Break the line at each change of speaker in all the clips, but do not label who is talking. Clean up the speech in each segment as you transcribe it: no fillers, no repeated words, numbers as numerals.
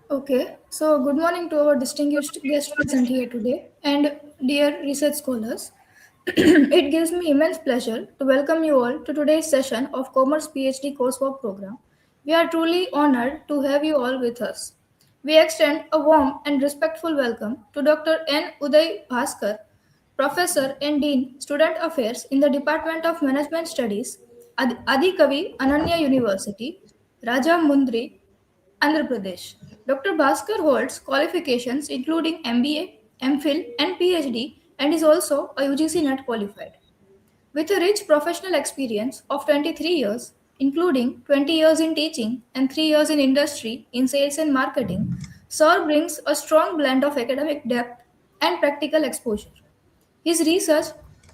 Okay, so good morning to our distinguished guest present here today and dear research scholars. It gives me immense pleasure to welcome you all to today's session of Commerce PhD coursework program. We are truly honored to have you all with us. We extend a warm and respectful welcome to Dr. N. Uday Bhaskar, Professor and Dean, Student Affairs in the Department of Management Studies, Adikavi Ananya University, Raja Mundri, Andhra Pradesh. Dr. Bhaskar holds qualifications including MBA, MPhil, and PhD and is also a UGC NET qualified. With a rich professional experience of 23 years, including 20 years in teaching and 3 years in industry in sales and marketing, Sir brings a strong blend of academic depth and practical exposure. His research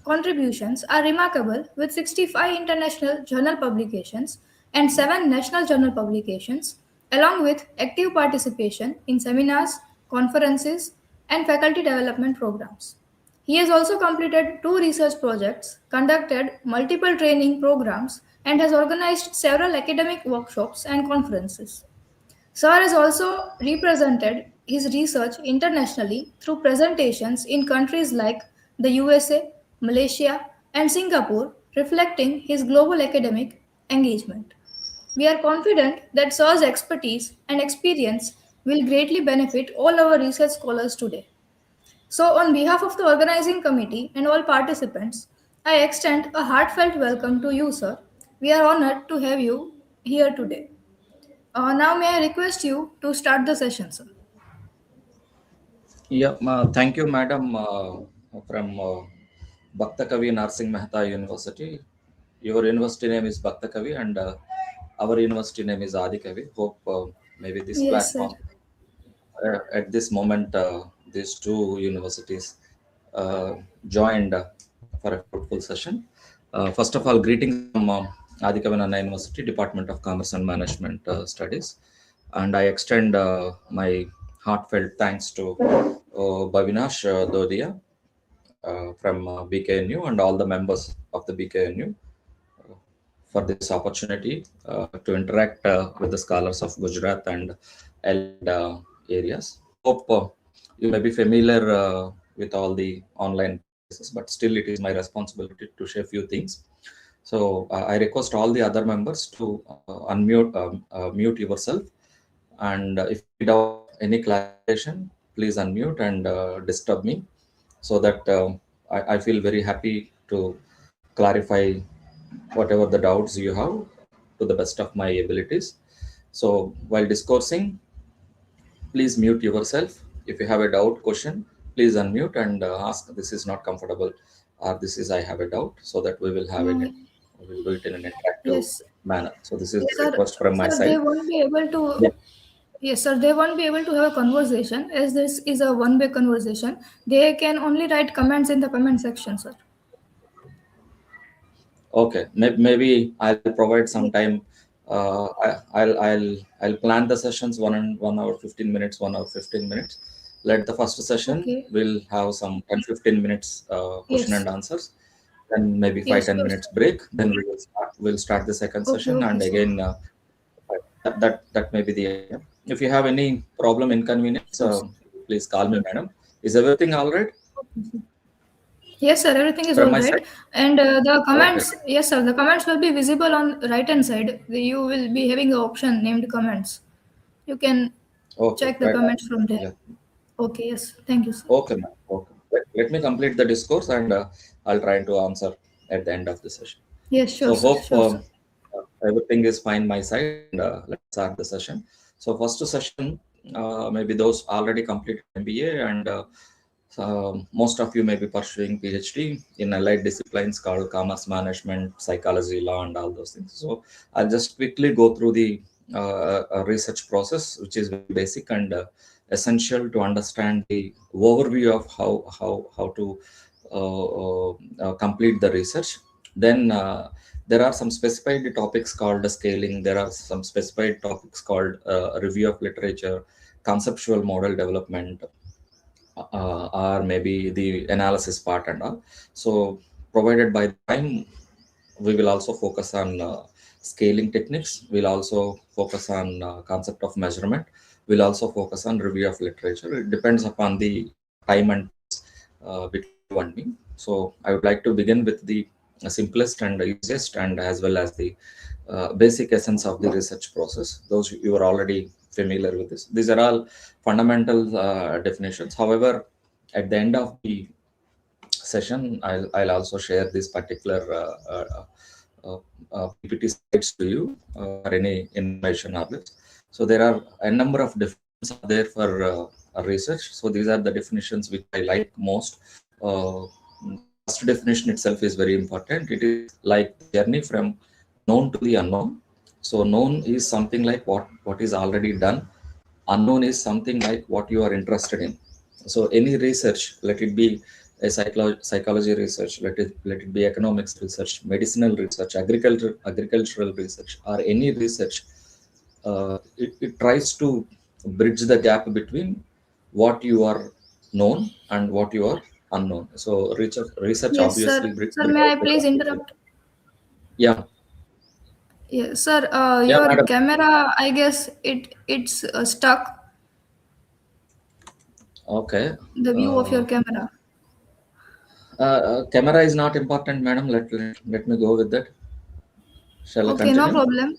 contributions are remarkable with 65 international journal publications and 7 national journal publications, along with active participation in seminars, conferences, and faculty development programs. He has also completed 2 research projects, conducted multiple training programs, and has organized several academic workshops and conferences. Sir has also represented his research internationally through presentations in countries like the USA, Malaysia, and Singapore, reflecting his global academic engagement. We are confident that Sir's expertise and experience will greatly benefit all our research scholars today. So, on behalf of the organizing committee and all participants, I extend a heartfelt welcome to you, sir. We are honored to have you here today. Now, may I request you to start the session, sir?
Yeah, thank you, madam, from Bhakta Kavi Narsingh Mehta University. Your university name is Bhakta Kavi, and our university name is Adi Kavi. Hope maybe this
Yes, sir.
platform, at this moment, these two universities uh, joined for a fruitful session. First of all, greetings from Adi Kavi Nana University, Department of Commerce and Management Studies. And I extend my heartfelt thanks to Bhavinash Dodia from BKNU and all the members of the BKNU for this opportunity to interact with the scholars of Gujarat and allied areas. Hope you may be familiar with all the online places, but still it is my responsibility to share few things. So I request all the other members to mute yourself, and if you need any clarification, please unmute and disturb me so that I feel very happy to clarify whatever the doubts you have to the best of my abilities. So while discoursing, please mute yourself. If you have a doubt question, please unmute and ask this is not comfortable or this is I have a doubt, so that
Uh,
we will do it in an interactive
yes,
manner. So this is
yes,
the
sir.
request from my
Sir, they
side.
won't be able
Yeah.
to. Yes, sir. They won't be able to have a conversation as this is a one-way conversation. They can only write comments in the comment section, sir.
Okay, maybe I'll provide some
Yes.
time. I'll plan the sessions 1 hour 15 minutes, 1 hour 15 minutes. Let the first session
Okay.
will have some 10-15 minutes question
Yes.
and answers. Then maybe five
Yes,
ten
sure,
minutes
sir.
break. Then we'll start the second
Okay.
session,
Okay,
and
sir.
again that may be the idea. If you have any problem inconvenience,
Sure, sir.
please call me, madam. Is everything all right
Okay, sir. Yes, sir. Everything is
from
all
my
right.
side?
And the
Okay.
comments, yes, sir. The comments will be visible on right hand side. You will be having an option named comments. You can
Okay.
check the
Right.
comments from there.
Yeah.
Okay, yes. Thank you, sir.
Okay, ma'am. Okay. Let me complete the discourse, and I'll try to answer at the end of the session.
Yes, sure,
So
sir.
hope
Sure, sir.
everything is fine my side, and let's start the session. So first session, maybe those already completed MBA, and most of you may be pursuing PhD in allied disciplines called commerce management, psychology, law, and all those things. So I'll just quickly go through the research process, which is very basic and essential to understand the overview of how to complete the research. Then there are some specified topics called scaling. There are some specified topics called review of literature, conceptual model development, or maybe the analysis part and all. So provided by the time, we will also focus on scaling techniques. We'll also focus on concept of measurement. We'll also focus on review of literature. It depends upon the time and pace between you and me. So I would like to begin with the simplest and easiest, and as well as the basic essence of the research process. Those you are already familiar with this. These are all fundamental definitions. However, at the end of the session, I'll also share this particular PPT slides to you for any information on this. So there are a number of definitions are there for research. So these are the definitions which I like most. The first definition itself is very important. It is like the journey from known to the unknown. So known is something like what is already done. Unknown is something like what you are interested in. So any research, let it be a psychology research, let it be economics research, medicinal research, agricultural research, or any research, it tries to bridge the gap between what you are known and what you are unknown. So research
Yes, sir.
obviously
Sir, may I
bridges the
please
gap between.
interrupt?
Yeah,
Yes, sir.
yeah,
Your
madam.
camera, I guess it's stuck.
Okay.
The view of
Uh,
your camera.
Camera is not important, madam. Let me go with that. Shall I
Okay, no
continue?
problem.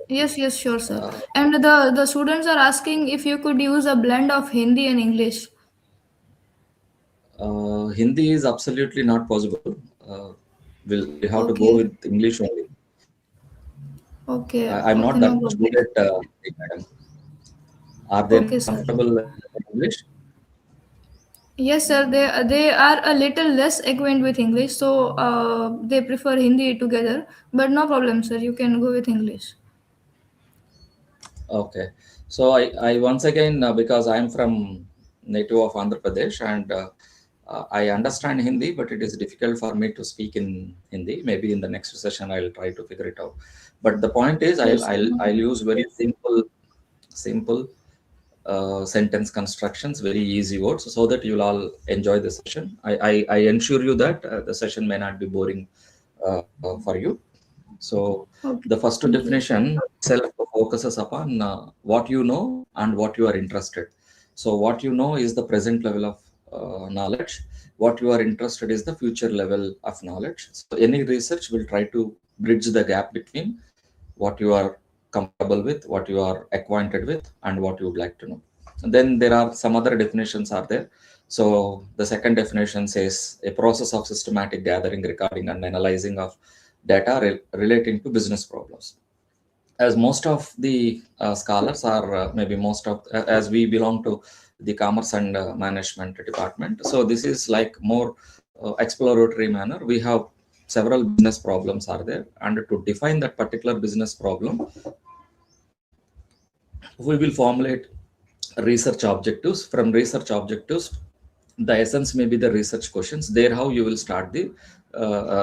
Yes, yes, sure, sir.
Uh,
And the students are asking if you could use a blend of Hindi and English.
Hindi is absolutely not possible. We have to go
Okay,
with English only.
okay,
I'm
okay,
not
no
that much
problem.
good at Hindi, madam. Are they
Okay,
not
sir.
comfortable in English?
Yes, sir. They are a little less acquainted with English, so they prefer Hindi together. But no problem, sir. You can go with English.
Okay. So I once again, because I'm from native of Andhra Pradesh, and I understand Hindi, but it is difficult for me to speak in Hindi. Maybe in the next session I'll try to figure it out. But the point is,
Yes, sir. No
I'll
problem.
use very simple sentence constructions, very easy words, so that you'll all enjoy the session. I ensure you that the session may not be boring for you. So
Okay.
the first
Thank you.
definition itself focuses upon what you know and what you are interested. So what you know is the present level of knowledge. What you are interested is the future level of knowledge. So any research will try to bridge the gap between what you are comfortable with, what you are acquainted with, and what you would like to know. And then there are some other definitions are there. So the second definition says a process of systematic gathering, recording, and analyzing of data relating to business problems. As most of the scholars are, maybe most of, as we belong to the commerce and management department, so this is like more exploratory manner. We have several business problems are there, and to define that particular business problem, we will formulate research objectives. From research objectives, the essence may be the research questions there, how you will start the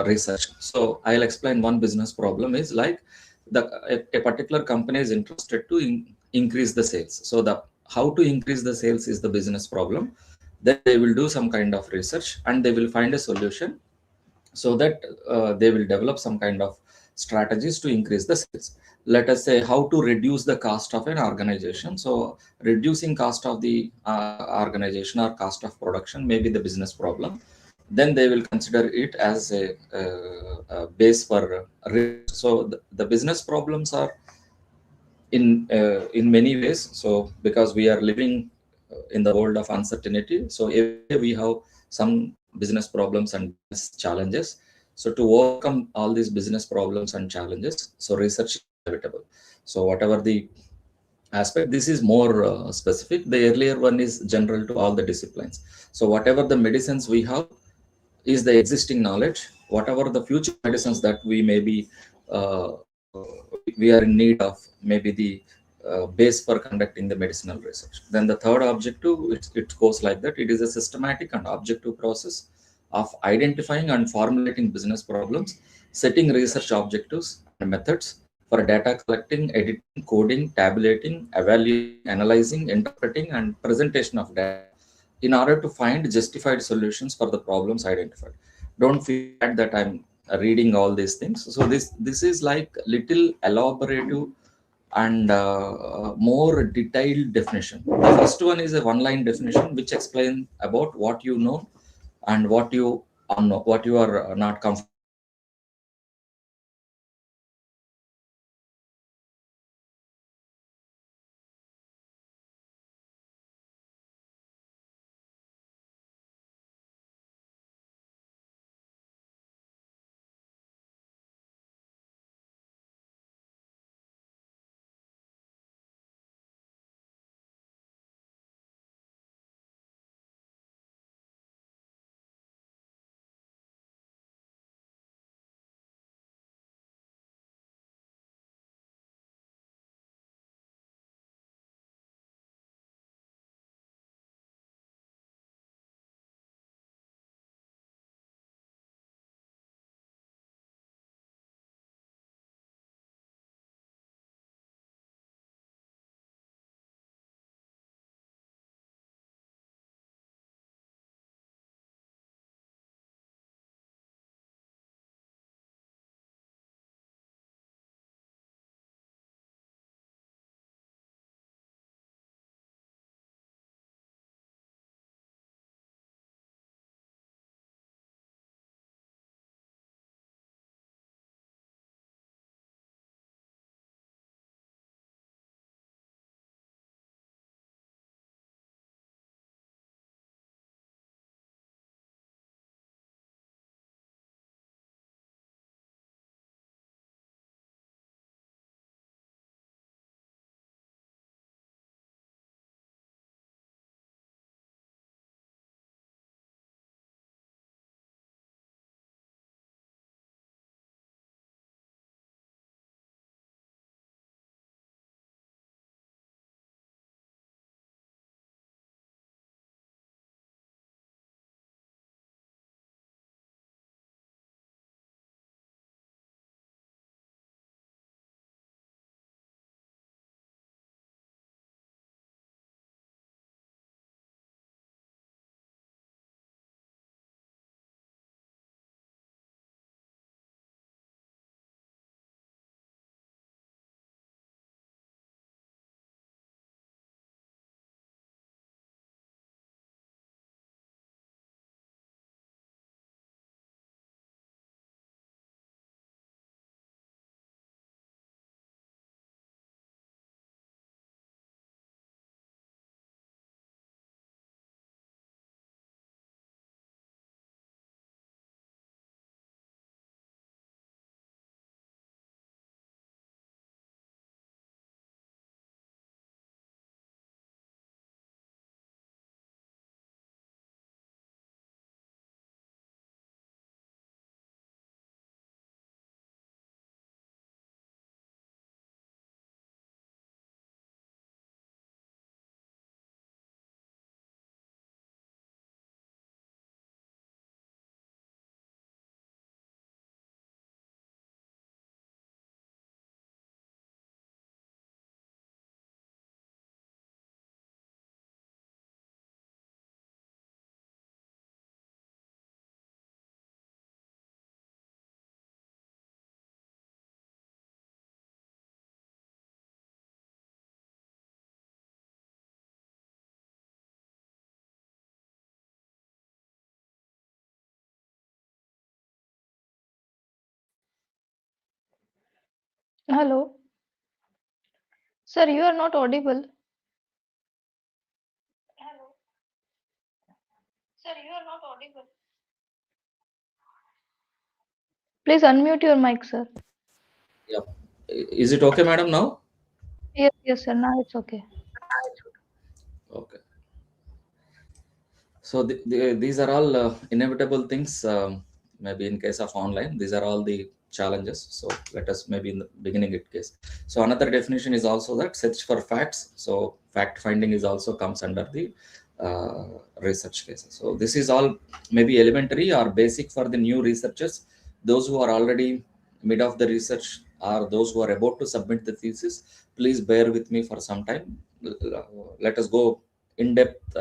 research. So I'll explain one business problem is like a particular company is interested to increase the sales. So the how to increase the sales is the business problem. Then they will do some kind of research and they will find a solution, so that they will develop some kind of strategies to increase the sales. Let us say how to reduce the cost of an organization. So reducing cost of the organization or cost of production may be the business problem. Then they will consider it as a base for research. So the business problems are in many ways. So because we are living in the world of uncertainty, so every day we have some business problems and business challenges. So to overcome all these business problems and challenges, so research is inevitable. So whatever the aspect, this is more specific. The earlier one is general to all the disciplines. So whatever the medicines we have is the existing knowledge. Whatever the future medicines that we may be uh, we are in need of, maybe the base for conducting the medicinal research. Then the third objective, it goes like that: it is a systematic and objective process of identifying and formulating business problems, setting research objectives and methods for data collecting, editing, coding, tabulating, evaluating, analyzing, interpreting, and presentation of data in order to find justified solutions for the problems identified. Don't feel bad that I'm reading all these things. So this is like little elaborative and more detailed definition. The first one is a one line definition which explains about what you know and what you unknow, what you are not comfortable with. And second one is
Hello. Sir, you are not audible. Please unmute your mic, sir.
yeah. Is it okay, madam, now?
Yes, yes, sir. Now it's okay.
Okay. So these are all inevitable things. Maybe in case of online, these are all the challenges. So let us maybe in the beginning it case. So another definition is also that search for facts. So fact finding is also comes under the uh, research cases. So this is all maybe elementary or basic for the new researchers. Those who are already mid of the research or those who are about to submit the thesis, please bear with me for some time. Let us go in depth.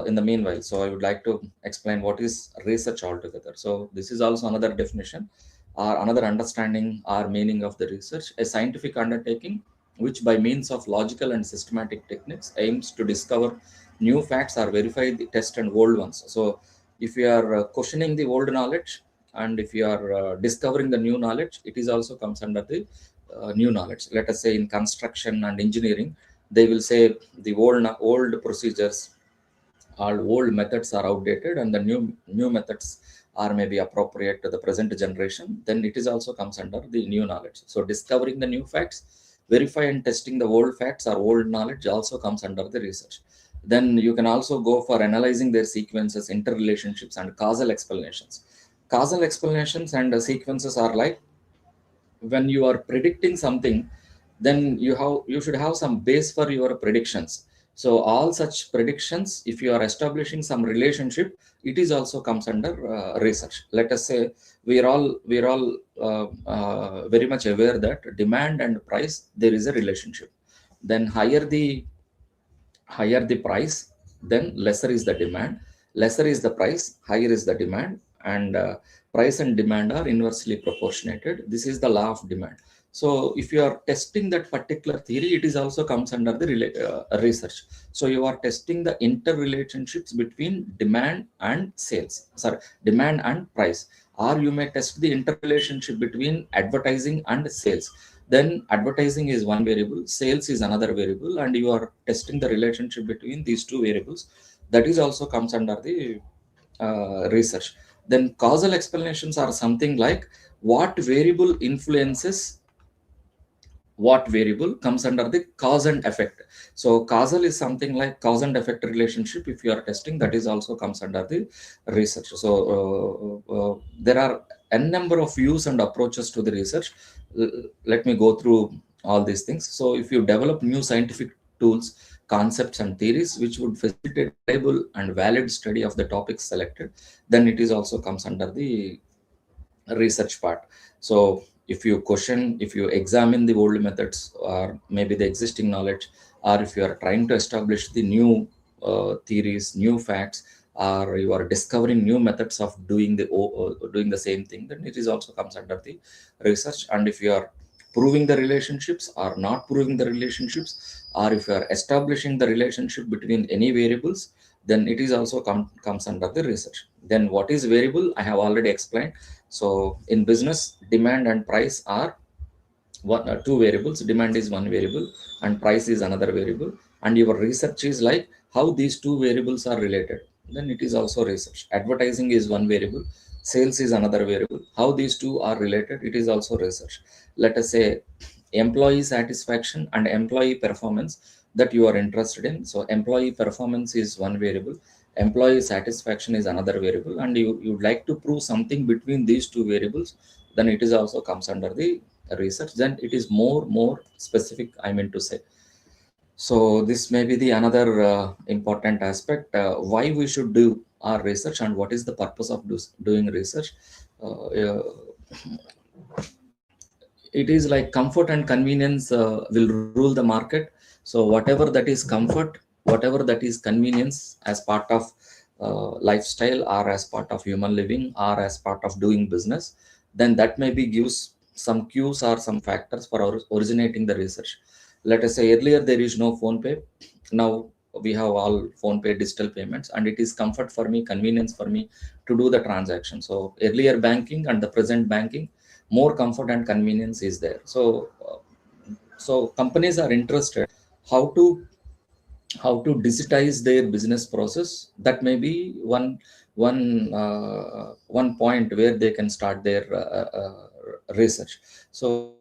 In the meanwhile, so I would like to explain what is research altogether. So this is also another definition or another understanding or meaning of the research: a scientific undertaking which by means of logical and systematic techniques aims to discover new facts or verify the test and old ones. So if you are questioning the old knowledge, and if you are discovering the new knowledge, it is also comes under the new knowledge. Let us say in construction and engineering, they will say the old procedures, all old methods are outdated and the new methods are maybe appropriate to the present generation. Then it is also comes under the new knowledge. So discovering the new facts, verify and testing the old facts or old knowledge also comes under the research. Then you can also go for analyzing their sequences, interrelationships, and causal explanations. Causal explanations and sequences are like, when you are predicting something, then you should have some base for your predictions. So all such predictions, if you are establishing some relationship, it is also comes under research. Let us say we are all very much aware that demand and price, there is a relationship. Then higher the price, then lesser is the demand. Lesser is the price, higher is the demand. And price and demand are inversely proportionated. This is the law of demand. So if you are testing that particular theory, it is also comes under the research. So you are testing the interrelationships between demand and sales, sorry, demand and price. Or you may test the interrelationship between advertising and sales. Then advertising is one variable, sales is another variable, and you are testing the relationship between these two variables. That is also comes under the research. Then causal explanations are something like, what variable influences what variable, comes under the cause and effect. So causal is something like cause and effect relationship. If you are testing, that is also comes under the research. So there are n number of views and approaches to the research. Let me go through all these things. So if you develop new scientific tools, concepts, and theories which would facilitate reliable and valid study of the topics selected, then it is also comes under the research part. So if you question, if you examine the old methods or maybe the existing knowledge, or if you are trying to establish the new theories, new facts, or you are discovering new methods of doing the same thing, then it is also comes under the research. And if you are proving the relationships or not proving the relationships, or if you are establishing the relationship between any variables, then it is also comes under the research. Then what is variable, I have already explained. So in business, demand and price are two variables. Demand is one variable and price is another variable. And your research is like how these two variables are related, then it is also research. Advertising is one variable, sales is another variable. How these two are related, it is also research. Let us say employee satisfaction and employee performance, that you are interested in. So employee performance is one variable, employee satisfaction is another variable, and you would like to prove something between these two variables, then it is also comes under the research. Then it is more specific, I mean to say. So this may be the another important aspect, why we should do our research and what is the purpose of doing research. Uh, it is like comfort and convenience will rule the market. So whatever that is comfort, whatever that is convenience as part of lifestyle, or as part of human living, or as part of doing business, then that maybe gives some cues or some factors for originating the research. Let us say earlier there is no phone pay. Now we have all phone pay digital payments, and it is comfort for me, convenience for me to do the transaction. So earlier banking and the present banking, more comfort and convenience is there. So so companies are interested how to digitize their business process. That may be one point where they can start their research. So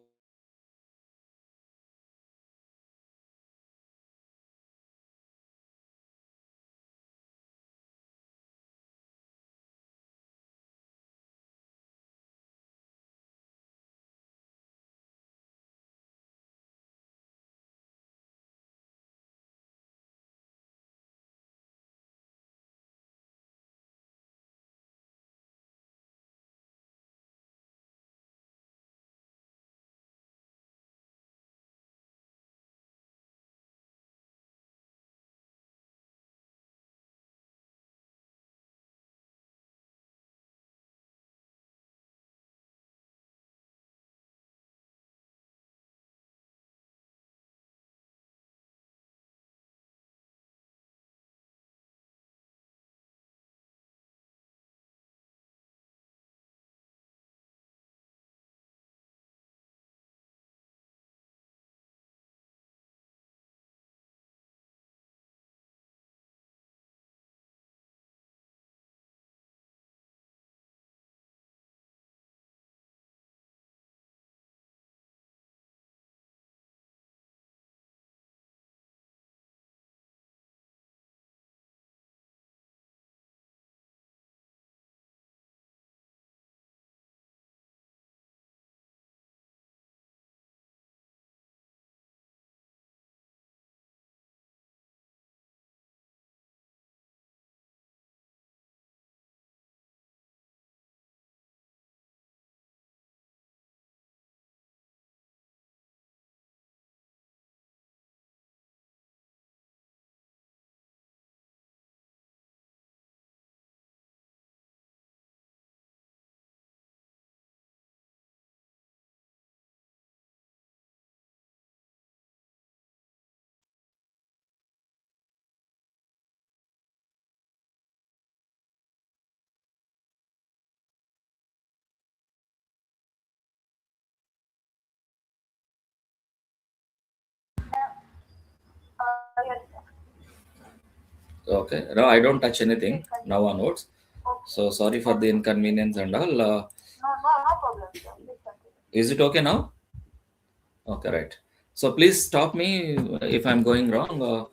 Okay. No, I don't touch anything now onwards. So sorry for the inconvenience and all. Is it okay now? Okay, right. So please stop me if I'm going wrong.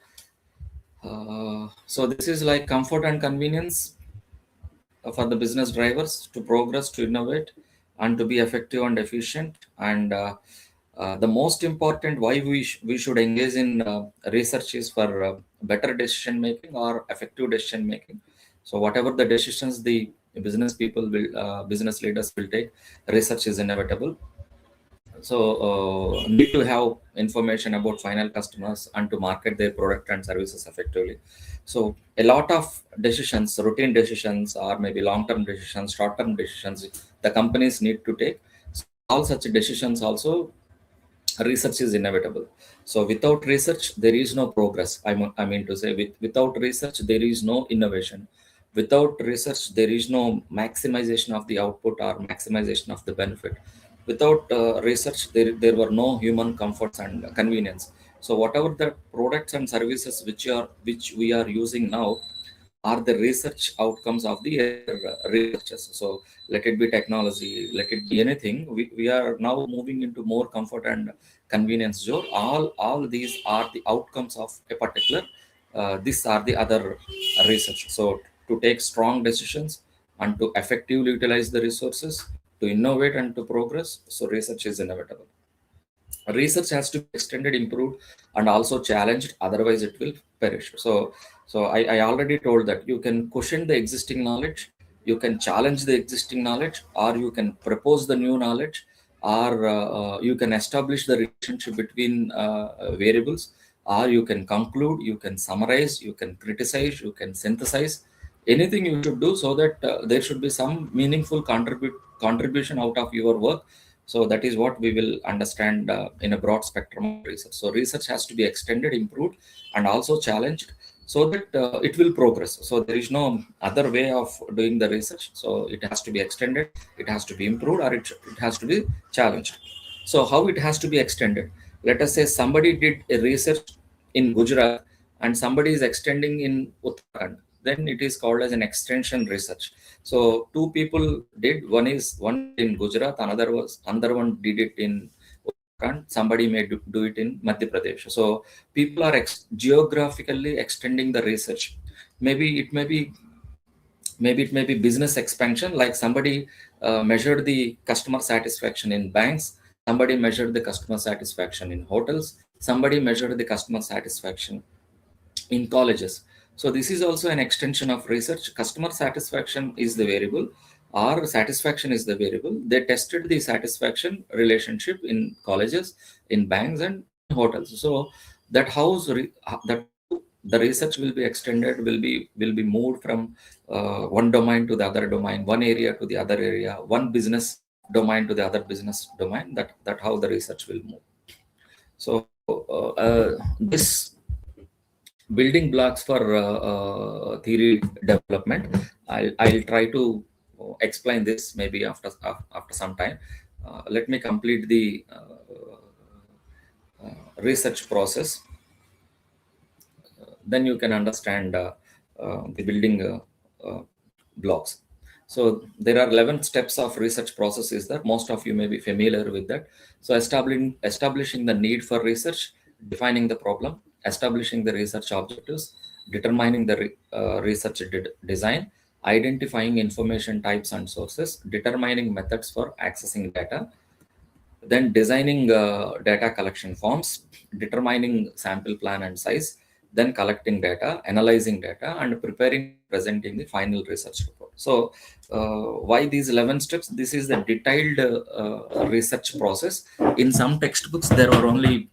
So this is like comfort and convenience for the business drivers to progress, to innovate, and to be effective and efficient. And the most important why we should engage in research is for better decision making or effective decision making. So whatever the decisions the business people will, business leaders will take, research is inevitable. So need to have information about final customers and to market their product and services effectively. So a lot of decisions, routine decisions, or maybe long term decisions, short term decisions, the companies need to take. So all such decisions also, research is inevitable. So without research there is no progress. I mean to say, without research there is no innovation. Without research there is no maximization of the output or maximization of the benefit. Without research there were no human comforts and convenience. So whatever the products and services which we are using now are the research outcomes of the researchers. So let it be technology, let it be anything. We are now moving into more comfort and convenience zone. All these are the outcomes of a particular. These are the other research. So to take strong decisions and to effectively utilize the resources, to innovate and to progress. So research is inevitable. Research has to be extended, improved, and also challenged, otherwise it will perish. So I already told that you can question the existing knowledge, you can challenge the existing knowledge, or you can propose the new knowledge, or you can establish the relationship between variables, or you can conclude, you can summarize, you can criticize, you can synthesize. Anything you should do so that there should be some meaningful contribution out of your work. So that is what we will understand in a broad spectrum of research. So research has to be extended, improved, and also challenged so that it will progress. So there is no other way of doing the research. So it has to be extended, it has to be improved, or it has to be challenged. So how it has to be extended? Let us say somebody did a research in Gujarat and somebody is extending in Uttarakhand. Then it is called as an extension research. So two people did. One did in Gujarat, another one did it in Uttarakhand. Somebody may do it in Madhya Pradesh. So people are geographically extending the research. Maybe it may be maybe it may be business expansion. Like somebody measured the customer satisfaction in banks. Somebody measured the customer satisfaction in hotels. Somebody measured the customer satisfaction in colleges. So this is also an extension of research. Customer satisfaction is the variable, or satisfaction is the variable. They tested the satisfaction relationship in colleges, in banks, and in hotels. So that that the research will be extended, will be moved from one domain to the other domain, one area to the other area, one business domain to the other business domain. That how the research will move. So this building blocks for theory development. I'll try to explain this maybe after some time. Let me complete the research process. Then you can understand the building blocks. So there are 11 steps of research process is that most of you may be familiar with that. So establishing the need for research, defining the problem, establishing the research objectives, determining the research design, identifying information types and sources, determining methods for accessing data, then designing data collection forms, determining sample plan and size, then collecting data, analyzing data, and preparing, presenting the final research report. So why these 11 steps? This is the detailed research process. In some textbooks there are only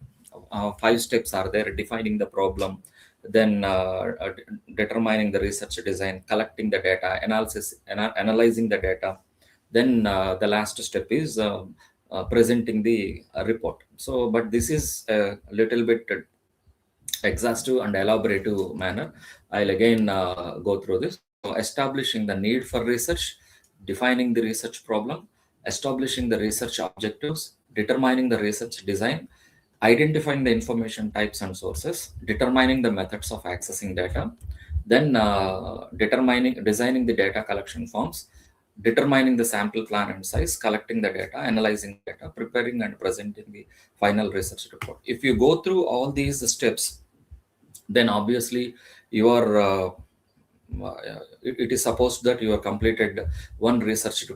5 steps are there: defining the problem, then determining the research design, collecting the data, analysis, analyzing the data, then the last step is presenting the report. So but this is a little bit exhaustive and elaborative manner. I'll again go through this. So establishing the need for research, defining the research problem, establishing the research objectives, determining the research design, identifying the information types and sources, determining the methods of accessing data, then determining designing the data collection forms, determining the sample plan and size, collecting the data, analyzing the data, preparing and presenting the final research report. If you go through all these steps, then obviously you are it is supposed that you have completed one research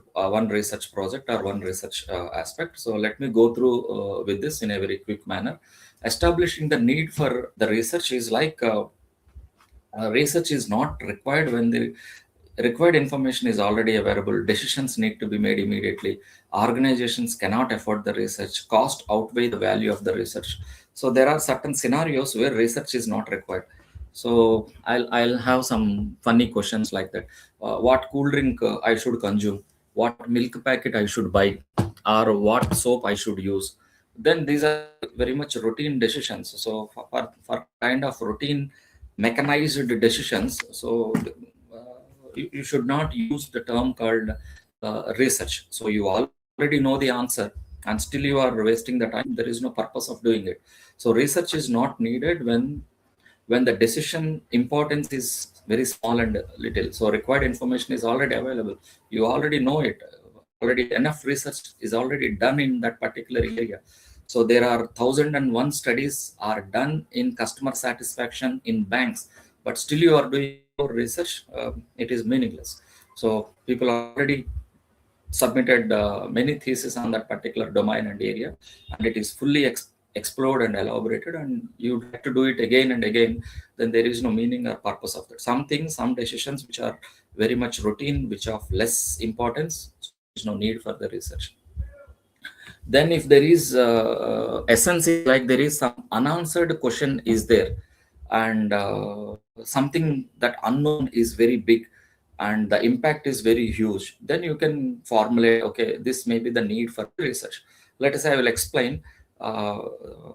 project or one research aspect. So let me go through with this in a very quick manner. Establishing the need for the research is like research is not required when the required information is already available. Decisions need to be made immediately. Organizations cannot afford the research. Cost outweigh the value of the research. So there are certain scenarios where research is not required. So I'll have some funny questions like that. What cool drink I should consume? What milk packet I should buy? Or what soap I should use? Then these are very much routine decisions. So for kind of routine mechanized decisions, so you should not use the term called research. So you already know the answer and still you are wasting the time. There is no purpose of doing it. So research is not needed when the decision importance is very small and little. So required information is already available. You already know it. Already enough research is already done in that particular area. So there are 1001 studies are done in customer satisfaction in banks, but still you are doing more research. It is meaningless. So people already submitted many theses on that particular domain and area, and it is fully explored and elaborated, and you'd like to do it again and again, then there is no meaning or purpose of that. Some things, some decisions which are very much routine, which are of less importance, so there is no need for the research. Then if there is essence is like there is some unanswered question is there, and something that unknown is very big and the impact is very huge, then you can formulate, okay, this may be the need for research. Let us say I will explain. uh,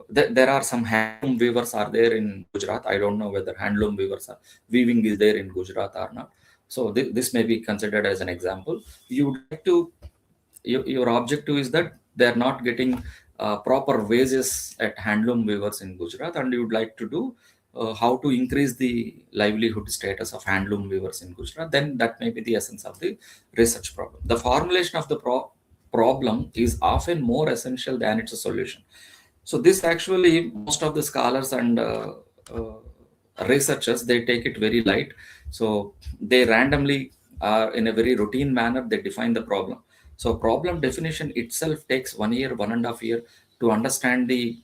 there are some handloom weavers are there in Gujarat. I don't know whether handloom weavers are weaving is there in Gujarat or not. So this may be considered as an example. You would like to your objective is that they are not getting proper wages at handloom weavers in Gujarat, and you would like to do how to increase the livelihood status of handloom weavers in Gujarat. Then that may be the essence of the research problem. The formulation of the problem is often more essential than its solution. So this actually most of the scholars and uh, researchers, they take it very light. So they randomly in a very routine manner they define the problem. So problem definition itself takes 1 year, 1.5 year to understand the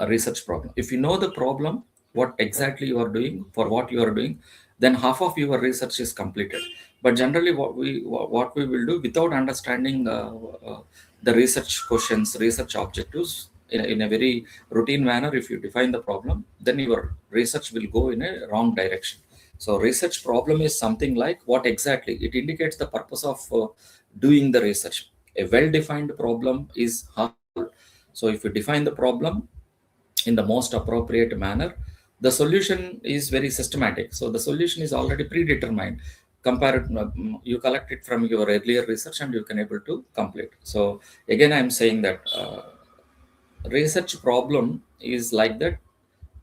research problem. If you know the problem, what exactly you are doing, for what you are doing, then half of your research is completed. But generally, what we will do without understanding the research questions, research objectives in a very routine manner, if you define the problem, then your research will go in a wrong direction. So research problem is something like what exactly it indicates the purpose of doing the research. A well-defined problem is half. So if you define the problem in the most appropriate manner, the solution is very systematic. So the solution is already predetermined. You collect it from your earlier research and you can able to complete. So again, I'm saying that research problem is like that,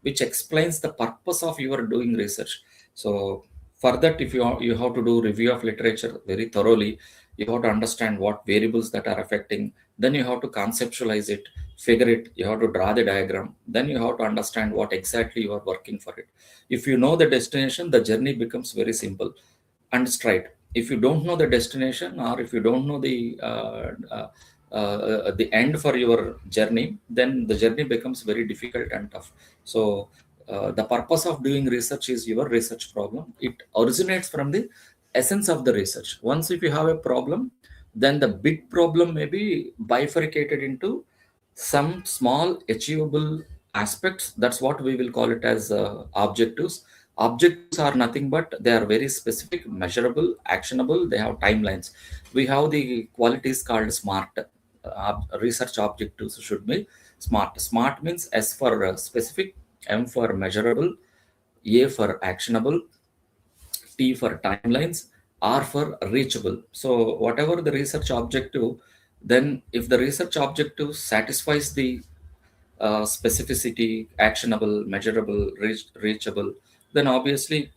which explains the purpose of your doing research. So for that, if you have to do review of literature very thoroughly, you have to understand what variables that are affecting, then you have to conceptualize it, figure it, you have to draw the diagram, then you have to understand what exactly you are working for it. If you know the destination, the journey becomes very simple and straight. If you don't know the destination, or if you don't know the end for your journey, then the journey becomes very difficult and tough. So the purpose of doing research is your research problem. It originates from the essence of the research. Once if you have a problem, then the big problem may be bifurcated into some small achievable aspects. That's what we will call it as objectives. Objectives are nothing but they are very specific, measurable, actionable. They have timelines. We have the qualities called SMART. Research objectives should be SMART. SMART means S for specific, M for measurable, A for actionable, T for timelines, R for reachable. So whatever the research objective, then if the research objective satisfies the specificity, actionable, measurable, reachable, then obviously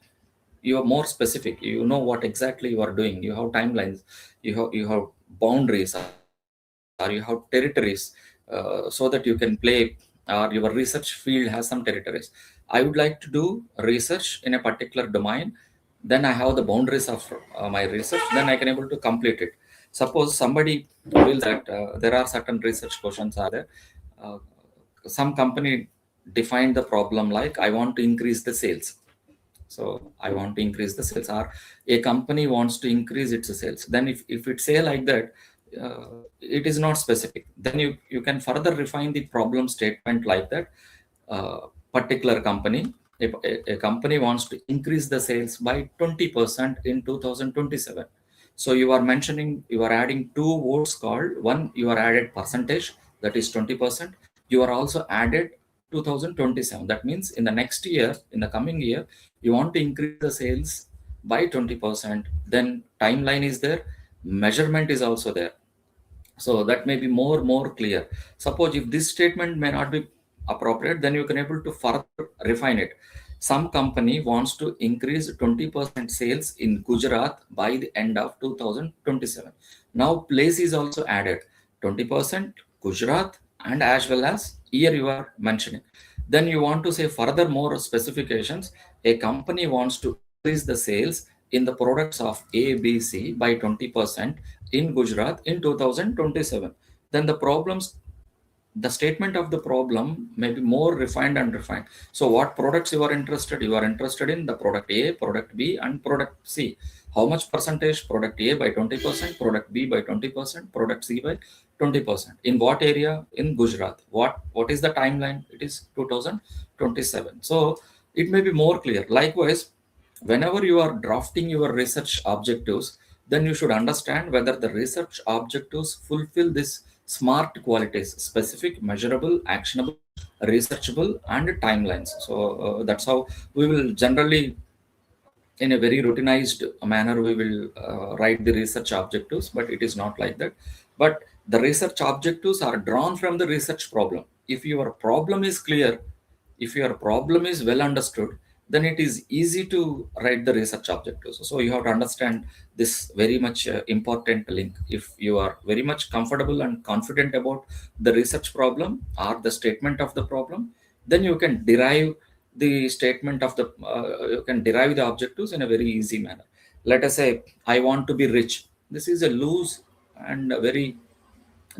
you are more specific. You know what exactly you are doing. You have timelines, you have boundaries, or you have territories, so that you can play, or your research field has some territories. I would like to do research in a particular domain, then I have the boundaries of my research, then I can able to complete it. Suppose somebody will that there are certain research questions are there. uh, some company defined the problem like, I want to increase the sales. So I want to increase the sales, or a company wants to increase its sales. Then if it say like that, it is not specific. Then you can further refine the problem statement like that. Particular company, a company wants to increase the sales by 20% in 2027. So you are mentioning, you are adding two words called, one you are added percentage, that is 20%. You are also added 2027. That means in the next year, in the coming year, you want to increase the sales by 20%. Then timeline is there, measurement is also there. So that may be more clear. Suppose if this statement may not be appropriate, then you can able to further refine it. Some company wants to increase 20% sales in Gujarat by the end of 2027. Now place is also added, 20% Gujarat, and as well as year you are mentioning. Then you want to say further more specifications. A company wants to increase the sales in the products of ABC by 20% in Gujarat in 2027. Then the statement of the problem may be more refined and refined. So what products you are interested? You are interested in the product A, product B, and product C. How much percentage? Product A by 20%, product B by 20%, product C by 20%. In what area? In Gujarat. What is the timeline? It is 2027. So it may be more clear. Likewise, whenever you are drafting your research objectives, then you should understand whether the research objectives fulfill this smart qualities: specific, measurable, actionable, researchable, and timelines. So that's how we will generally, in a very routinized manner, we will write the research objectives, but it is not like that. But the research objectives are drawn from the research problem. If your problem is clear, if your problem is well understood, then it is easy to write the research objectives. So you have to understand this very much important link. If you are very much comfortable and confident about the research problem or the statement of the problem, then you can derive the statement of the you can derive the objectives in a very easy manner. Let us say, I want to be rich. This is a loose and a very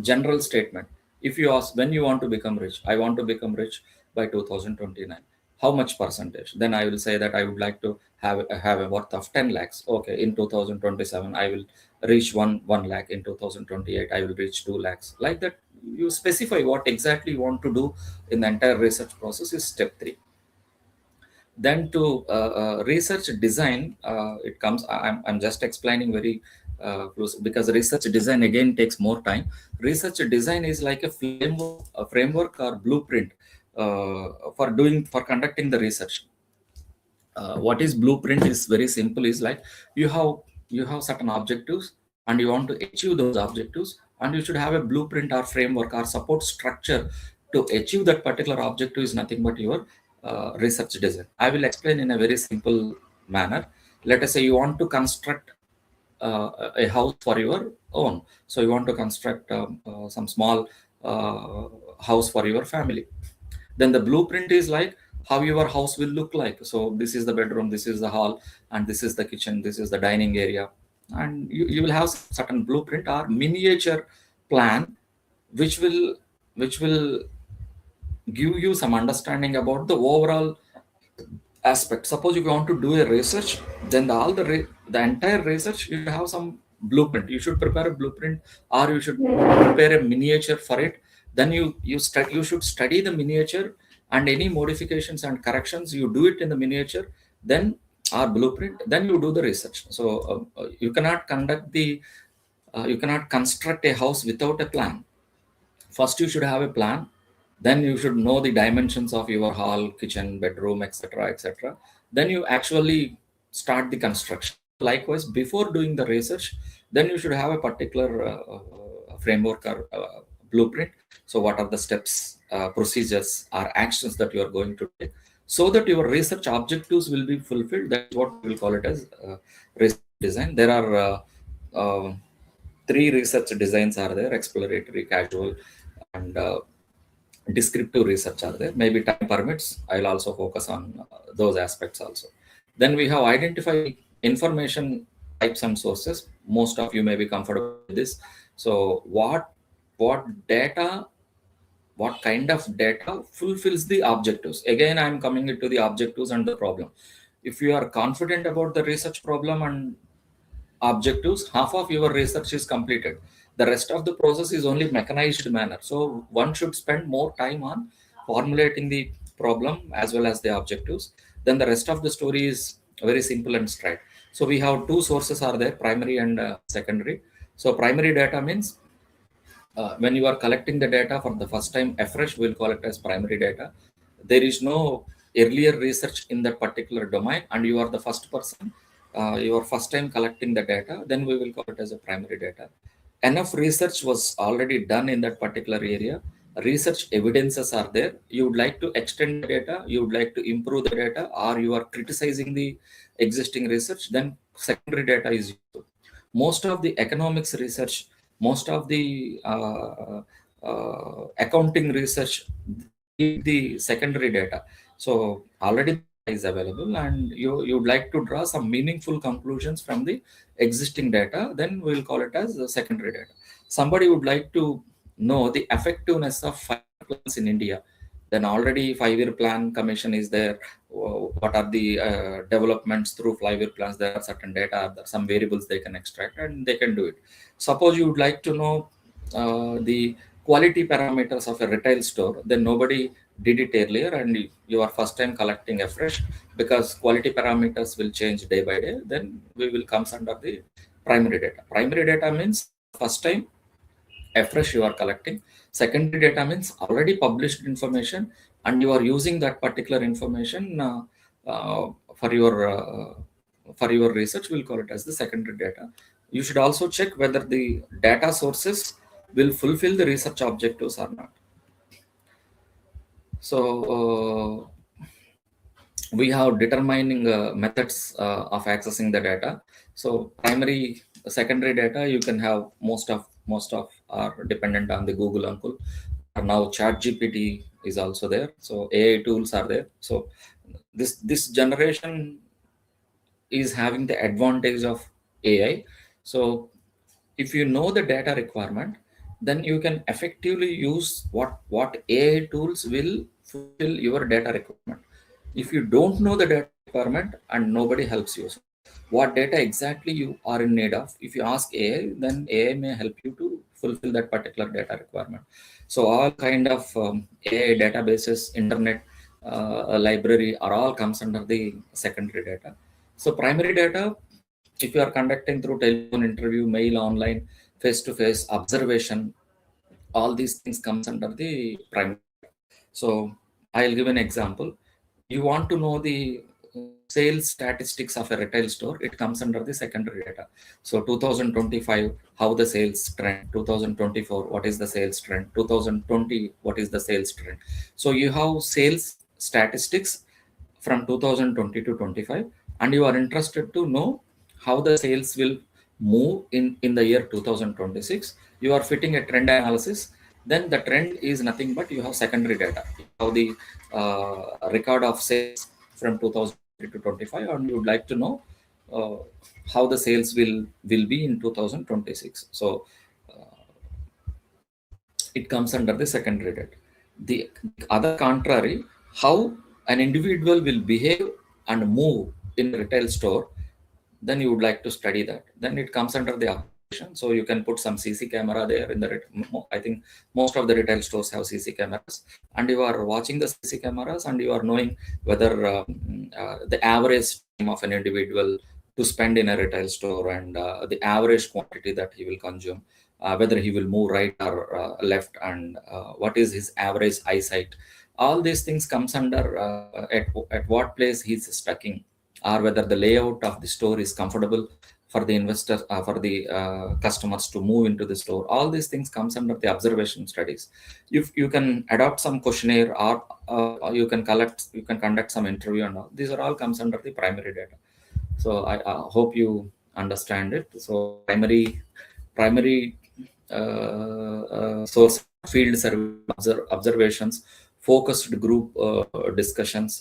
general statement. If you ask, when you want to become rich? I want to become rich by 2029. How much percentage? Then I will say that I would like to have a worth of 10 lakhs. Okay, in 2027 I will reach 1 lakh. In 2028 I will reach 2 lakhs. Like that, you specify what exactly you want to do in the entire research process is step 3. Then to research design, it comes, I'm just explaining very close, because research design again takes more time. Research design is like a framework or blueprint for conducting the research. What is blueprint is very simple, is like, you have certain objectives and you want to achieve those objectives, and you should have a blueprint or framework or support structure to achieve that particular objective. Is nothing but your research design. I will explain in a very simple manner. Let us say you want to construct a house for your own. So you want to construct some small house for your family. Then the blueprint is like how your house will look like. So this is the bedroom, this is the hall, and this is the kitchen, this is the dining area. And you will have certain blueprint or miniature plan, which will give you some understanding about the overall aspect. Suppose if you want to do a research, then the entire research, you should have some blueprint. You should prepare a blueprint, or you should prepare a miniature for it. Then you should study the miniature, and any modifications and corrections you do it in the miniature, then our blueprint, then you do the research. So you cannot construct a house without a plan. First you should have a plan, then you should know the dimensions of your hall, kitchen, bedroom, etc. Then you actually start the construction. Likewise, before doing the research, then you should have a particular framework or blueprint. So what are the steps, procedures, or actions that you are going to take, so that your research objectives will be fulfilled? That is what we will call it as research design. There are three research designs are there: exploratory, casual, and descriptive research are there. Maybe time permits, I'll also focus on those aspects also. Then we have identify information types and sources. Most of you may be comfortable with this. So what data, what kind of data fulfills the objectives? Again, I'm coming into the objectives and the problem. If you are confident about the research problem and objectives, half of your research is completed. The rest of the process is only mechanized manner. So one should spend more time on formulating the problem as well as the objectives. Then the rest of the story is very simple and straight. So we have two sources are there: primary and secondary. So primary data means when you are collecting the data for the first time afresh, we'll call it as primary data. There is no earlier research in that particular domain, and you are the first person, you are first time collecting the data, then we will call it as a primary data. Enough research was already done in that particular area. Research evidences are there. You would like to extend the data, you would like to improve the data, or you are criticizing the existing research, then secondary data is useful. Most of the economics research, most of the accounting research need the secondary data. So already is available, and you would like to draw some meaningful conclusions from the existing data, then we will call it as the secondary data. Somebody would like to know the effectiveness of 5 plans in India, then already 5-year plan commission is there. What are the developments through 5-year plans? There are certain data, there are some variables they can extract and they can do it. Suppose you would like to know the quality parameters of a retail store, then nobody did it earlier, and you are first time collecting afresh, because quality parameters will change day by day. Then we will comes under the primary data. Primary data means first time afresh you are collecting. Secondary data means already published information, and you are using that particular information uh, for your uh, for your research. We'll call it as the secondary data. You should also check whether the data sources will fulfill the research objectives or not. So we have determining methods of accessing the data. So primary, secondary data, you can have most of are dependent on the Google uncle. Now chat GPT is also there, so AI tools are there. So this generation is having the advantage of AI. So if you know the data requirement, then you can effectively use what AI tools will fulfill your data requirement. If you don't know the data requirement and nobody helps you, so what data exactly you are in need of, if you ask AI, then AI may help you to fulfill that particular data requirement. So all kind of AI databases, internet library are all comes under the secondary data. So primary data, if you are conducting through telephone interview, mail, online, face to face observation, all these things comes under the primary. So I'll give an example. You want to know the sales statistics of a retail store, it comes under the secondary data. So 2025, how the sales trend, 2024, what is the sales trend, 2020, what is the sales trend. So you have sales statistics from 2020 to 25, and you are interested to know how the sales will move in the year 2026. You are fitting a trend analysis. Then the trend is nothing but you have secondary data. You have the record of sales from 2020 to 25, and you would like to know uh, how the sales will be in 2026. So it comes under the secondary data. The other contrary, how an individual will behave and move in a retail store, then you would like to study that. Then it comes under the observation. So you can put some CC camera there in the. I think most of the retail stores have CC cameras, and you are watching the CC cameras, and you are knowing whether the average time of an individual to spend in a retail store, and the average quantity that he will consume, whether he will move right or left, and what is his average eyesight. All these things comes under at what place he's stucking, or whether the layout of the store is comfortable for the investors, for the customers to move into the store. All these things comes under the observation studies. If you can adopt some questionnaire, or you can conduct some interview and all, these are all comes under the primary data. So I hope you understand it. So primary source, field survey, observations, focused group discussions,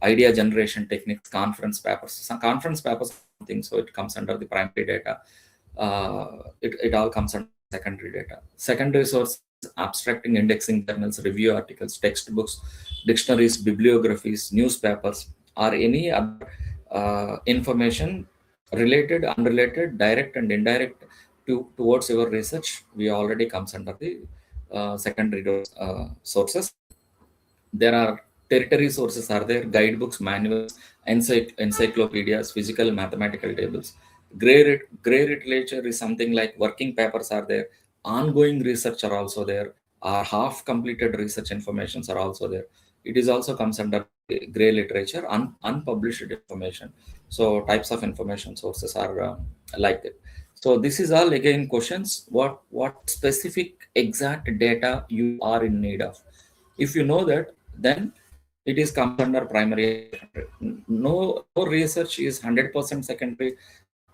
idea generation techniques, conference papers. Some conference papers, something, so it comes under the primary data. It all comes under secondary data. Secondary source, abstracting, indexing journals, review articles, textbooks, dictionaries, bibliographies, newspapers, or any other information related, unrelated, direct and indirect towards your research. We already comes under the secondary sources. There are territory sources are there, guidebooks, manuals, encyclopedias, physical, mathematical tables. Gray literature is something like working papers are there, ongoing research are also there, or half completed research informations are also there. It is also comes under gray literature, unpublished information. So types of information sources are like that. So this is all again questions, what specific exact data you are in need of. If you know that, then it is comes under primary and secondary. No research is 100% secondary.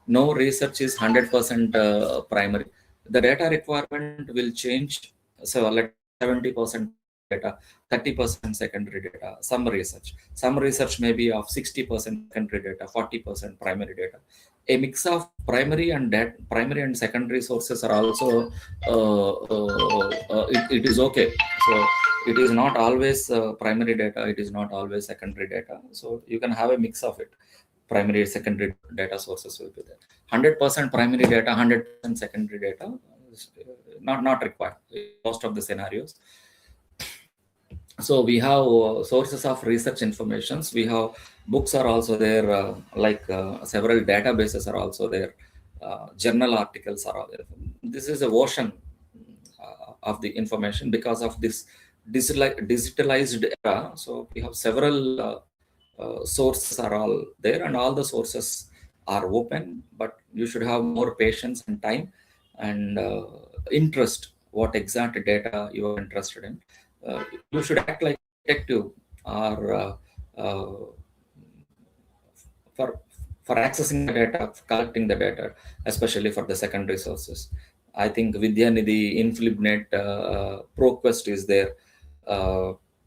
No research is 100% primary. The data requirement will change. So let 70% data, 30% secondary data. Some research may be of 60% secondary data, 40% primary data. A mix of primary and secondary sources are also it is okay. So it is not always primary data, it is not always secondary data, so you can have a mix of it. Primary secondary data sources will be there. 100% primary data, 100% secondary data is not required in most of the scenarios. So we have sources of research informations. We have books are also there, several databases are also there, journal articles are all there. This is a ocean of the information because of this digitalized era. So we have several sources are all there, and all the sources are open, but you should have more patience and time and interest, what exact data you are interested in. You should act like a detective, or for accessing the data, collecting the data, especially for the secondary sources. I think Vidyanidhi, Inflibnet, ProQuest is there.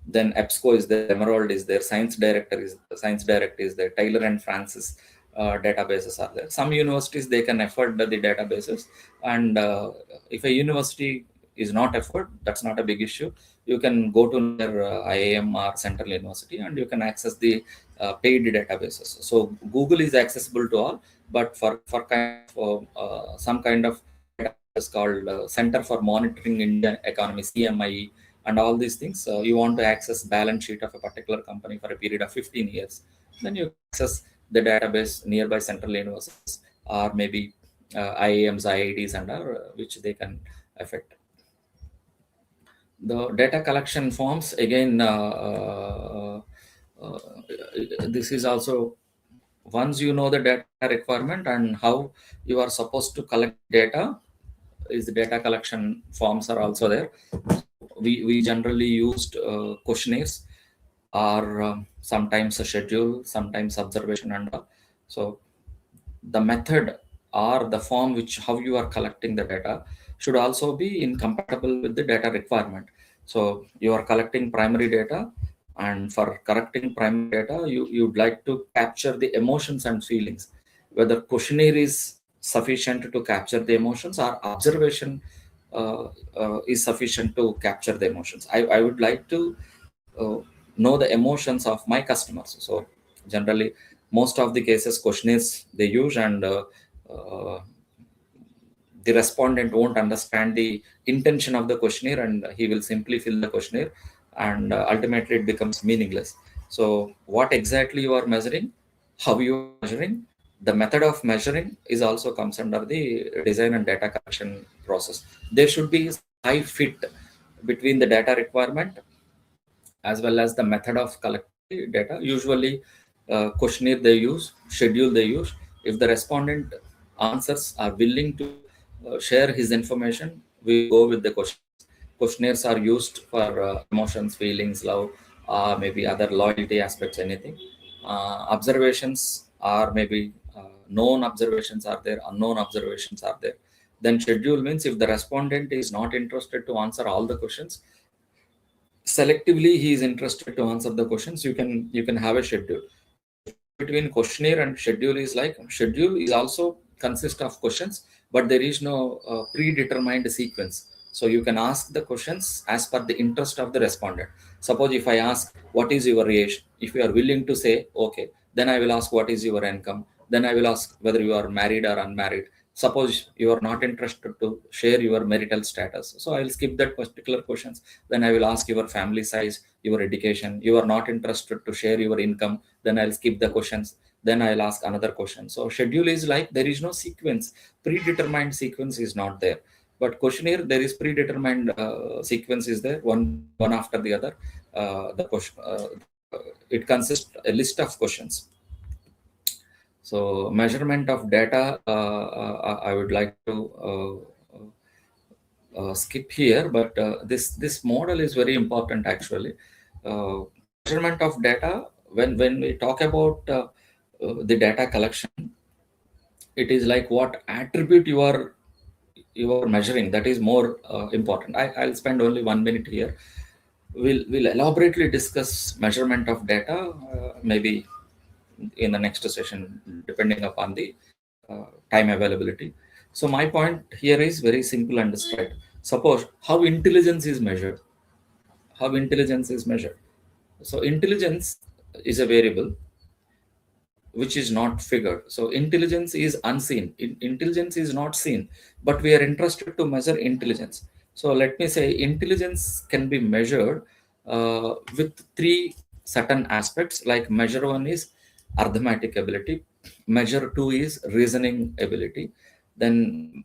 Then EBSCO is there, Emerald is there, Science Direct is there, Taylor and Francis databases are there. Some universities, they can afford the databases, and if a university is not afford, that's not a big issue. You can go to their IIM or Central University, and you can access the paid databases. So Google is accessible to all, but for kind of some kind of database called Center for Monitoring Indian Economy, CMIE, and all these things, you want to access balance sheet of a particular company for a period of 15 years, then you access the database nearby central universities, or maybe IIMs, IITs, and which they can affect. The data collection forms, again, this is also, once you know the data requirement and how you are supposed to collect data, is the data collection forms are also there. We generally used questionnaires, or sometimes a schedule, sometimes observation and all. So the method or the form which how you are collecting the data should also be incompatible with the data requirement. So you are collecting primary data, and for collecting primary data, you'd like to capture the emotions and feelings. Whether questionnaire is sufficient to capture the emotions, or observation is sufficient to capture the emotions. I would like to uh, know the emotions of my customers. So generally, most of the cases questionnaires they use, and uh, the respondent won't understand the intention of the questionnaire, and he will simply fill the questionnaire, and ultimately it becomes meaningless. So what exactly you are measuring, how you are measuring, the method of measuring is also comes under the design and data collection process. There should be high fit between the data requirement as well as the method of collecting data. Usually, questionnaire they use, schedule they use, If the respondent answers are willing to share his information, we will go with the questionnaires. Questionnaires are used for emotions, feelings, love, maybe other loyalty aspects, anything. Observations are maybe known observations are there, unknown observations are there. Then schedule means if the respondent is not interested to answer all the questions, selectively he is interested to answer the questions, you can have a schedule. The difference between questionnaire and schedule is like schedule is also consist of questions, but there is no predetermined sequence. So you can ask the questions as per the interest of the respondent. Suppose if I ask what is your age, if you are willing to say okay, then I will ask what is your income, then I will ask whether you are married or unmarried. Suppose you are not interested to share your marital status, so I will skip that particular questions. Then I will ask your family size, your education. You are not interested to share your income, then I'll skip the questions. Then I'll ask another question. So schedule is like there is no sequence, predetermined sequence is not there. But questionnaire, there is predetermined sequence is there, one after the other. The question, it consists a list of questions. So measurement of data, I would like to skip here, but this model is very important actually. Measurement of data, when we talk about the data collection, it is like what attribute you are measuring, that is more important. I'll spend only 1 minute here. We'll elaborately discuss measurement of data, maybe in the next session, depending upon the time availability. So my point here is very simple and straight. Suppose how intelligence is measured. How intelligence is measured. So intelligence is a variable which is not figured. So intelligence is unseen. Intelligence is not seen, but we are interested to measure intelligence. So let me say intelligence can be measured with three certain aspects. Like measure one is arithmetic ability, measure two is reasoning ability, then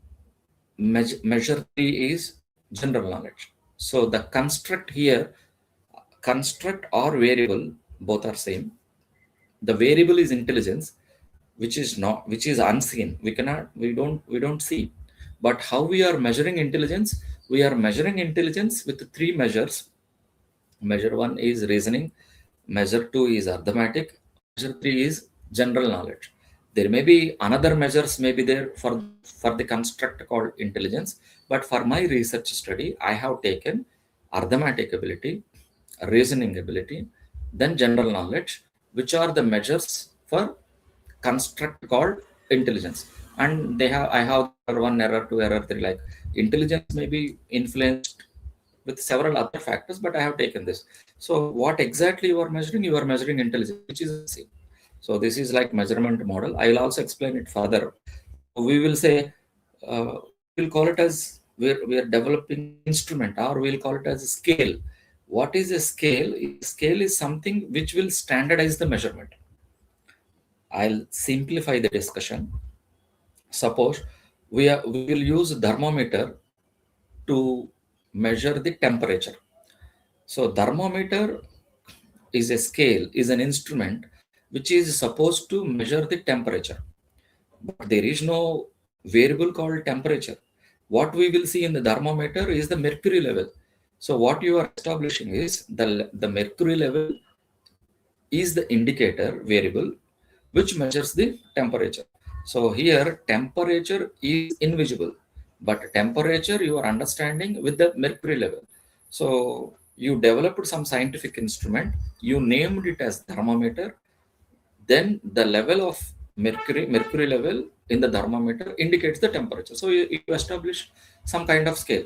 measure three is general knowledge. So the construct here, construct or variable, both are same. The variable is intelligence, which is unseen. We don't see. But how we are measuring intelligence? We are measuring intelligence with three measures. Measure one is reasoning, measure two is arithmetic, measure three is general knowledge. There may be another measures may be there for the construct called intelligence, but for my research study I have taken arithmetic ability, reasoning ability, then general knowledge, which are the measures for construct called intelligence. And they have I have error one, error two, error three. Like intelligence may be influenced with several other factors, but I have taken this. So what exactly you are measuring? You are measuring intelligence, which is the same. So this is like measurement model. I will also explain it further. So we will say, we'll call it as we are developing an instrument, or we'll call it as a scale. What is a scale? Scale is something which will standardize the measurement. I'll simplify the discussion. Suppose we will use thermometer to measure the temperature. So thermometer is a scale, is an instrument which is supposed to measure the temperature. But there is no variable called temperature. What we will see in the thermometer is the mercury level. So what you are establishing is the mercury level is the indicator variable which measures the temperature. So here temperature is invisible, but temperature you are understanding with the mercury level. So you developed some scientific instrument, you named it as thermometer, then the level of mercury level in the thermometer indicates the temperature. So you establish some kind of scale.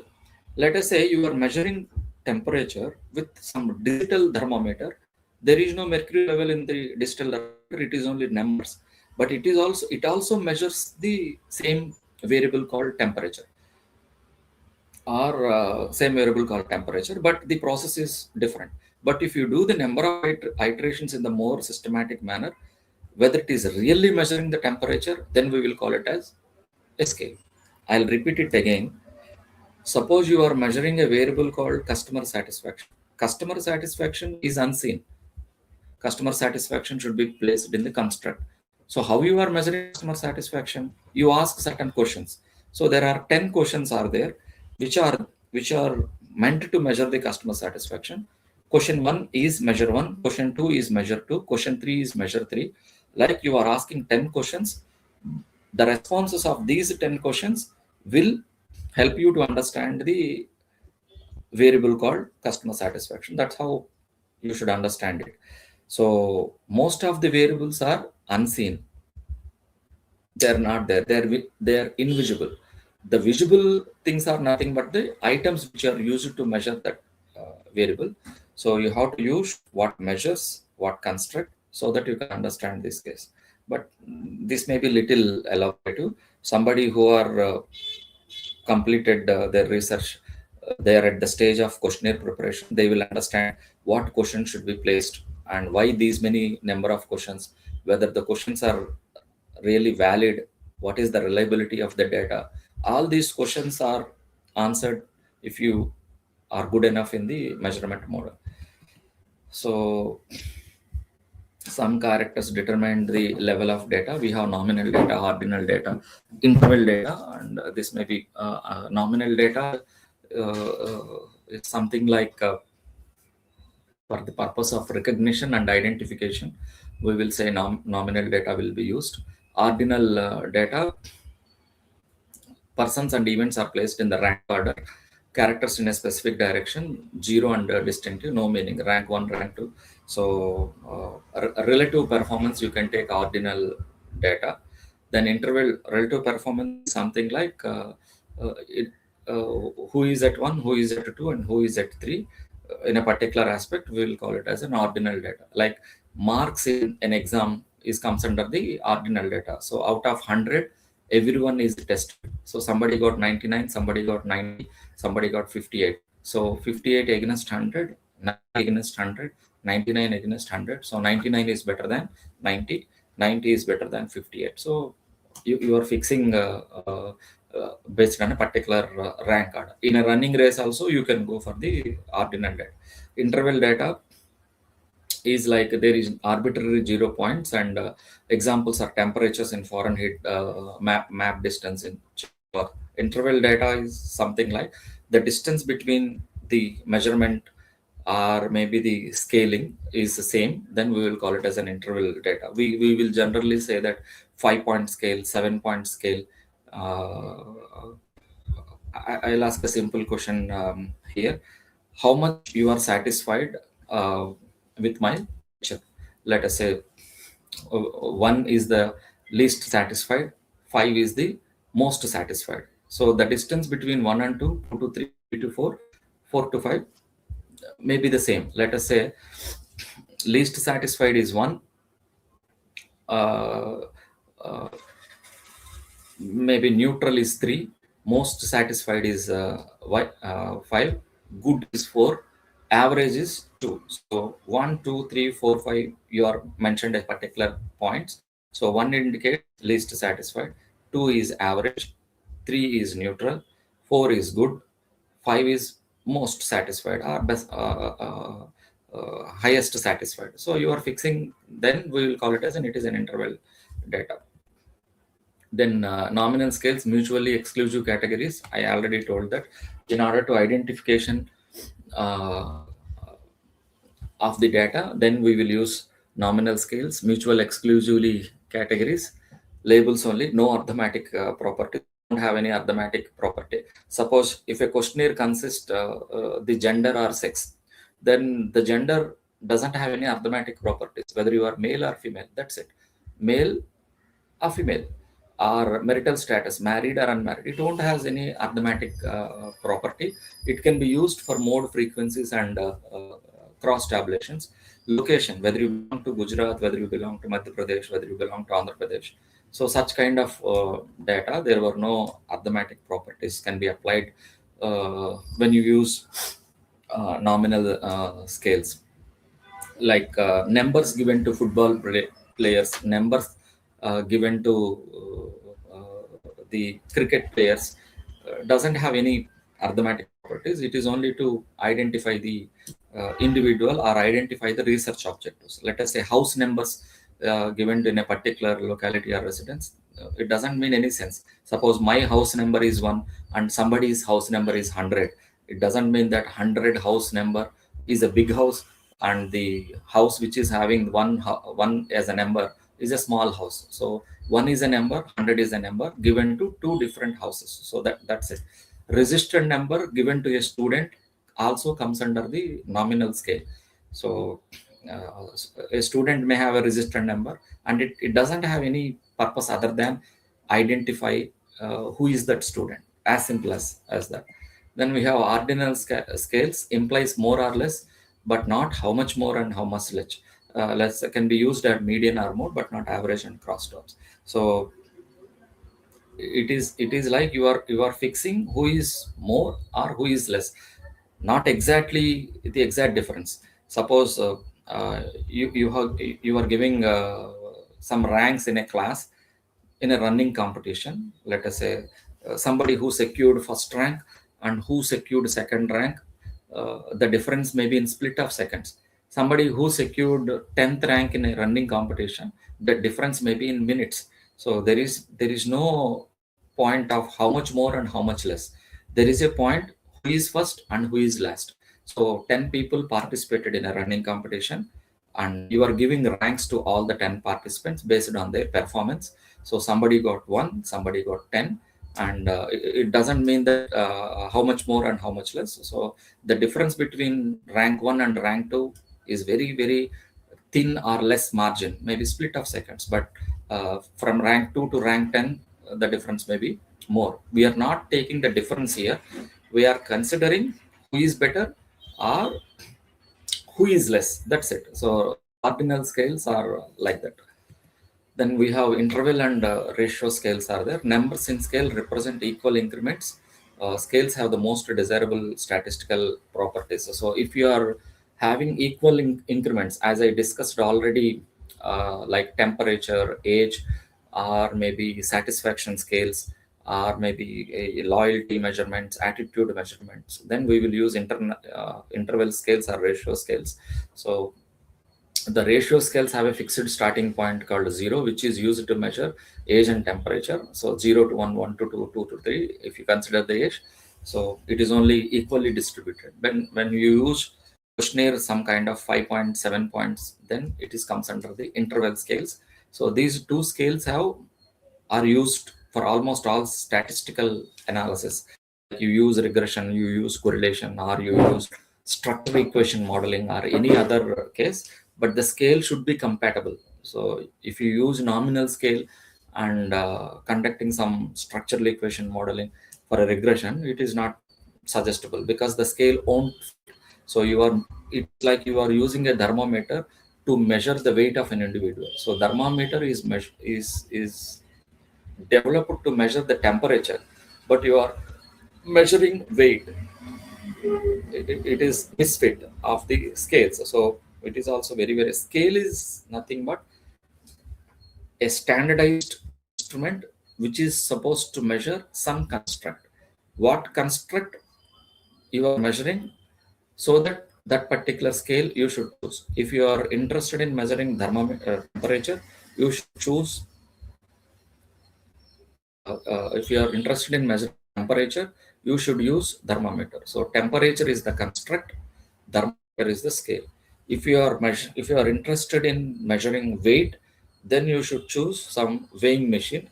Let us say you are measuring temperature with some digital thermometer. There is no mercury level in the digital thermometer, it is only numbers, but it also measures the same variable called temperature, or same variable called temperature, but the process is different. But if you do the number of iterations in the more systematic manner, whether it is really measuring the temperature, then we will call it as a scale. I'll repeat it again. Suppose you are measuring a variable called customer satisfaction. Customer satisfaction is unseen. Customer satisfaction should be placed in the construct. So how you are measuring customer satisfaction? You ask certain questions. So there are 10 questions are there, which are meant to measure the customer satisfaction. Question one is measure one. Question two is measure two. Question three is measure three. Like you are asking 10 questions, the responses of these 10 questions will help you to understand the variable called customer satisfaction. That's how you should understand it. So most of the variables are unseen. They're not there. They're invisible. The visible things are nothing but the items which are used to measure that variable. So you have to use what measures, what construct, so that you can understand this case. But this may be little elaborative. Somebody who are completed their research, they are at the stage of questionnaire preparation, they will understand what questions should be placed and why these many number of questions, whether the questions are really valid, what is the reliability of the data. All these questions are answered if you are good enough in the measurement model. So some characters determine the level of data. We have nominal data, ordinal data, interval data, and this may be nominal data. It's something like for the purpose of recognition and identification, we will say nominal data will be used. Ordinal data, persons and events are placed in the rank order. Characters in a specific direction, zero and distinctive, no meaning. Rank one, rank two. So, relative performance, you can take ordinal data. Then interval relative performance is something like it, who is at one, who is at two, and who is at three. In a particular aspect, we will call it as an ordinal data. Like marks in an exam is comes under the ordinal data. So out of 100, everyone is tested. So somebody got 99, somebody got 90, somebody got 58. So 58 against 100, 90 against 100, 99 against 100. So 99 is better than 90, 90 is better than 58. So you are fixing based on a particular rank order. In a running race also, you can go for the ordinal data. Interval data is like there is arbitrary 0 points, and examples are temperatures in Fahrenheit, map distance in Czech. Interval data is something like the distance between the measurement or maybe the scaling is the same, then we will call it as an interval data. We will generally say that 5 point scale, 7 point scale. uh, I'll ask a simple question here. How much you are satisfied with my lecture? Let us say one is the least satisfied, five is the most satisfied. So the distance between one and two, two to three, three to four, four to five may be the same. Let us say least satisfied is one, uh, uh, maybe neutral is three, most satisfied is five, good is four, average is two. So one, two, three, four, five, you are mentioned a particular points. So one indicates least satisfied, two is average, three is neutral, four is good, five is most satisfied or best, highest satisfied. So you are fixing, then we will call it as an, it is an interval data. Then nominal scales, mutually exclusive categories. I already told that in order to identification uh, of the data, then we will use nominal scales, mutual exclusively categories, labels only, no arithmetic property. Don't have any arithmetic property. Suppose if a questionnaire consists the gender or sex, then the gender doesn't have any arithmetic properties, whether you are male or female. That's it. Male a female, or marital status, married or unmarried, it don't has any arithmetic property. It can be used for mode, frequencies, and cross tabulations. Location, whether you belong to Gujarat, whether you belong to Madhya Pradesh, whether you belong to Andhra Pradesh. So such kind of data, there were no arithmetic properties can be applied when you use nominal scales. Like numbers given to players, numbers given to the cricket players doesn't have any arithmetic properties. It is only to identify the individual or identify the research objectives. Let us say house numbers given in a particular locality or residence, it doesn't mean any sense. Suppose my house number is 1 and somebody's house number is 100. It doesn't mean that 100 house number is a big house, and the house which is having one as a number is a small house. So 1 is a number, 100 is a number given to two different houses. So that's it. Registered number given to a student also comes under the nominal scale. So uh, a student may have a registered number, and it doesn't have any purpose other than identify who is that student, as simple as that. Then we have ordinal scales, implies more or less, but not how much more and how much less. Less can be used at median or more, but not average and cross terms. So it is like you are fixing who is more or who is less, not exactly the exact difference. Suppose you are giving some ranks in a class in a running competition. Let us say somebody who secured first rank and who secured second rank, the difference may be in split of seconds. Somebody who secured 10th rank in a running competition, the difference may be in minutes. So there is no point of how much more and how much less. There is a point who is first and who is last. So 10 people participated in a running competition, and you are giving ranks to all the 10 participants based on their performance. So somebody got 1, somebody got 10, and it doesn't mean that how much more and how much less. So the difference between rank 1 and rank 2 is very, very thin or less margin, maybe split of seconds. But from rank 2 to rank 10, the difference may be more. We are not taking the difference here. We are considering who is better or who is less. That's it. So the ordinal scales are like that. Then we have interval and ratio scales are there. Numbers in scale represent equal increments. Scales have the most desirable statistical properties. So if you are having equal increments, as I discussed already, like temperature, age, or maybe satisfaction scales, or maybe a loyalty measurements, attitude measurements, then we will use interval scales or ratio scales. So the ratio scales have a fixed starting point called 0, which is used to measure age and temperature. So 0 to 1, 1 to 2, 2 to 3, if you consider the age. So it is only equally distributed. When you use questionnaire some kind of 5.7 points, then it is comes under the interval scales. So these two scales are used for almost all statistical analysis. You use regression, you use correlation, or you use structure equation modeling, or any other case. But the scale should be compatible. So if you use nominal scale and conducting some structural equation modeling for a regression, it is not suggestible because the scale won't fit. So it's like you are using a thermometer to measure the weight of an individual. So thermometer is developed to measure the temperature, but you are measuring weight. It is misfit of the scales. So it is also very, very, scale is nothing but a standardized instrument which is supposed to measure some construct. What construct you are measuring, so that particular scale you should choose. If you are interested in measuring thermometer temperature, you should choose if you are interested in measuring temperature, you should use thermometer. So temperature is the construct, thermometer is the scale. If you are interested in measuring weight, then you should choose some weighing machine.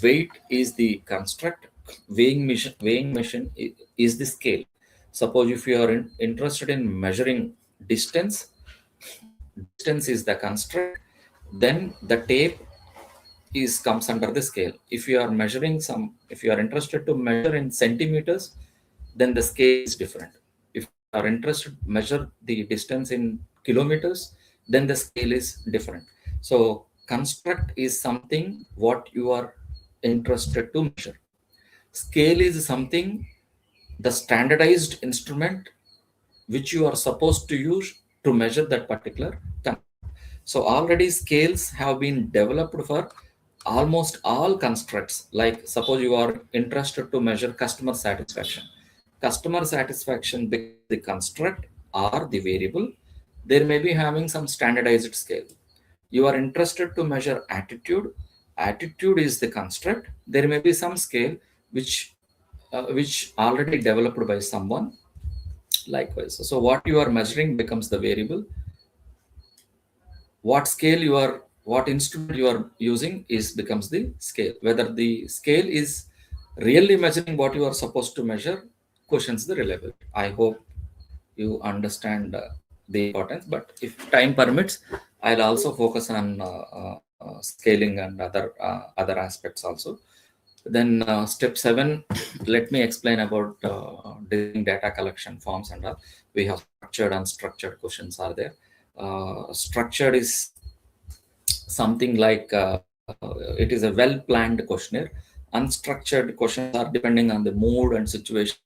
Weight is the construct, weighing machine is the scale. Suppose if you are interested in measuring distance, distance is the construct, then the tape is comes under the scale. If you are interested to measure in centimeters, then the scale is different. If you are interested to measure the distance in kilometers, then the scale is different. So construct is something what you are interested to measure. Scale is something, the standardized instrument which you are supposed to use to measure that particular construct. So already scales have been developed for almost all constructs. Like suppose you are interested to measure customer satisfaction. Customer satisfaction becomes the construct or the variable. There may be having some standardized scale. You are interested to measure attitude. Attitude is the construct. There may be some scale which already developed by someone. Likewise, so what you are measuring becomes the variable. What instrument you are using is becomes the scale. Whether the scale is really measuring what you are supposed to measure questions the reliability. I hope you understand the importance, but if time permits, I'll also focus on scaling and other aspects also. Then step 7, let me explain about designing data collection forms and all. We have structured and unstructured questions are there. Structured is something like it is a well planned questionnaire. Unstructured questions are depending on the mood and situation,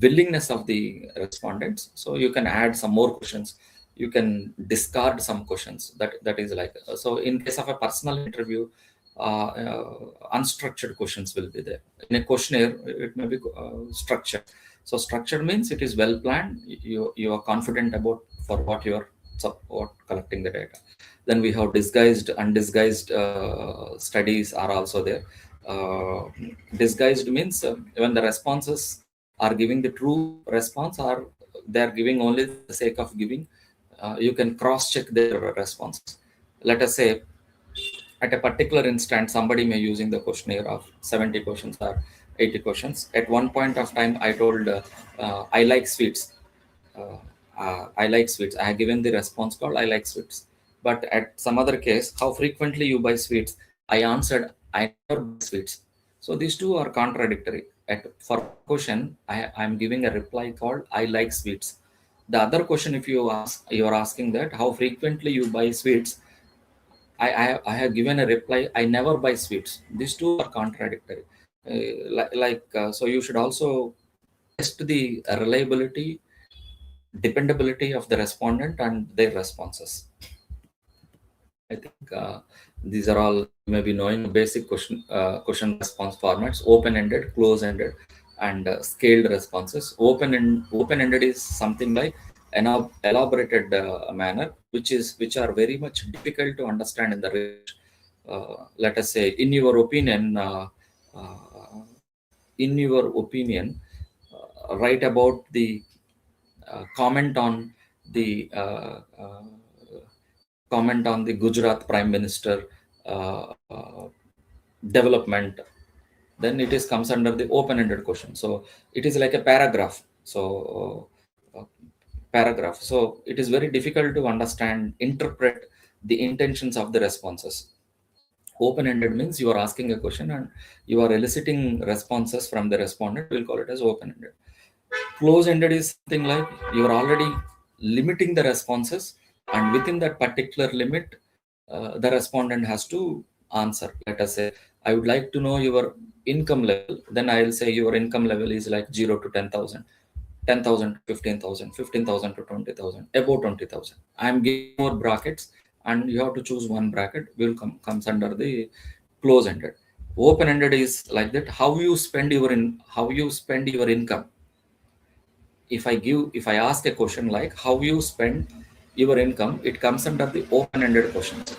willingness of the respondents. So you can add some more questions, you can discard some questions. That is like so in case of a personal interview, unstructured questions will be there. In a questionnaire it may be structured. So structured means it is well planned, you are confident about for what you are support collecting the data. Then we have disguised, undisguised studies are also there. uh, Disguised means when the responses are giving the true response or they are giving only for the sake of giving. You can cross check their responses. Let us say at a particular instant somebody may using the questionnaire of 70 questions or 80 questions. At one point of time I told I like sweets. uh, I like sweets. I have given the response called I like sweets. But at some other case, how frequently you buy sweets? I answered I never buy sweets. So these two are contradictory. At for question, I'm giving a reply called I like sweets. The other question, if you are asking that how frequently you buy sweets. I have given a reply I never buy sweets. These two are contradictory. So you should also test the reliability, dependability of the respondent and their responses. I think these are all you may be knowing basic question response formats: open-ended, close-ended, and scaled responses. Open-ended is something like an elaborated manner, which are very much difficult to understand in the research. Let us say, in your opinion, write about the comment on the Gujarat Prime Minister development. Then it is comes under the open-ended question. So it is like a paragraph. Paragraph. So it is very difficult to understand, interpret the intentions of the responses. Open-ended means you are asking a question and you are eliciting responses from the respondent. We'll call it as open-ended. Close-ended is something like you are already limiting the responses, and within that particular limit, the respondent has to answer. Let us say, I would like to know your income level. Then I will say your income level is like 0 to 10,000, 10,000 to 15,000, 15,000 to 20,000, above 20,000. I am giving more brackets, and you have to choose one bracket. Will comes under the close-ended. Open-ended is like that. How you spend your income. If I ask a question like how you spend your income, it comes under the open-ended questions.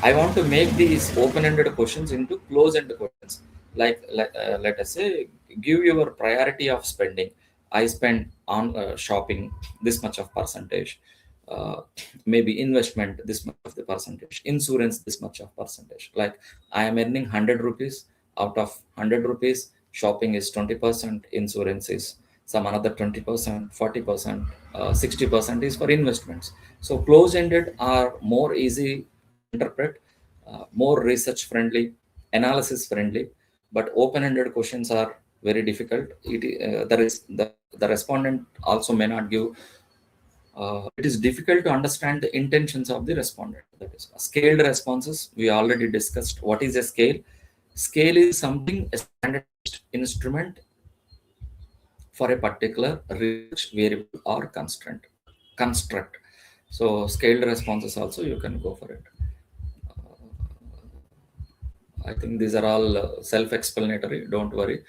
I want to make these open-ended questions into close-ended questions. Let us say, give your priority of spending. I spend on shopping this much of percentage, uh, maybe investment this much of the percentage, insurance this much of percentage. Like I am earning 100 rupees. Out of 100 rupees, shopping is 20%, insurance is some another 20%, 40%, 60% is for investments. So close-ended are more easy to interpret, more research friendly, analysis friendly, but open-ended questions are very difficult. The respondent also may not give. It is difficult to understand the intentions of the respondent. That is scaled responses. We already discussed what is a scale. Scale is something a standardized instrument for a particular research variable or constraint construct. So scaled responses also you can go for it. I think these are all self-explanatory. Don't worry.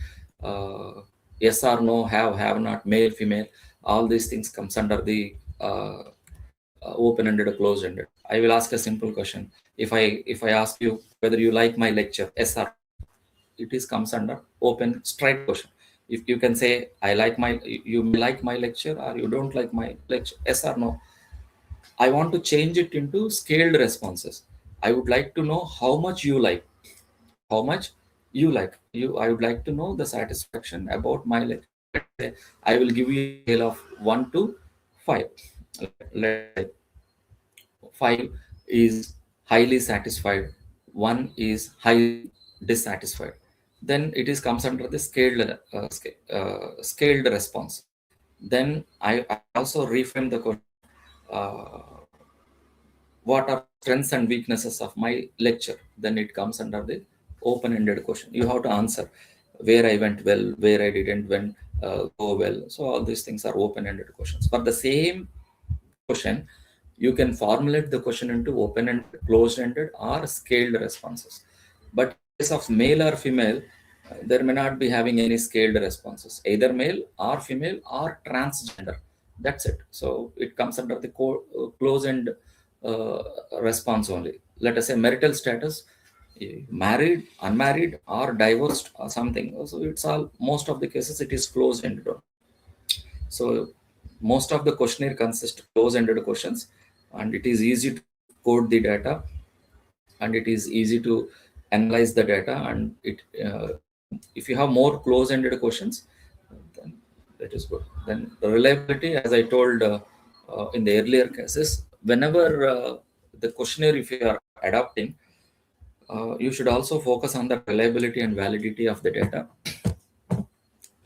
Yes or no, have not, male, female. All these things comes under the open-ended or closed-ended. I will ask a simple question. If I ask you whether you like my lecture, yes or no, it is comes under open straight question. If you can say I like my, you may like my lecture or you don't like my lecture, yes or no. I want to change it into scaled responses. I would like to know how much you like, how much you like. I would like to know the satisfaction about my lecture. Let's say I will give you a scale of 1 to 5. Let's say 5 is highly satisfied, 1 is highly dissatisfied. Then it is comes under the scaled response. Then I also reframe the question. Uh, what are strengths and weaknesses of my lecture? Then it comes under the open-ended question. You have to answer where I went well, where I didn't went go well. So all these things are open-ended questions. For the same question, you can formulate the question into open-ended, closed-ended, or scaled responses. But in case of male or female, there may not be having any scaled responses, either male or female or transgender. That's it. So it comes under the close-end uh, response only. Let us say marital status, married, unmarried, or divorced, or something. So it's all, most of the cases it is closed-ended. So most of the questionnaire consists of close-ended questions, and it is easy to code the data, and it is easy to analyze the data. And if you have more close-ended questions, then that is good. Then the reliability, as I told in the earlier cases, whenever the questionnaire, if you are adapting, you should also focus on the reliability and validity of the data.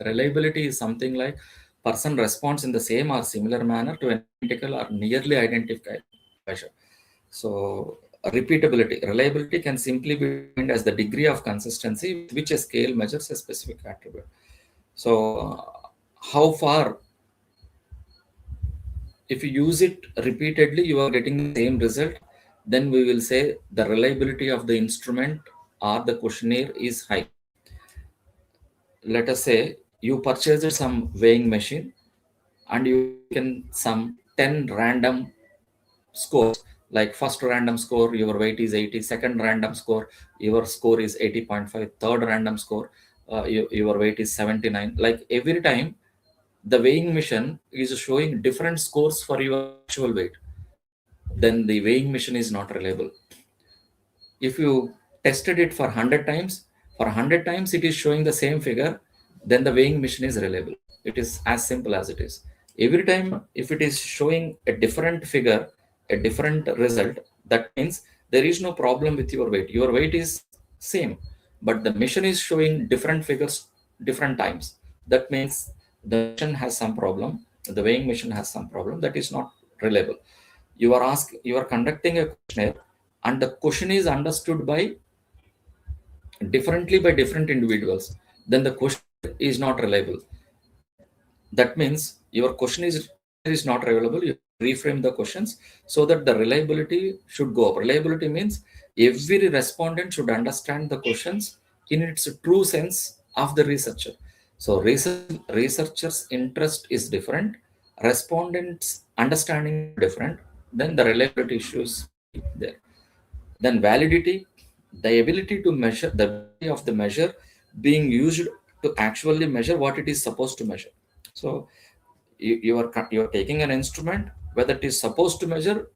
Reliability is something like person responds in the same or similar manner to an identical or nearly identical measure. So repeatability, reliability can simply be defined as the degree of consistency with which a scale measures a specific attribute. So how far, if you use it repeatedly, you are getting the same result, then we will say the reliability of the instrument or the questionnaire is high. Let us say you purchased some weighing machine and you taken some 10 random scores. Like first random score your weight is 80, second random score your score is 80.5, third random score your weight is 79. Like every time the weighing machine is showing different scores for your actual weight, then the weighing machine is not reliable. If you tested it for 100 times, for 100 times it is showing the same figure, then the weighing machine is reliable. It is as simple as it is. Every time if it is showing a different figure, a different result, that means there is no problem with your weight is same, but the machine is showing different figures different times. That means the machine has some problem, the weighing machine has some problem, that is not reliable. You are conducting a questionnaire, and the question is understood by differently by different individuals, then the question is not reliable. That means your question is not reliable. You reframe the questions so that the reliability should go up. Reliability means every respondent should understand the questions in its true sense of the researcher. So researcher's interest is different, respondents understanding is different, then the reliability issues will be there. Then validity, the ability to measure, the validity of the measure being used to actually measure what it is supposed to measure. So you are taking an instrument, whether it is supposed to measure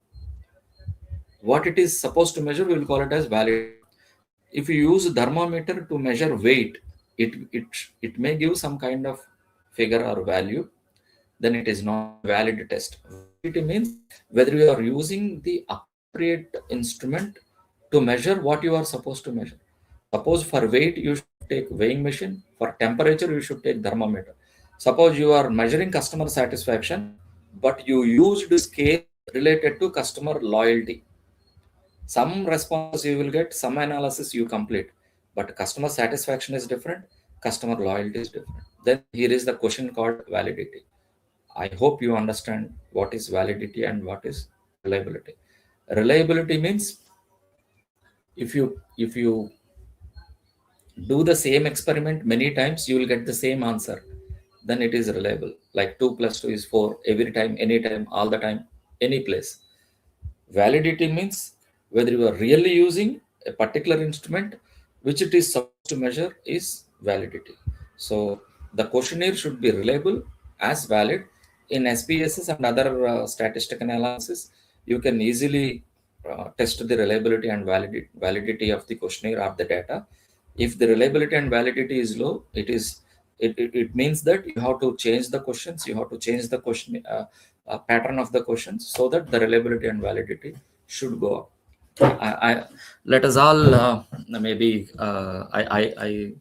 what it is supposed to measure, we will call it as validity. If you use a thermometer to measure weight, it it may give some kind of figure or value, then it is not a valid test. Validity means whether you are using the appropriate instrument to measure what you are supposed to measure. Suppose for weight you should take weighing machine, for temperature you should take thermometer. Suppose you are measuring customer satisfaction, but you used scale related to customer loyalty. Some responses you will get, some analysis you complete, but customer satisfaction is different, customer loyalty is different. Then here is the question called validity. I hope you understand what is validity and what is reliability. Reliability means if you do the same experiment many times, you will get the same answer. Then it is reliable. Like 2 plus 2 is 4 every time, anytime, all the time, any place. Validity means whether you are really using a particular instrument which it is supposed to measure is validity. So the questionnaire should be reliable as valid. In SPSS and other statistical analysis, you can easily test the reliability and validity of the questionnaire or the data. If the reliability and validity is low, it means that you have to change the questions, you have to change the question pattern of the questions so that the reliability and validity should go up. Let us all maybe I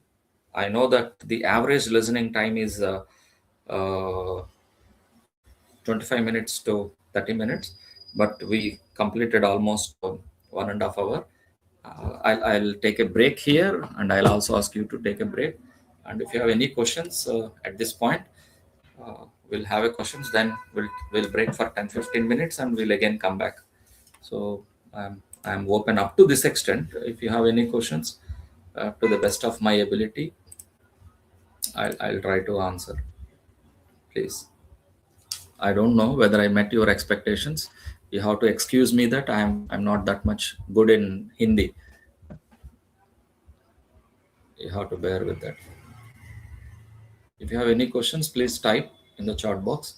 know that the average listening time is 25 minutes to 30 minutes, but we completed almost 1.5 hours. I'll take a break here, and I'll also ask you to take a break. And if you have any questions at this point, we'll have a questions. Then we'll break for 10-15 minutes, and we'll again come back. So I'm open up to this extent. If you have any questions, to the best of my ability, I'll try to answer. Please. I don't know whether I met your expectations. You have to excuse me that I'm not that much good in Hindi. You have to bear with that. If you have any questions, please type in the chat box.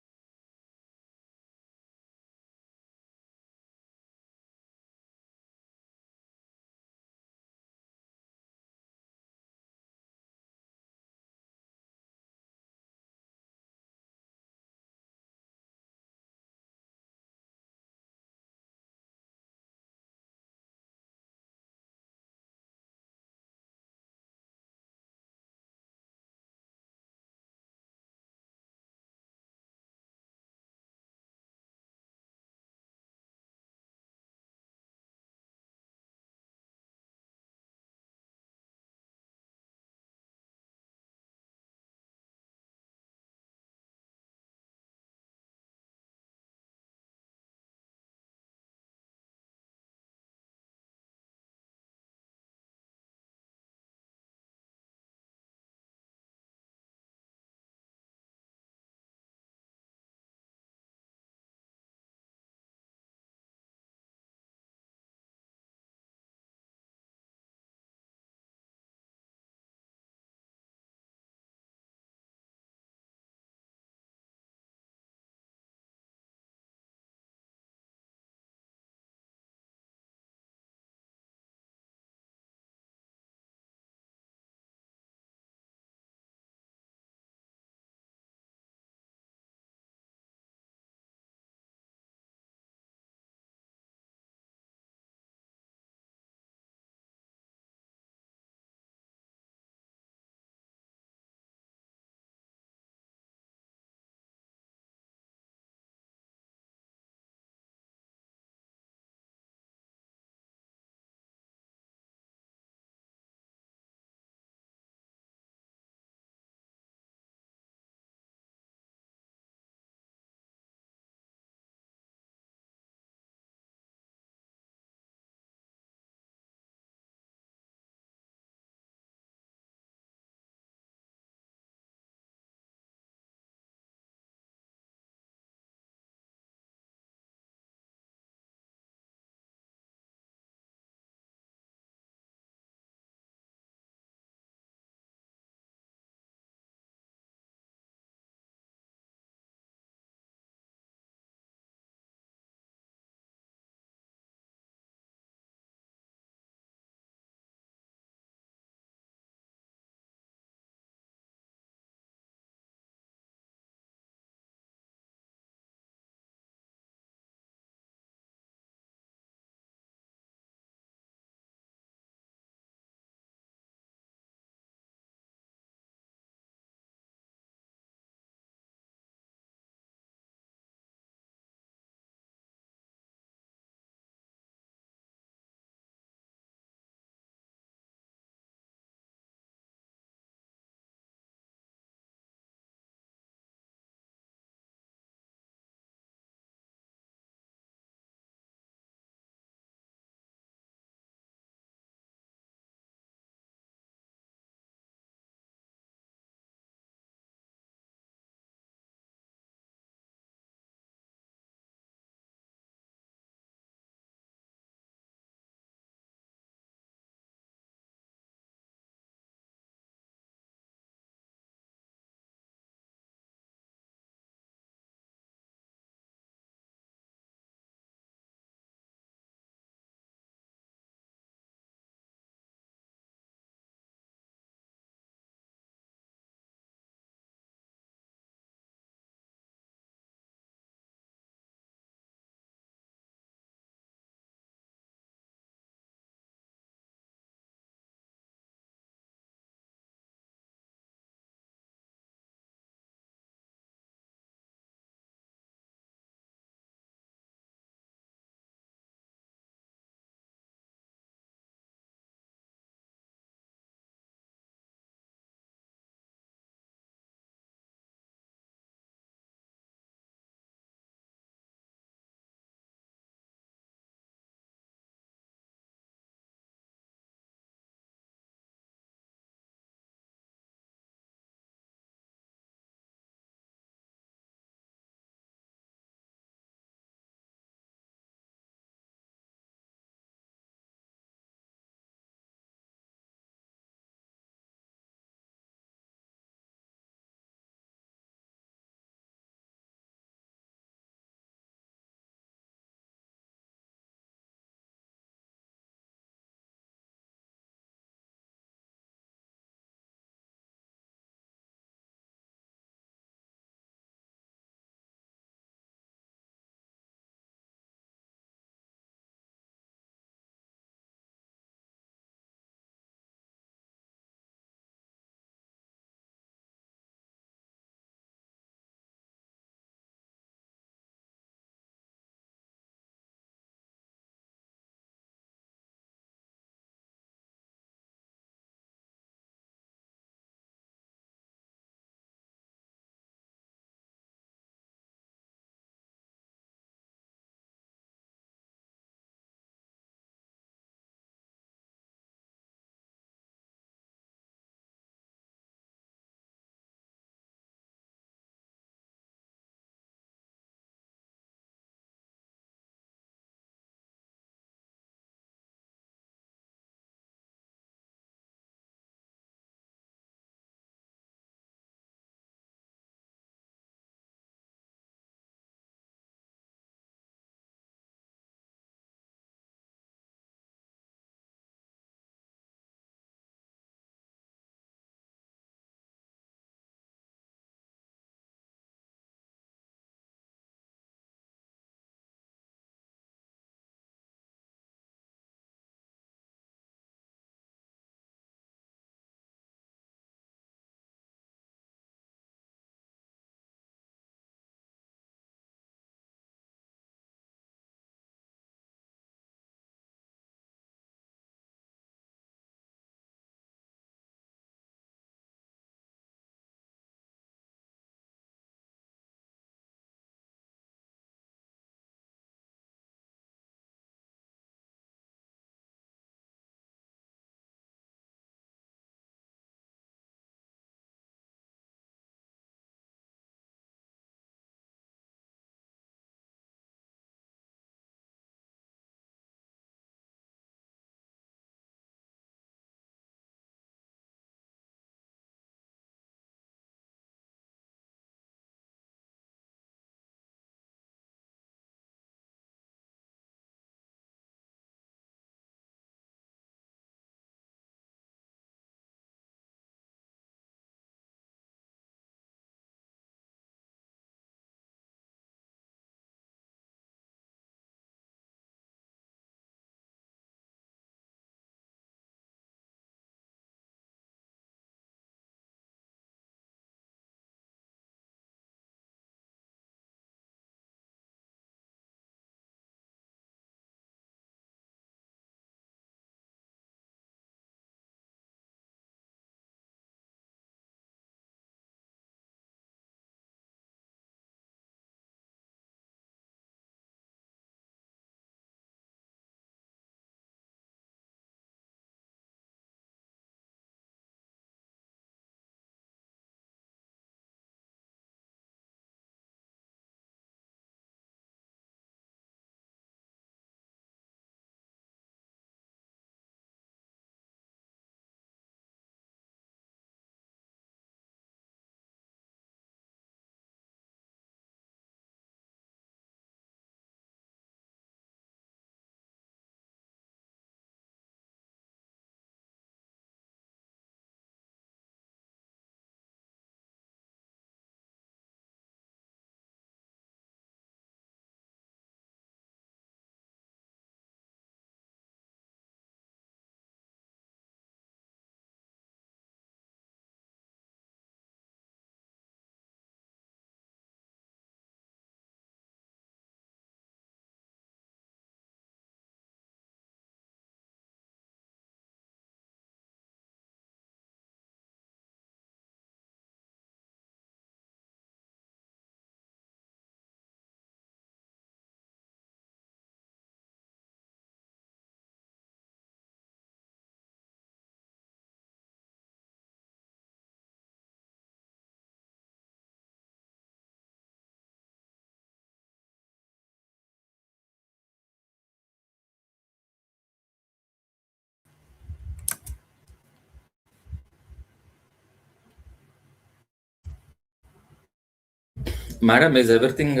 Madam, is everything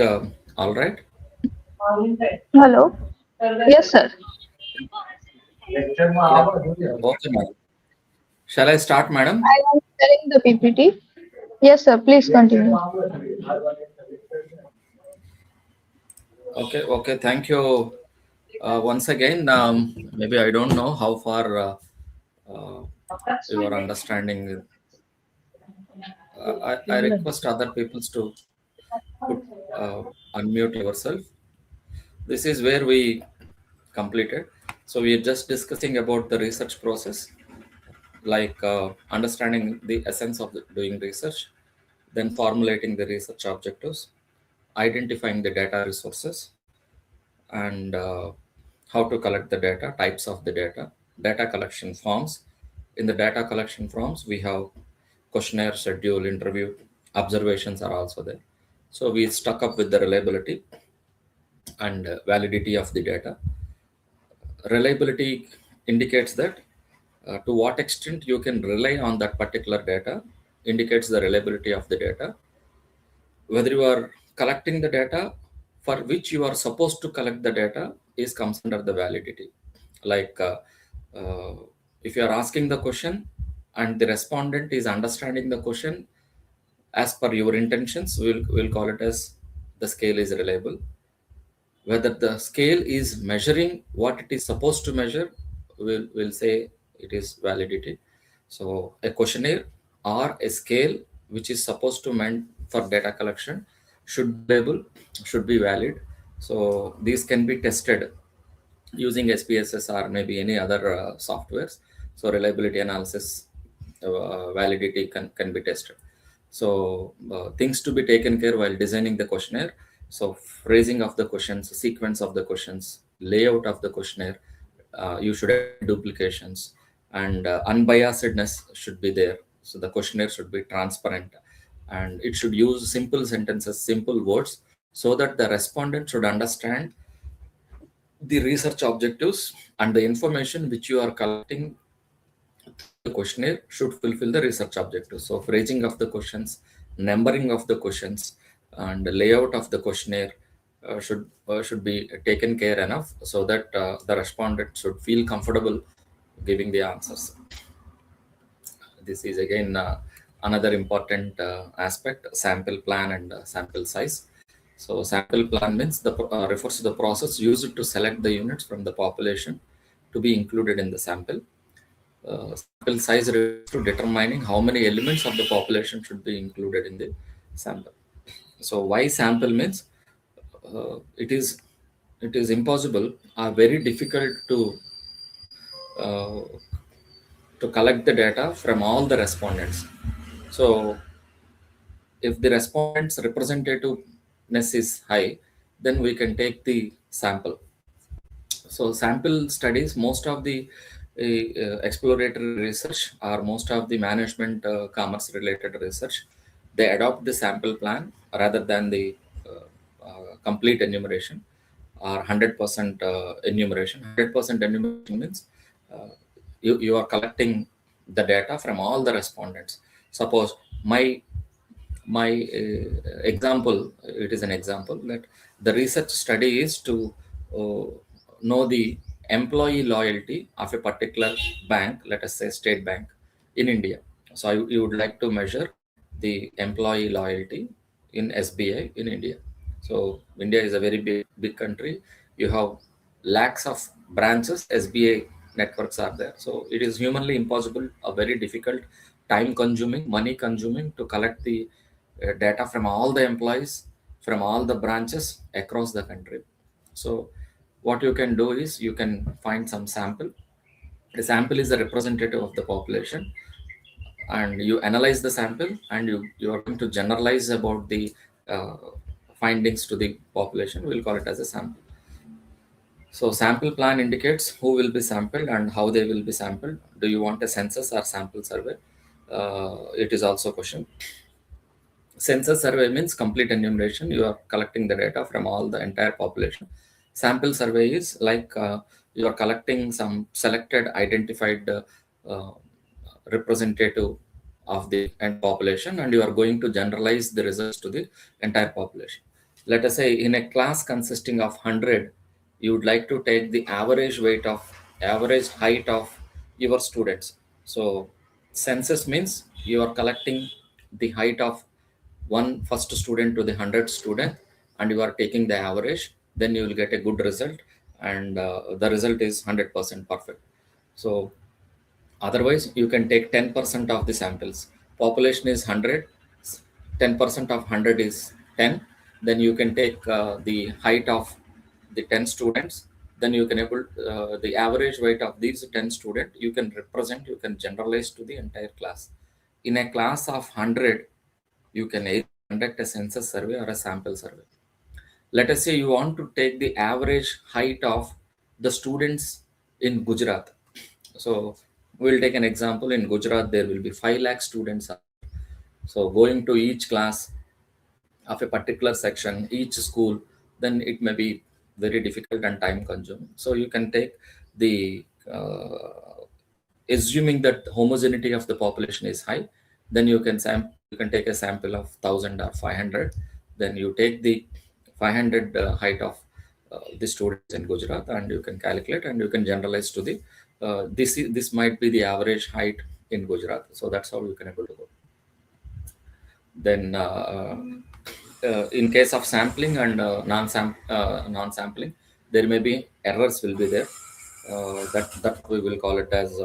all right?
Hello. Yes, sir.
Yeah. Okay, madam. Shall I start, madam?
I am sharing the PPT. Yes, sir. Please continue.
Okay, okay. Thank you once again. Maybe I don't know how far uh, you are understanding. I request other peoples to put unmute yourself. This is where we completed. So we are just discussing about the research process, like understanding the essence of doing research, then formulating the research objectives, identifying the data resources, and how to collect the data, types of the data collection forms. In the data collection forms, we have questionnaire, schedule, interview, observations are also there. So we stuck up with the reliability and validity of the data. Reliability indicates that to what extent you can rely on that particular data, indicates the reliability of the data. Whether you are collecting the data for which you are supposed to collect the data is comes under the validity. Like uh, if you are asking the question and the respondent is understanding the question as per your intentions, we'll call it as the scale is reliable. Whether the scale is measuring what it is supposed to measure, we'll say it is validity. So a questionnaire or a scale which is supposed to meant for data collection should be reliable, should be valid. So these can be tested using SPSS or maybe any other softwares. So reliability analysis, validity can be tested. So things to be taken care while designing the questionnaire. So phrasing of the questions, sequence of the questions, layout of the questionnaire. You should avoid duplications, and unbiasedness should be there. So the questionnaire should be transparent, and it should use simple sentences, simple words, so that the respondent should understand the research objectives, and the information which you are collecting through the questionnaire should fulfill the research objectives. So phrasing of the questions, numbering of the questions, and the layout of the questionnaire should be taken care enough, so that the respondent should feel comfortable giving the answers. This is again another important aspect: sample plan and sample size. So sample plan means refers to the process used to select the units from the population to be included in the sample. Sample size refers to determining how many elements of the population should be included in the sample. So why sample means it is impossible or very difficult uh, to collect the data from all the respondents. So if the respondent's representativeness is high, then we can take the sample. So sample studies, most of the exploratory research or most of the management commerce related research, they adopt the sample plan rather than the complete enumeration or 100% enumeration. 100% enumeration means you are collecting the data from all the respondents. Suppose my example, it is an example that the research study is to uh, know the employee loyalty of a particular bank, let us say State Bank in India. So you would like to measure the employee loyalty in SBI in India. So India is a very big country. You have lakhs of branches, SBA networks are there. So it is humanly impossible, a very difficult, time consuming, money consuming to collect the data from all the employees from all the branches across the country. So what you can do is you can find some sample. The sample is a representative of the population, and you analyze the sample, and you are going to generalize about the uh, findings to the population. We'll call it as a sample. So sample plan indicates who will be sampled and how they will be sampled. Do you want a census or sample survey? It is also a question. Census survey means complete enumeration. You are collecting the data from all the entire population. Sample survey is like you are collecting some selected, identified uh, representative of the end population, and you are going to generalize the results to the entire population. Let us say in a class consisting of 100, you would like to take the average height of your students. So census means you are collecting the height of one first student to the 100 student, and you are taking the average, then you will get a good result, and the result is 100% perfect. So otherwise, you can take 10% of the samples. Population is 100, 10% of 100 is 10. Then you can take the height of the 10 students. Then you can able the average weight of these 10 students. You can generalize to the entire class. In a class of 100, you can either conduct a census survey or a sample survey. Let us say you want to take the average height of the students in Gujarat. So we'll take an example. In Gujarat, there will be 5 lakh students. So going to each class of a particular section, each school, then it may be very difficult and time consuming. So you can take the assuming that homogeneity of the population is high, then you can take a sample of 1000 or 500. Then you take the 500 height of the students in Gujarat, and you can calculate and you can generalize to the this might be the average height in Gujarat. So that's how you can able to go. Then in case of sampling and non-sampling, there may be errors will be there. That we will call it as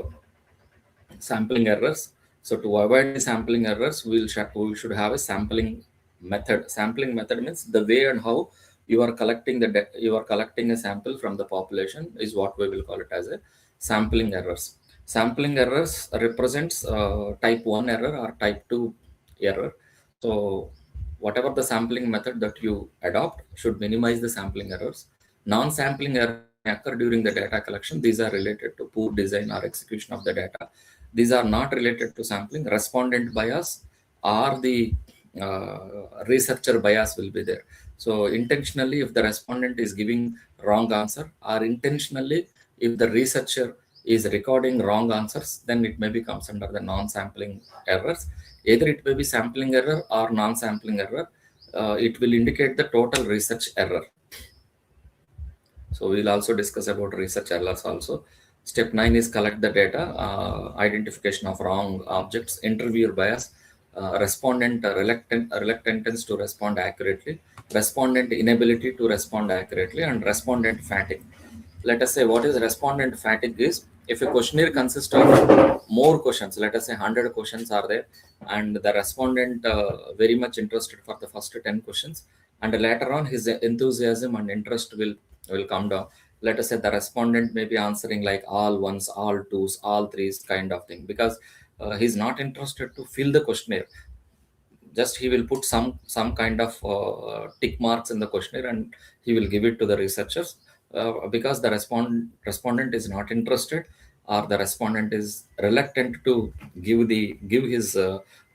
sampling errors. So to avoid the sampling errors, we should have a sampling method. Sampling method means the way and how you are collecting you are collecting a sample from the population is what we will call it as a sampling errors. Sampling errors represents type 1 error or type 2 error. So whatever the sampling method that you adopt should minimize the sampling errors. Non-sampling errors may occur during the data collection. These are related to poor design or execution of the data. These are not related to sampling. Respondent bias or the researcher bias will be there. So intentionally, if the respondent is giving wrong answer, or intentionally, if the researcher is recording wrong answers, then it maybe comes under the non-sampling errors. Either it may be sampling error or non-sampling error. It will indicate the total research error. So we'll also discuss about research errors also. Step 9 is collect the data, identification of wrong objects, interviewer bias, respondent reluctance to respond accurately, respondent inability to respond accurately, and respondent fatigue. Let us say what is respondent fatigue is, if a questionnaire consists of more questions, let us say 100 questions are there, and the respondent very much interested for the first 10 questions, and later on his enthusiasm and interest will come down. Let us say the respondent may be answering like all ones, all twos, all threes kind of thing, because he's not interested to fill the questionnaire. Just he will put some kind of tick marks in the questionnaire, and he will give it to the researchers, because the respondent is not interested, or the respondent is reluctant to give his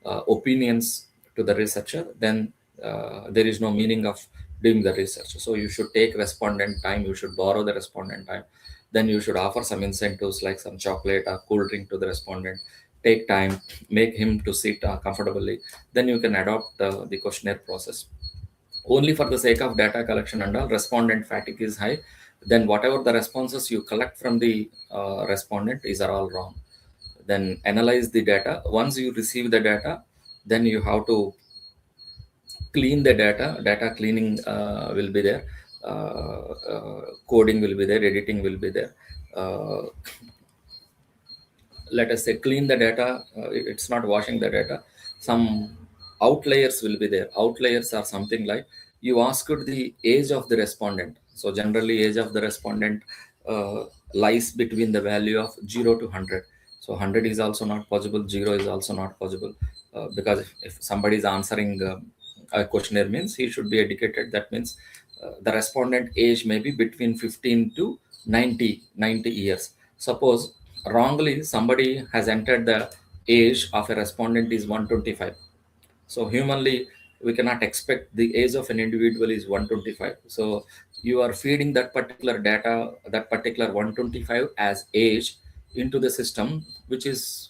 opinions to the researcher. Then there is no meaning of doing the research. So you should take respondent time, you should borrow the respondent time, then you should offer some incentives like some chocolate or cool drink to the respondent. Take time, make him to sit comfortably, then you can adopt the questionnaire process. Only for the sake of data collection and all, respondent fatigue is high, then whatever the responses you collect from the respondent is are all wrong. Then analyze the data. Once you receive the data, then you have to clean the data cleaning will be there, coding will be there, editing will be there. Let us say clean the data, it's not washing the data. Some outliers will be there. Outliers are something like, you asked the age of the respondent. So generally age of the respondent lies between the value of 0 to 100. So 100 is also not possible, 0 is also not possible, because if somebody is answering a questionnaire, means he should be educated. That means the respondent age may be between 15 to 90 years. Suppose wrongly somebody has entered the age of a respondent is 125. So humanly we cannot expect the age of an individual is 125. So you are feeding that particular data, that particular 125 as age into the system, which is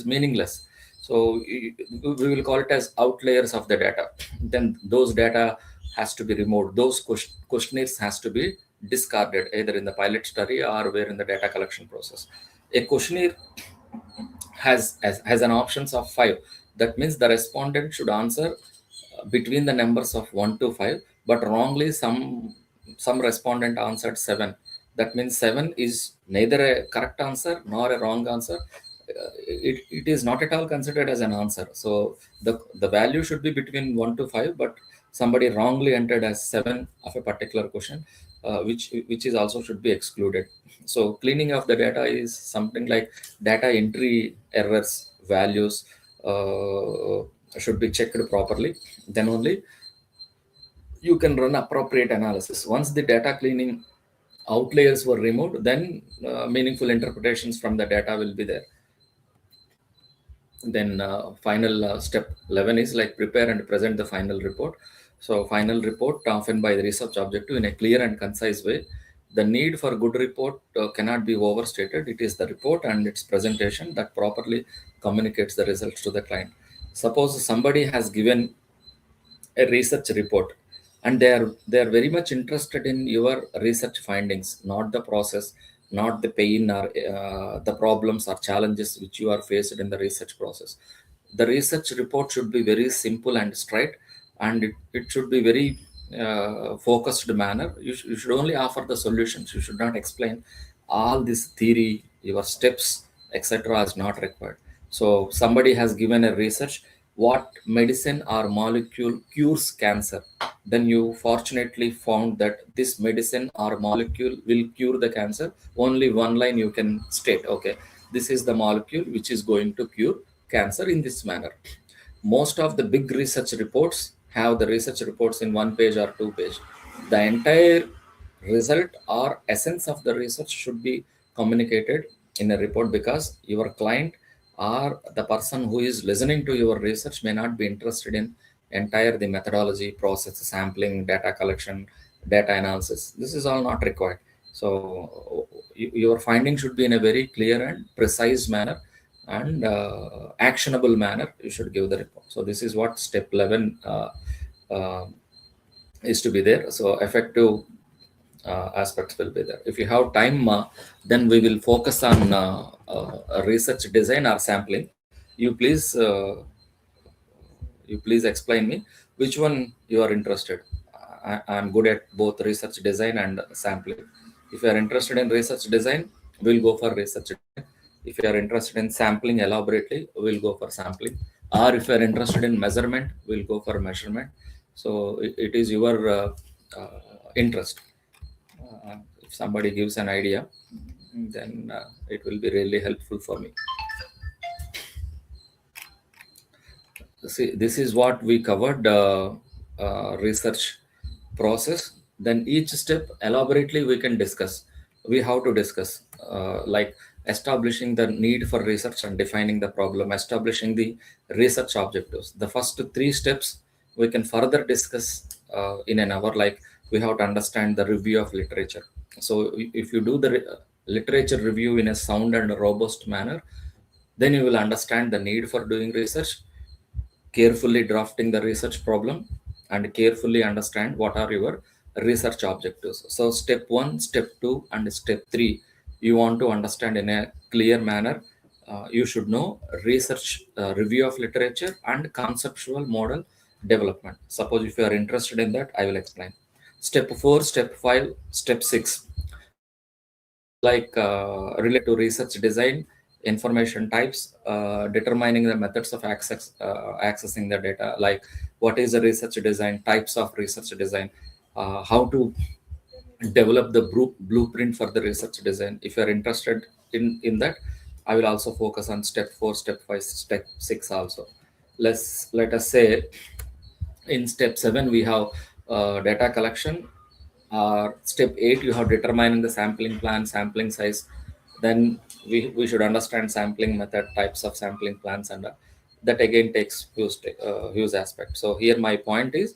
meaningless. So we will call it as outliers of the data. Then those data has to be removed. Those questionnaires has to be discarded either in the pilot study or where in the data collection process. A questionnaire has an options of 5. That means the respondent should answer between the numbers of 1 to 5, but wrongly some respondent answered 7. That means 7 is neither a correct answer nor a wrong answer. It is not at all considered as an answer. So the value should be between 1 to 5, but somebody wrongly entered as 7 of a particular question, which is also should be excluded. So cleaning of the data is something like data entry errors, values should be checked properly. Then only you can run appropriate analysis. Once the data cleaning outliers were removed, then meaningful interpretations from the data will be there. Then final step 11 is like prepare and present the final report. So final report often by the research objective in a clear and concise way. The need for good report cannot be overstated. It is the report and its presentation that properly communicates the results to the client. Suppose somebody has given a research report and they are very much interested in your research findings, not the process, not the pain or the problems or challenges which you are faced in the research process. The research report should be very simple and straight, and it should be very focused manner. You should only offer the solutions. You should not explain all this theory, your steps, etc. is not required. So somebody has given a research what medicine or molecule cures cancer. Then you fortunately found that this medicine or molecule will cure the cancer. Only one line you can state, okay, this is the molecule which is going to cure cancer in this manner. Most of the big research reports have the research reports in 1 page or 2 page. The entire result or essence of the research should be communicated in a report, because your client or the person who is listening to your research may not be interested in entire the methodology, process, sampling, data collection, data analysis. This is all not required. So your finding should be in a very clear and precise manner, and actionable manner. You should give the report. So this is what step 11 uh, is to be there. So effective aspects will be there. If you have time, then we will focus on research design or sampling. You please explain me which one you are interested. I'm good at both research design and sampling. If you are interested in research design, we'll go for research design. If you are interested in sampling elaborately, we'll go for sampling. Or if you are interested in measurement, we'll go for measurement. So it is your interest. If somebody gives an idea, then it will be really helpful for me. See, this is what we covered, research process. Then each step elaborately we can discuss. We have to discuss like establishing the need for research and defining the problem, establishing the research objectives. The first 3 steps we can further discuss in an hour. Like we have to understand the review of literature. So if you do the literature review in a sound and robust manner, then you will understand the need for doing research, carefully drafting the research problem, and carefully understand what are your research objectives. So step 1, step 2, and step 3, you want to understand in a clear manner. You should know research review of literature and conceptual model development. Suppose if you are interested in that, I will explain. Step 4, step 5, step 6 is like related to research design, information types, determining the methods of accessing the data, like what is the research design, types of research design, how to develop the blueprint for the research design. If you are interested in that, I will also focus on step 4, step 5, step 6 also. Let us say in step 7 we have data collection. Step 8 you have determining the sampling plan, sampling size. Then we should understand sampling method, types of sampling plans, and that again takes huge aspect. So here my point is,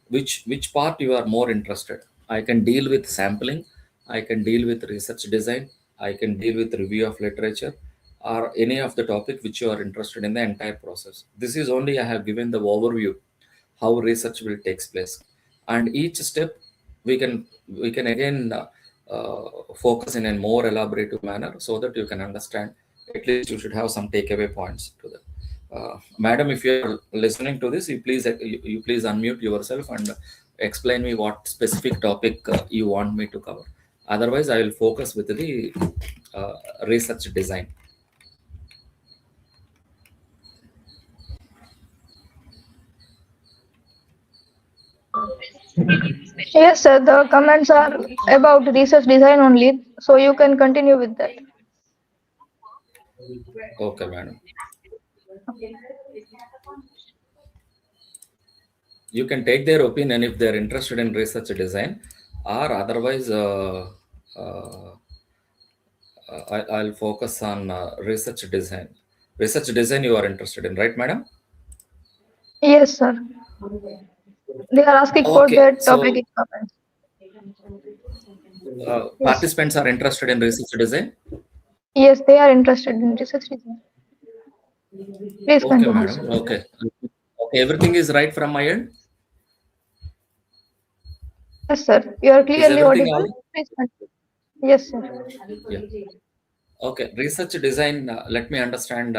which part you are more interested. I can deal with sampling, I can deal with research design, I can deal with review of literature, or any of the topic which you are interested in the entire process. This is only I have given the overview how research will takes place, and each step we can again focus in a more elaborative manner so that you can understand. At least you should have some takeaway points to that. Madam, if you are listening to this, you please unmute yourself and explain me what specific topic you want me to cover. Otherwise, I will focus with the uh, research design.
Yes, sir. The comments are about research design only, so you can continue with that.
Okay, madam. You can take their opinion if they're interested in research design, or otherwise uh, I'll focus on research design. Research design you are interested in, right, madam?
Yes, sir. They are asking for
Okay,
that topic
so
in comments. Yes.
participants are interested in research design.
Yes, they are interested in research design. Please
Okay,
continue,
madam.
sir.
Okay. Okay, everything is right from my end.
Yes, sir. You are
Is
clearly
everything
audible.
all?
Please continue. Yes, sir.
Yeah. Okay, research design. Let me understand.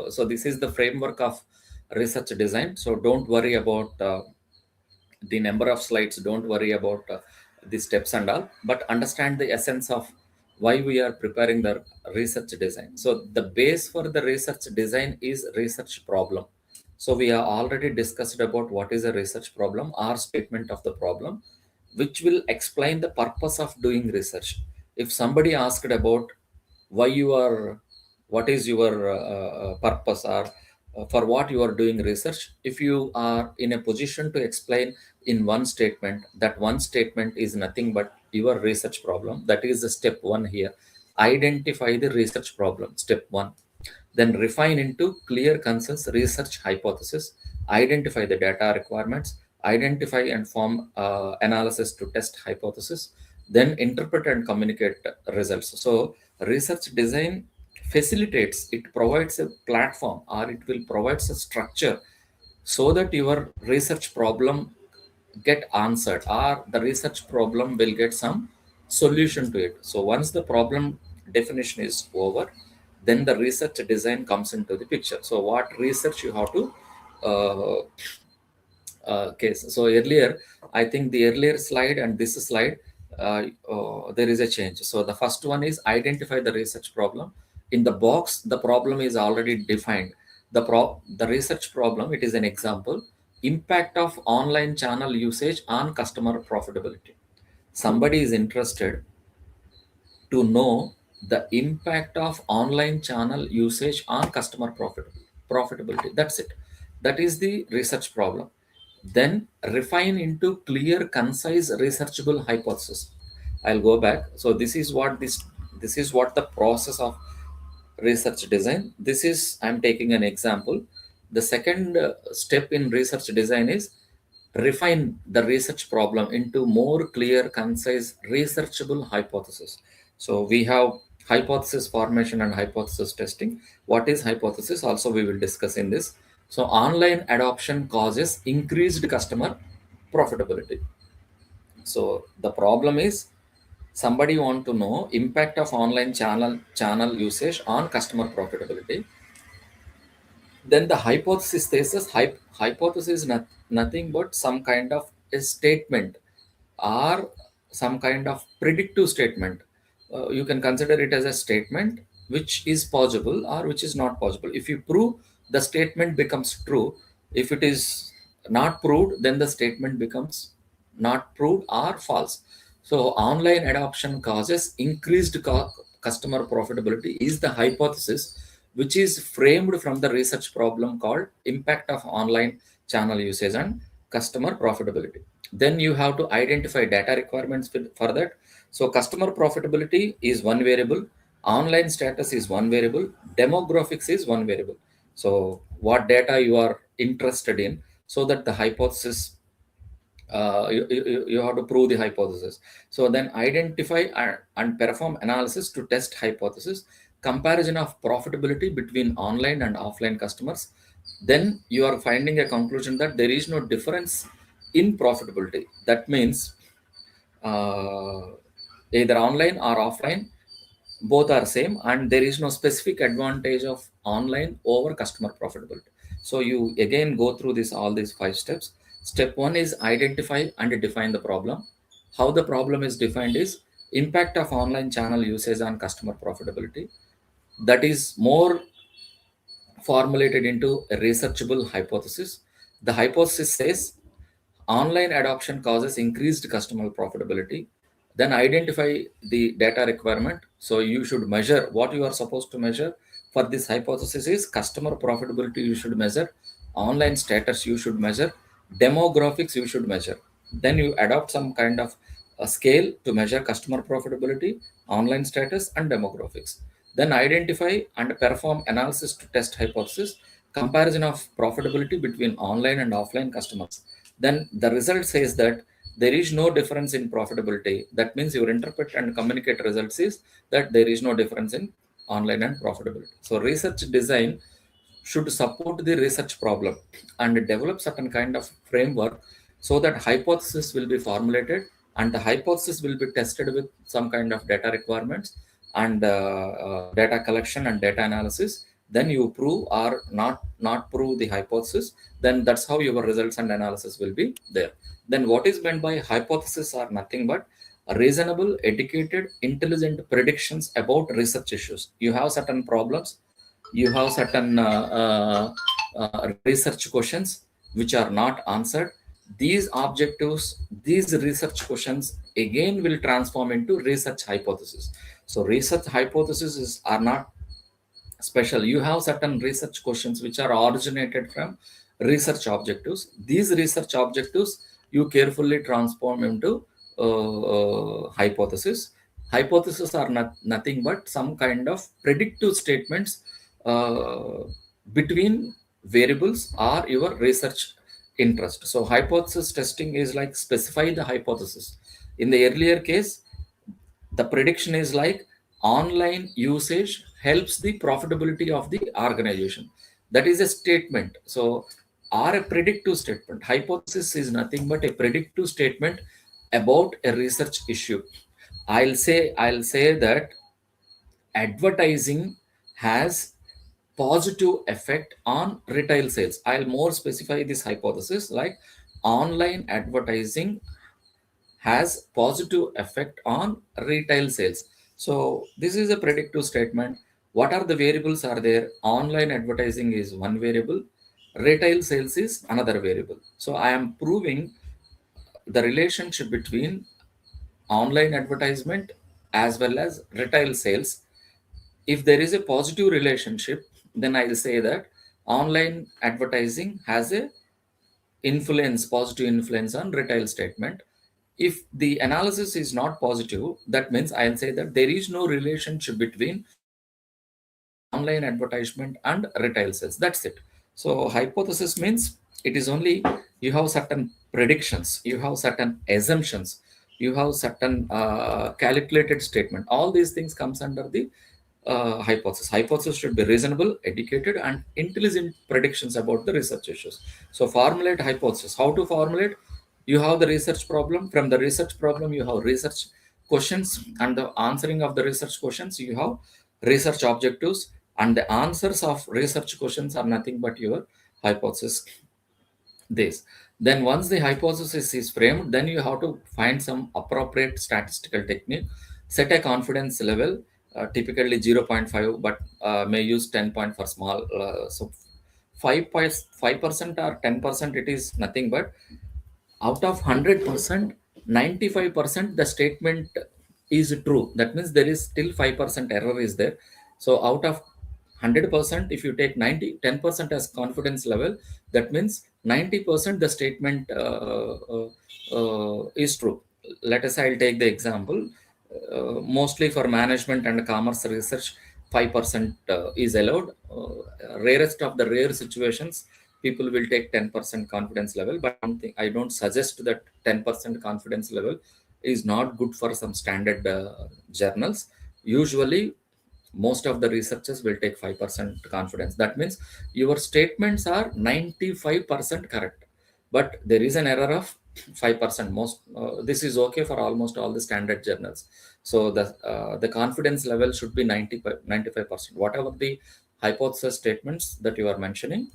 So this is the framework of research design. So don't worry about the number of slides. Don't worry about the steps and all. But understand the essence of why we are preparing the research design. So the base for the research design is research problem. So we have already discussed about what is a research problem, our statement of the problem, which will explain the purpose of doing research. If somebody asked about why you are, what is your purpose, or for what you are doing research, if you are in a position to explain in one statement, that one statement is nothing but your research problem. That is the step one here. Identify the research problem, step one. Then refine into clear, concise research hypothesis. Identify the data requirements. Identify and form analysis to test hypothesis. Then interpret and communicate results. So research design facilitates, it provides a platform, or it will provides a structure so that your research problem get answered, or the research problem will get some solution to it. So once the problem definition is over, then the research design comes into the picture. So what research you have to uh, case. So earlier, I think the earlier slide and this slide, there is a change. So the first one is identify the research problem. In the box, the problem is already defined. The research problem, it is an example: impact of online channel usage on customer profitability. Somebody is interested to know the impact of online channel usage on customer profitability. That's it. That is the research problem. Then refine into clear, concise, researchable hypothesis. I'll go back. So this is what the process of research design. This is, I'm taking an example. The second step in research design is refine the research problem into more clear, concise, researchable hypothesis. So we have hypothesis formation and hypothesis testing. What is hypothesis? Also, we will discuss in this. So online adoption causes increased customer profitability. So the problem is, somebody want to know impact of online channel usage on customer profitability. Then the hypothesis thesis, hypothesis is nothing but some kind of a statement, or some kind of predictive statement. You can consider it as a statement which is possible or which is not possible. If you prove, the statement becomes true. If it is not proved, then the statement becomes not proved or false. So online adoption causes increased customer profitability is the hypothesis, which is framed from the research problem called impact of online channel usage and customer profitability. Then you have to identify data requirements for that. So customer profitability is one variable, online status is one variable, demographics is one variable. So what data you are interested in, so that the hypothesis, you have to prove the hypothesis. So then identify and perform analysis to test hypothesis. comparison of profitability between online and offline customers, then you are finding a conclusion that there is no difference in profitability. That means uh, either online or offline, both are same, and there is no specific advantage of online over customer profitability. So you again go through this all these 5 steps. Step 1 is identify and define the problem. How the problem is defined is impact of online channel usage on customer profitability. That is more formulated into a researchable hypothesis. The hypothesis says online adoption causes increased customer profitability. Then identify the data requirement. So you should measure what you are supposed to measure. For this hypothesis is customer profitability you should measure, online status you should measure, demographics you should measure. Then you adopt some kind of a scale to measure customer profitability, online status, and demographics. Then identify and perform analysis to test hypothesis, comparison of profitability between online and offline customers. Then the result says that there is no difference in profitability. That means your interpret and communicate results is that there is no difference in online and profitability. So research design should support the research problem and develop certain kind of framework so that hypothesis will be formulated, and the hypothesis will be tested with some kind of data requirements and data collection and data analysis. Then you prove or not prove the hypothesis. Then that's how your results and analysis will be there. Then what is meant by hypothesis are nothing but reasonable, educated, intelligent predictions about research issues. You have certain problems, you have certain research questions which are not answered. These objectives, these research questions again will transform into research hypothesis. So research hypotheses are not special. You have certain research questions which are originated from research objectives. These research objectives you carefully transform into hypothesis. Hypotheses are nothing but some kind of predictive statements uh, between variables or your research interest. So hypothesis testing is like specify the hypothesis. In the earlier case, the prediction is like online usage helps the profitability of the organization. That is a statement. So or a predictive statement. Hypothesis is nothing but a predictive statement about a research issue. I'll say that advertising has positive effect on retail sales. I'll more specify this hypothesis like online advertising has positive effect on retail sales. So this is a predictive statement. What are the variables are there? Online advertising is one variable, retail sales is another variable. So I am proving the relationship between online advertisement as well as retail sales. If there is a positive relationship, then I will say that online advertising has a positive influence on retail statement. If the analysis is not positive, that means I'll say that there is no relationship between online advertisement and retail sales. That's it. So hypothesis means it is only you have certain predictions, you have certain assumptions, you have certain calculated statement. All these things comes under the hypothesis. Hypothesis should be reasonable, educated, and intelligent predictions about the research issues. So formulate hypothesis. How to formulate? You have the research problem. From the research problem, you have research questions, and the answering of the research questions, you have research objectives, and the answers of research questions are nothing but your hypothesis. This. Then once the hypothesis is framed, then you have to find some appropriate statistical technique, set a confidence level, typically 0.5, but may use 10 point for small. So 5% or 10%, it is nothing but out of 100%, 95% the statement is true. That means there is still 5% error is there. So out of 100%, if you take 10% as confidence level, that means 90% the statement is true. Let us, I'll take the example. Mostly for management and commerce research, 5% is allowed. Rarest of the rare situations, people will take 10% confidence level, but I don't suggest that 10% confidence level is not good for some standard journals. Usually most of the researchers will take 5% confidence. That means your statements are 95% correct, but there is an error of 5%. Most this is okay for almost all the standard journals. So the confidence level should be 95%. Whatever the hypothesis statements that you are mentioning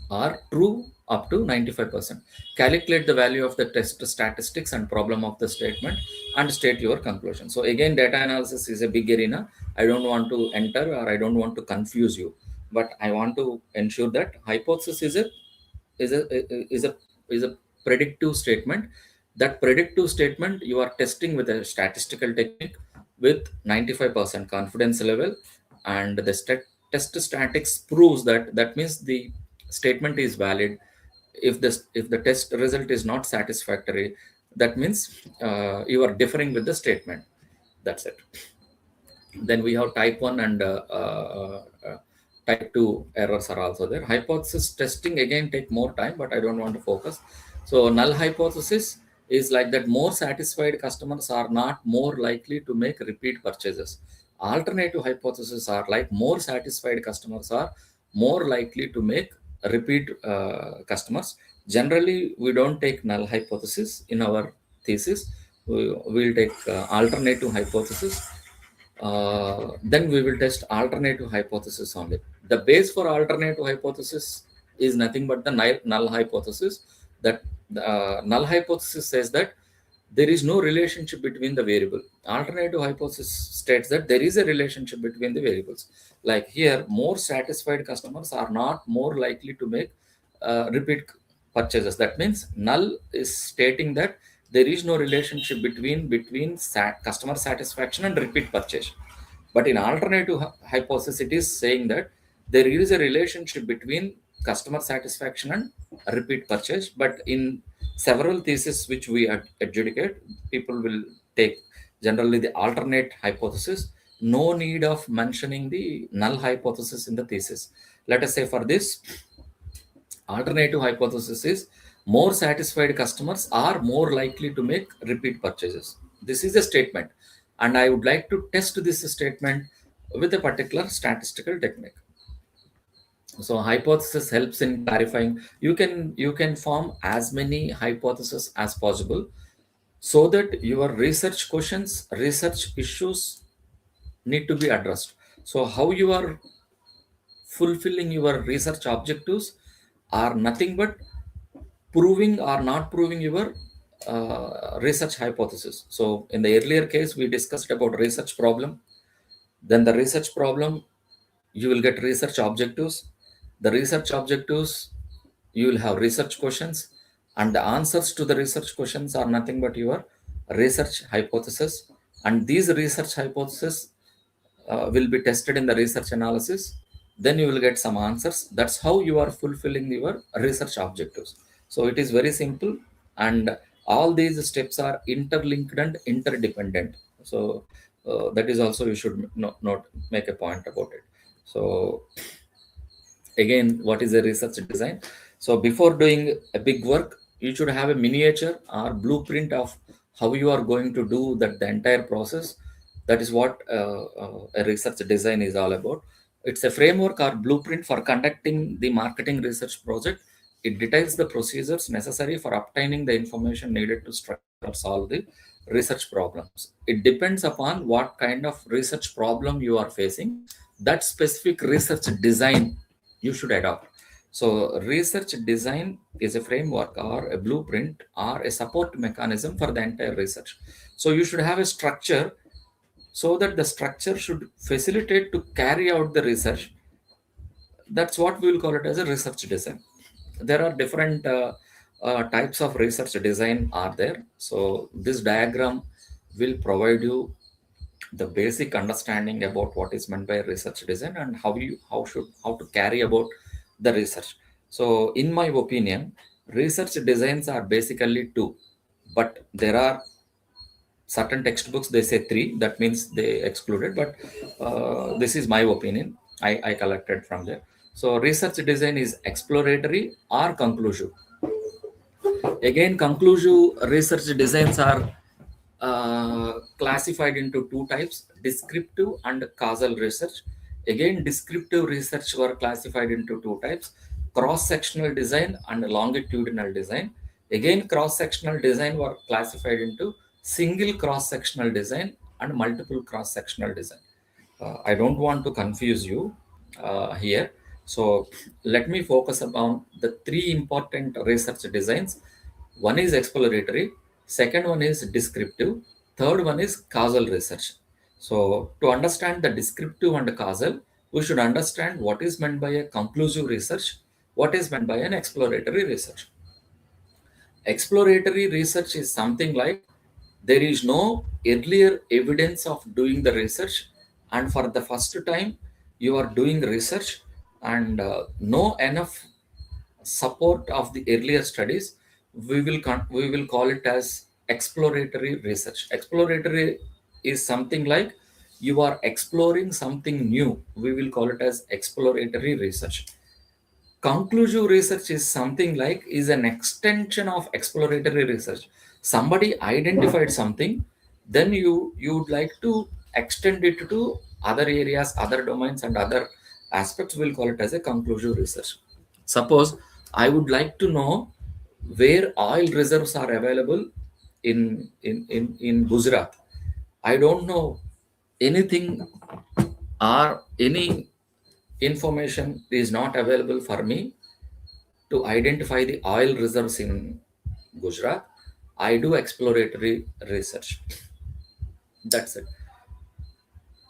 are true up to 95%. Calculate the value of the test statistics and problem of the statement and state your conclusion. So again, data analysis is a big arena. I don't want to enter, or I don't want to confuse you, but I want to ensure that hypothesis is a is a is a predictive statement. That predictive statement you are testing with a statistical technique with 95% confidence level, and the test statics proves that, that means the statement is valid. If the test result is not satisfactory, that means you are differing with the statement. That's it. Then we have type 1 and type 2 errors are also there. Hypothesis testing again take more time, but I don't want to focus. So null hypothesis is like that more satisfied customers are not more likely to make repeat purchases. Alternative hypothesis are like more satisfied customers are more likely to make repeat customers. Generally, we don't take null hypothesis in our thesis. We'll take alternative hypothesis. Then we will test alternative hypothesis only. The base for alternative hypothesis is nothing but the null hypothesis. That null hypothesis says that there is no relationship between the variable. Alternative hypothesis states that there is a relationship between the variables. Like here, more satisfied customers are not more likely to make repeat purchases. That means null is stating that there is no relationship between customer satisfaction and repeat purchase. But in alternative hypothesis, it is saying that there is a relationship between customer satisfaction and repeat purchase. But in several theses which we adjudicate, people will take generally the alternate hypothesis. No need of mentioning the null hypothesis in the thesis. Let us say for this, alternative hypothesis is more satisfied customers are more likely to make repeat purchases. This is a statement, and I would like to test this statement with a particular statistical technique. So hypothesis helps in clarifying. You can form as many hypotheses as possible, so that your research questions, research issues need to be addressed. So how you are fulfilling your research objectives are nothing but proving or not proving your research hypothesis. So in the earlier case, we discussed about research problem. Then the research problem, you will get research objectives. The research objectives, you will have research questions, and the answers to the research questions are nothing but your research hypothesis. And these research hypotheses will be tested in the research analysis. Then you will get some answers. That's how you are fulfilling your research objectives. So it is very simple, and all these steps are interlinked and interdependent. So that is also you should not make a point about it. So again, what is a research design? So before doing a big work, you should have a miniature or blueprint of how you are going to do that, the entire process. That is what a research design is all about. It's a framework or blueprint for conducting the marketing research project. It details the procedures necessary for obtaining the information needed to structure or solve the research problems. It depends upon what kind of research problem you are facing. That specific research design you should adopt. So research design is a framework or a blueprint or a support mechanism for the entire research. So you should have a structure, so that the structure should facilitate to carry out the research. That's what we will call it as a research design. There are different types of research design are there. So this diagram will provide you the basic understanding about what is meant by research design and how to carry about the research. So in my opinion, research designs are basically two, but there are certain textbooks they say three. That means they excluded, but this is my opinion. I collected from there. So research design is exploratory or conclusive. Again, conclusive research designs are classified into two types: descriptive and causal research. Again, descriptive research were classified into two types: cross sectional design and longitudinal design. Again, cross sectional design were classified into single cross sectional design and multiple cross sectional design. I don't want to confuse you here. So let me focus upon the three important research designs. One is exploratory, second one is descriptive, third one is causal research. So to understand the descriptive and causal, we should understand what is meant by a conclusive research, what is meant by an exploratory research. Exploratory research is something like there is no earlier evidence of doing the research, and for the first time you are doing research, and no enough support of the earlier studies. We will call it as exploratory research. Exploratory is something like you are exploring something new. We will call it as exploratory research. Conclusive research is something like is an extension of exploratory research. Somebody identified something, then you would like to extend it to other areas, other domains, and other aspects. We'll call it as a conclusive research. Suppose I would like to know where oil reserves are available in Gujarat. I don't know anything, or any information is not available for me to identify the oil reserves in Gujarat. I do exploratory research. That's it.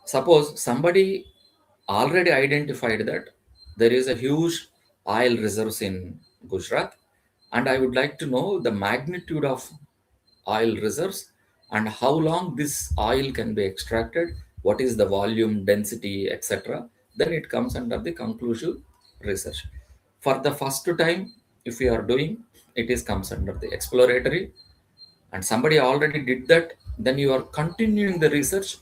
Suppose somebody already identified that there is a huge oil reserves in Gujarat, and I would like to know the magnitude of oil reserves and how long this oil can be extracted, what is the volume, density, etc. Then it comes under the conclusive research. For the first time, if you are doing, it is comes under the exploratory, and somebody already did that, then you are continuing the research,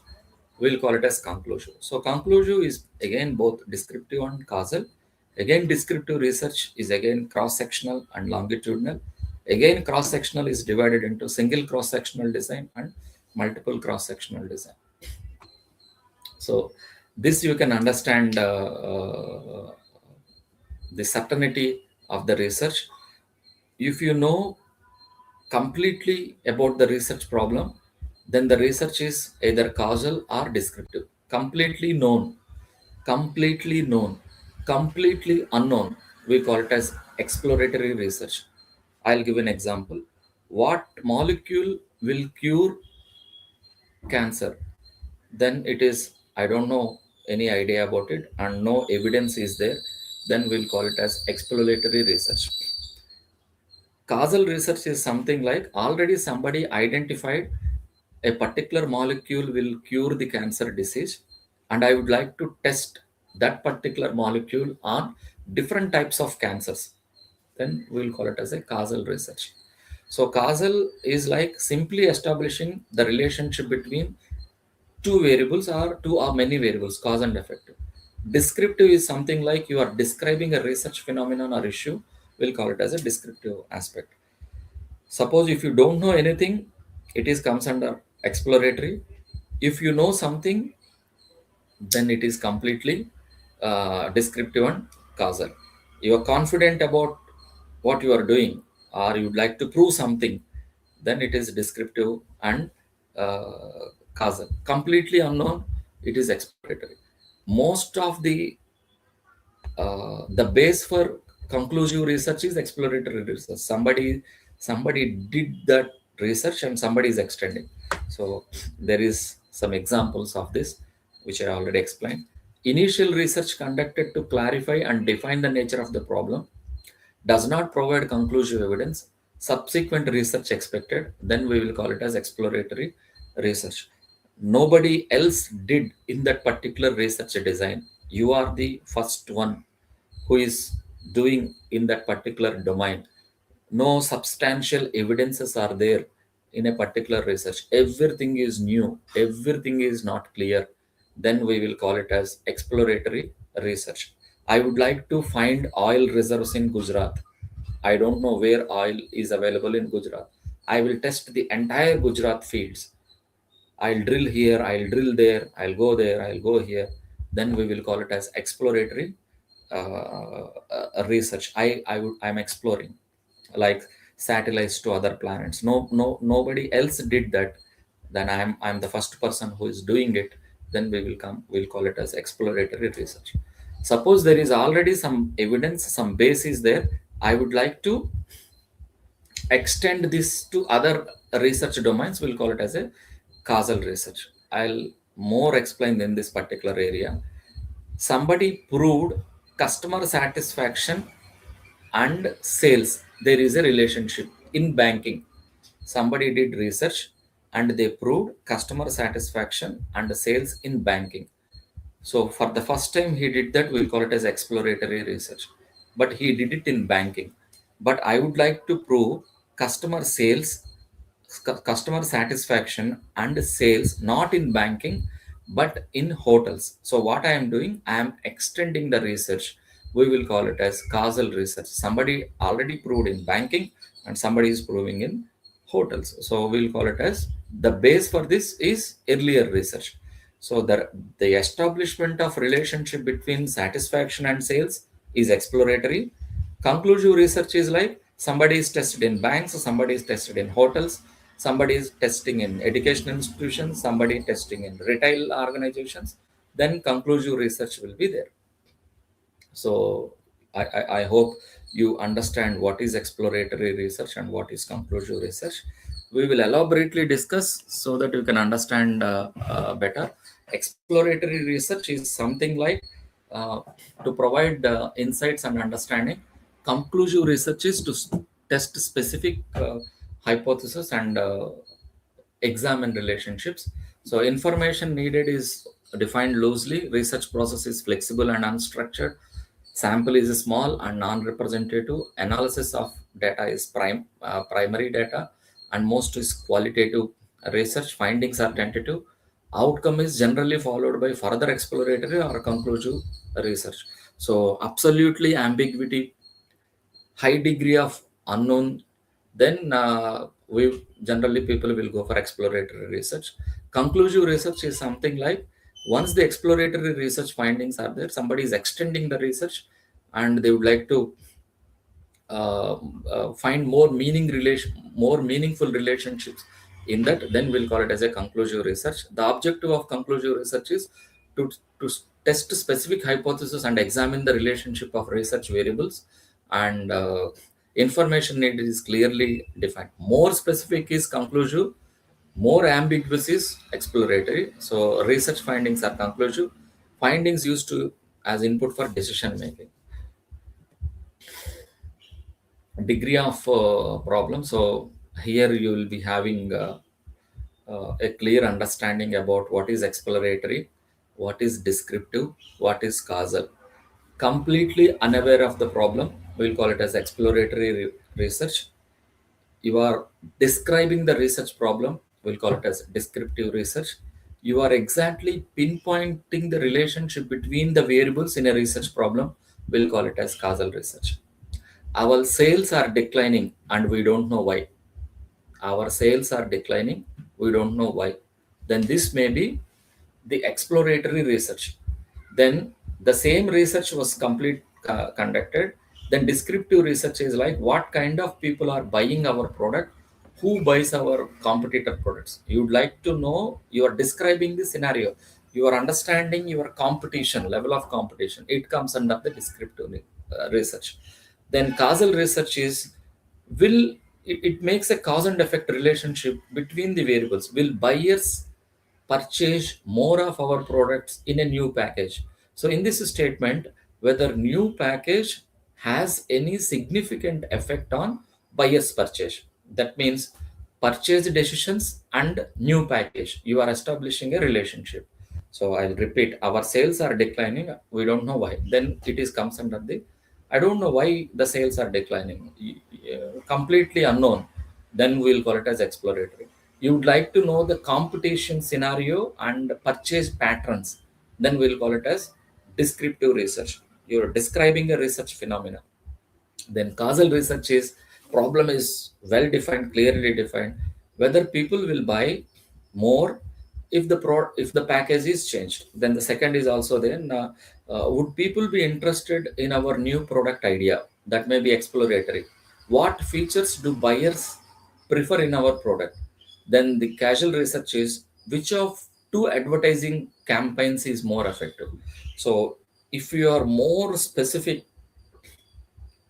we'll call it as conclusion. So conclusive is again both descriptive and causal. Again, descriptive research is again cross-sectional and longitudinal. Again, cross-sectional is divided into single cross-sectional design and multiple cross-sectional design. So this you can understand the certainty of the research. If you know completely about the research problem, then the research is either causal or descriptive. Completely known, completely unknown, we call it as exploratory research. I'll give an example. What molecule will cure cancer? Then it is, I don't know any idea about it, and no evidence is there. Then we'll call it as exploratory research. Causal research is something like already somebody identified a particular molecule will cure the cancer disease, and I would like to test that particular molecule on different types of cancers. Then we'll call it as a causal research. So causal is like simply establishing the relationship between two variables or two or many variables, cause and effect. Descriptive is something like you are describing a research phenomenon or issue. We'll call it as a descriptive aspect. Suppose if you don't know anything, it is comes under exploratory. If you know something, then it is completely descriptive and causal. You are confident about what you are doing, or you would like to prove something, then it is descriptive and causal. Completely unknown, it is exploratory. Most of the base for conclusive research is exploratory research. Somebody did that research and somebody is extending. So there is some examples of this which I already explained. Initial research conducted to clarify and define the nature of the problem does not provide conclusive evidence. Subsequent research expected, then we will call it as exploratory research. Nobody else did in that particular research design. You are the first one who is doing in that particular domain. No substantial evidences are there in a particular research. Everything is new, everything is not clear. Then we will call it as exploratory research. I would like to find oil reserves in Gujarat. I don't know where oil is available in Gujarat. I will test the entire Gujarat fields. I'll drill here, I'll drill there, I'll go there, I'll go here. Then we will call it as exploratory research. I'm exploring, like satellites to other planets. Nobody else did that. Then I'm the first person who is doing it. Then we'll call it as exploratory research. Suppose there is already some evidence, some basis there, I would like to extend this to other research domains. We'll call it as a causal research. I'll more explain in this particular area. Somebody proved customer satisfaction and sales, there is a relationship in banking. Somebody did research and they proved customer satisfaction and sales in banking. So for the first time he did that, we'll call it as exploratory research. But he did it in banking. But I would like to prove customer sales, customer satisfaction and sales not in banking but in hotels. So what I am doing, I am extending the research. We will call it as causal research. Somebody already proved in banking and somebody is proving in hotels. So we'll call it as the base for this is earlier research. So the establishment of relationship between satisfaction and sales is exploratory. Conclusive research is like somebody is tested in banks, somebody is tested in hotels, somebody is testing in educational institutions, somebody testing in retail organizations. Then conclusive research will be there. So I hope you understand what is exploratory research and what is conclusive research. We will elaborately discuss so that you can understand better. Exploratory research is something like uh, to provide insights and understanding. Conclusive research is to test specific hypothesis and examine relationships. So information needed is defined loosely. Research process is flexible and unstructured. Sample is small and non-representative. Analysis of data is primary data, and most is qualitative. Research findings are tentative. Outcome is generally followed by further exploratory or conclusive research. So absolutely ambiguity, high degree of unknown, then we generally people will go for exploratory research. Conclusive research is something like once the exploratory research findings are there, somebody is extending the research and they would like to find more meaningful relationships in that, then we'll call it as a conclusive research. The objective of conclusive research is to test specific hypothesis and examine the relationship of research variables, and information needed is clearly defined. More specific is conclusive, more ambiguous is exploratory. So research findings are conclusive, findings used to as input for decision making. Degree of problem. So here you will be having a clear understanding about what is exploratory, what is descriptive, what is causal. Completely unaware of the problem, we'll call it as exploratory research. You are describing the research problem, we'll call it as descriptive research. You are exactly pinpointing the relationship between the variables in a research problem, we'll call it as causal research. Our sales are declining and we don't know why. Our sales are declining, we don't know why. Then this may be the exploratory research. Then the same research was conducted. Then descriptive research is like what kind of people are buying our product, who buys our competitor products. You'd like to know, you are describing the scenario, you are understanding your competition, level of competition. It comes under the descriptive research. Then causal research is, will it makes a cause and effect relationship between the variables. Will buyers purchase more of our products in a new package? So in this statement, whether new package has any significant effect on buyer's purchase. That means purchase decisions and new package, you are establishing a relationship. So I'll repeat, our sales are declining, we don't know why. Then it is comes under the, I don't know why the sales are declining, completely unknown. Then we'll call it as exploratory. You would like to know the competition scenario and purchase patterns, then we'll call it as descriptive research. You're describing a research phenomena. Then causal research is, problem is well defined, clearly defined, whether people will buy more if the package is changed. Then the second is also then, would people be interested in our new product idea? That may be exploratory. What features do buyers prefer in our product? Then the casual research is, which of two advertising campaigns is more effective? So if you are more specific,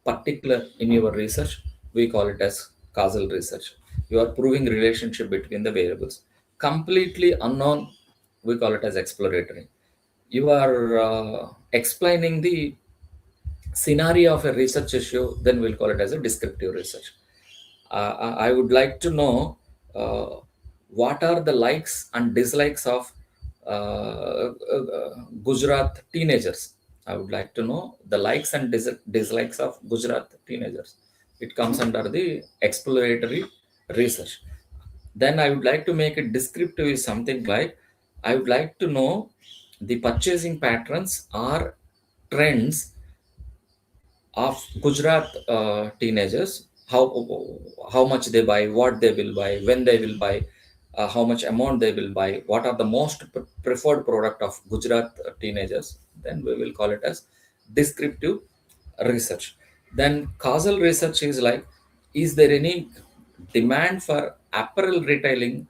particular in your research, we call it as causal research. You are proving relationship between the variables. Completely unknown, we call it as exploratory. You are explaining the scenario of a research issue, then we'll call it as a descriptive research. I would like to know, uh, what are the likes and dislikes of Gujarat teenagers. I would like to know the likes and dislikes of Gujarat teenagers. It comes under the exploratory research. Then I would like to make it descriptive is something like, I would like to know the purchasing patterns or trends of Gujarat teenagers, how much they buy, what they will buy, when they will buy, how much amount they will buy, what are the most preferred product of Gujarat teenagers. Then we will call it as descriptive research. Then causal research is like, is there any demand for apparel retailing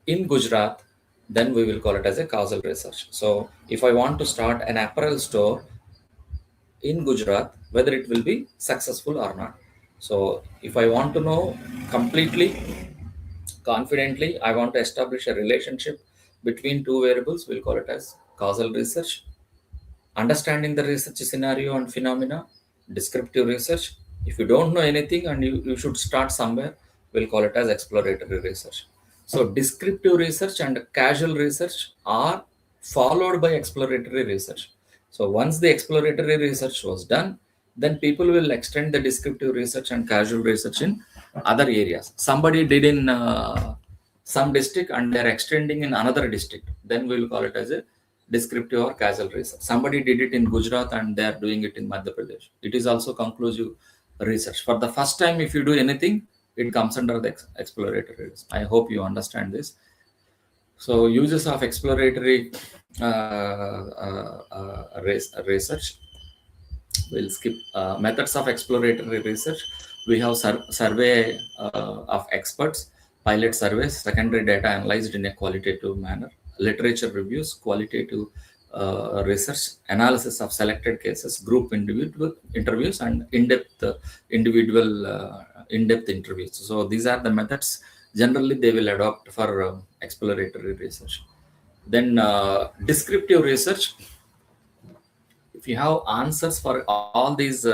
in Gujarat? Then we will call it as a causal research. So if I want to start an apparel store in Gujarat, whether it will be successful or not. So, if I want to know completely confidently, I want to establish a relationship between two variables, we'll call it as causal research. Understanding the research scenario and phenomena, descriptive research. If you don't know anything and you should start somewhere, we'll call it as exploratory research. So descriptive research and casual research are followed by exploratory research. So once the exploratory research was done, then people will extend the descriptive research and casual research in other areas. Somebody did in some district and they're extending in another district, then we'll call it as a descriptive or casual research. Somebody did it in Gujarat and they are doing it in Madhya Pradesh. It is also conclusive research. For the first time, if you do anything, it comes under the exploratory research. I hope you understand this. So uses of exploratory research. We'll skip methods of exploratory research. We have survey of experts, pilot surveys, secondary data analyzed in a qualitative manner, literature reviews, qualitative research, analysis of selected cases, group individual interviews, and in-depth individual in-depth interviews. So these are the methods generally they will adopt for exploratory research. Then descriptive research, if you have answers for all these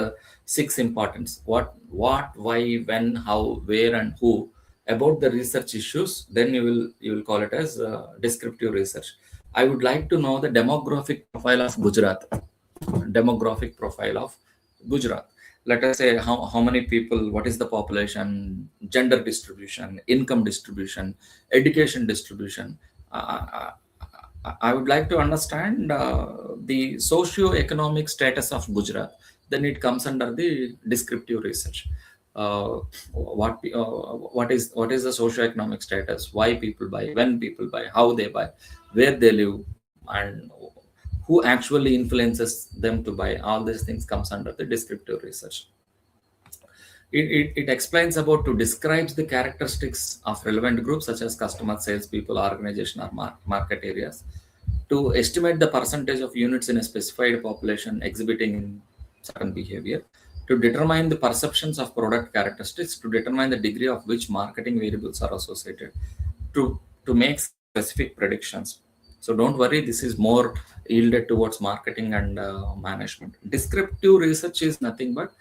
six importance, what, why, when, how, where, and who about the research issues, then you will call it as descriptive research. I would like to know the demographic profile of Gujarat. Demographic profile of Gujarat. Let us say how many people, what is the population, gender distribution, income distribution, education distribution. I would like to understand the socio-economic status of Gujarat. Then it comes under the descriptive research. What is the socio-economic status? Why people buy? When people buy? How they buy? Where they live? And who actually influences them to buy? All these things comes under the descriptive research. It explains about to describes the characteristics of relevant groups such as customer, sales people, organization, or market areas, to estimate the percentage of units in a specified population exhibiting certain behavior, to determine the perceptions of product characteristics, to determine the degree of which marketing variables are associated, to make specific predictions. So don't worry, this is more yielded towards marketing and management. Descriptive research is nothing but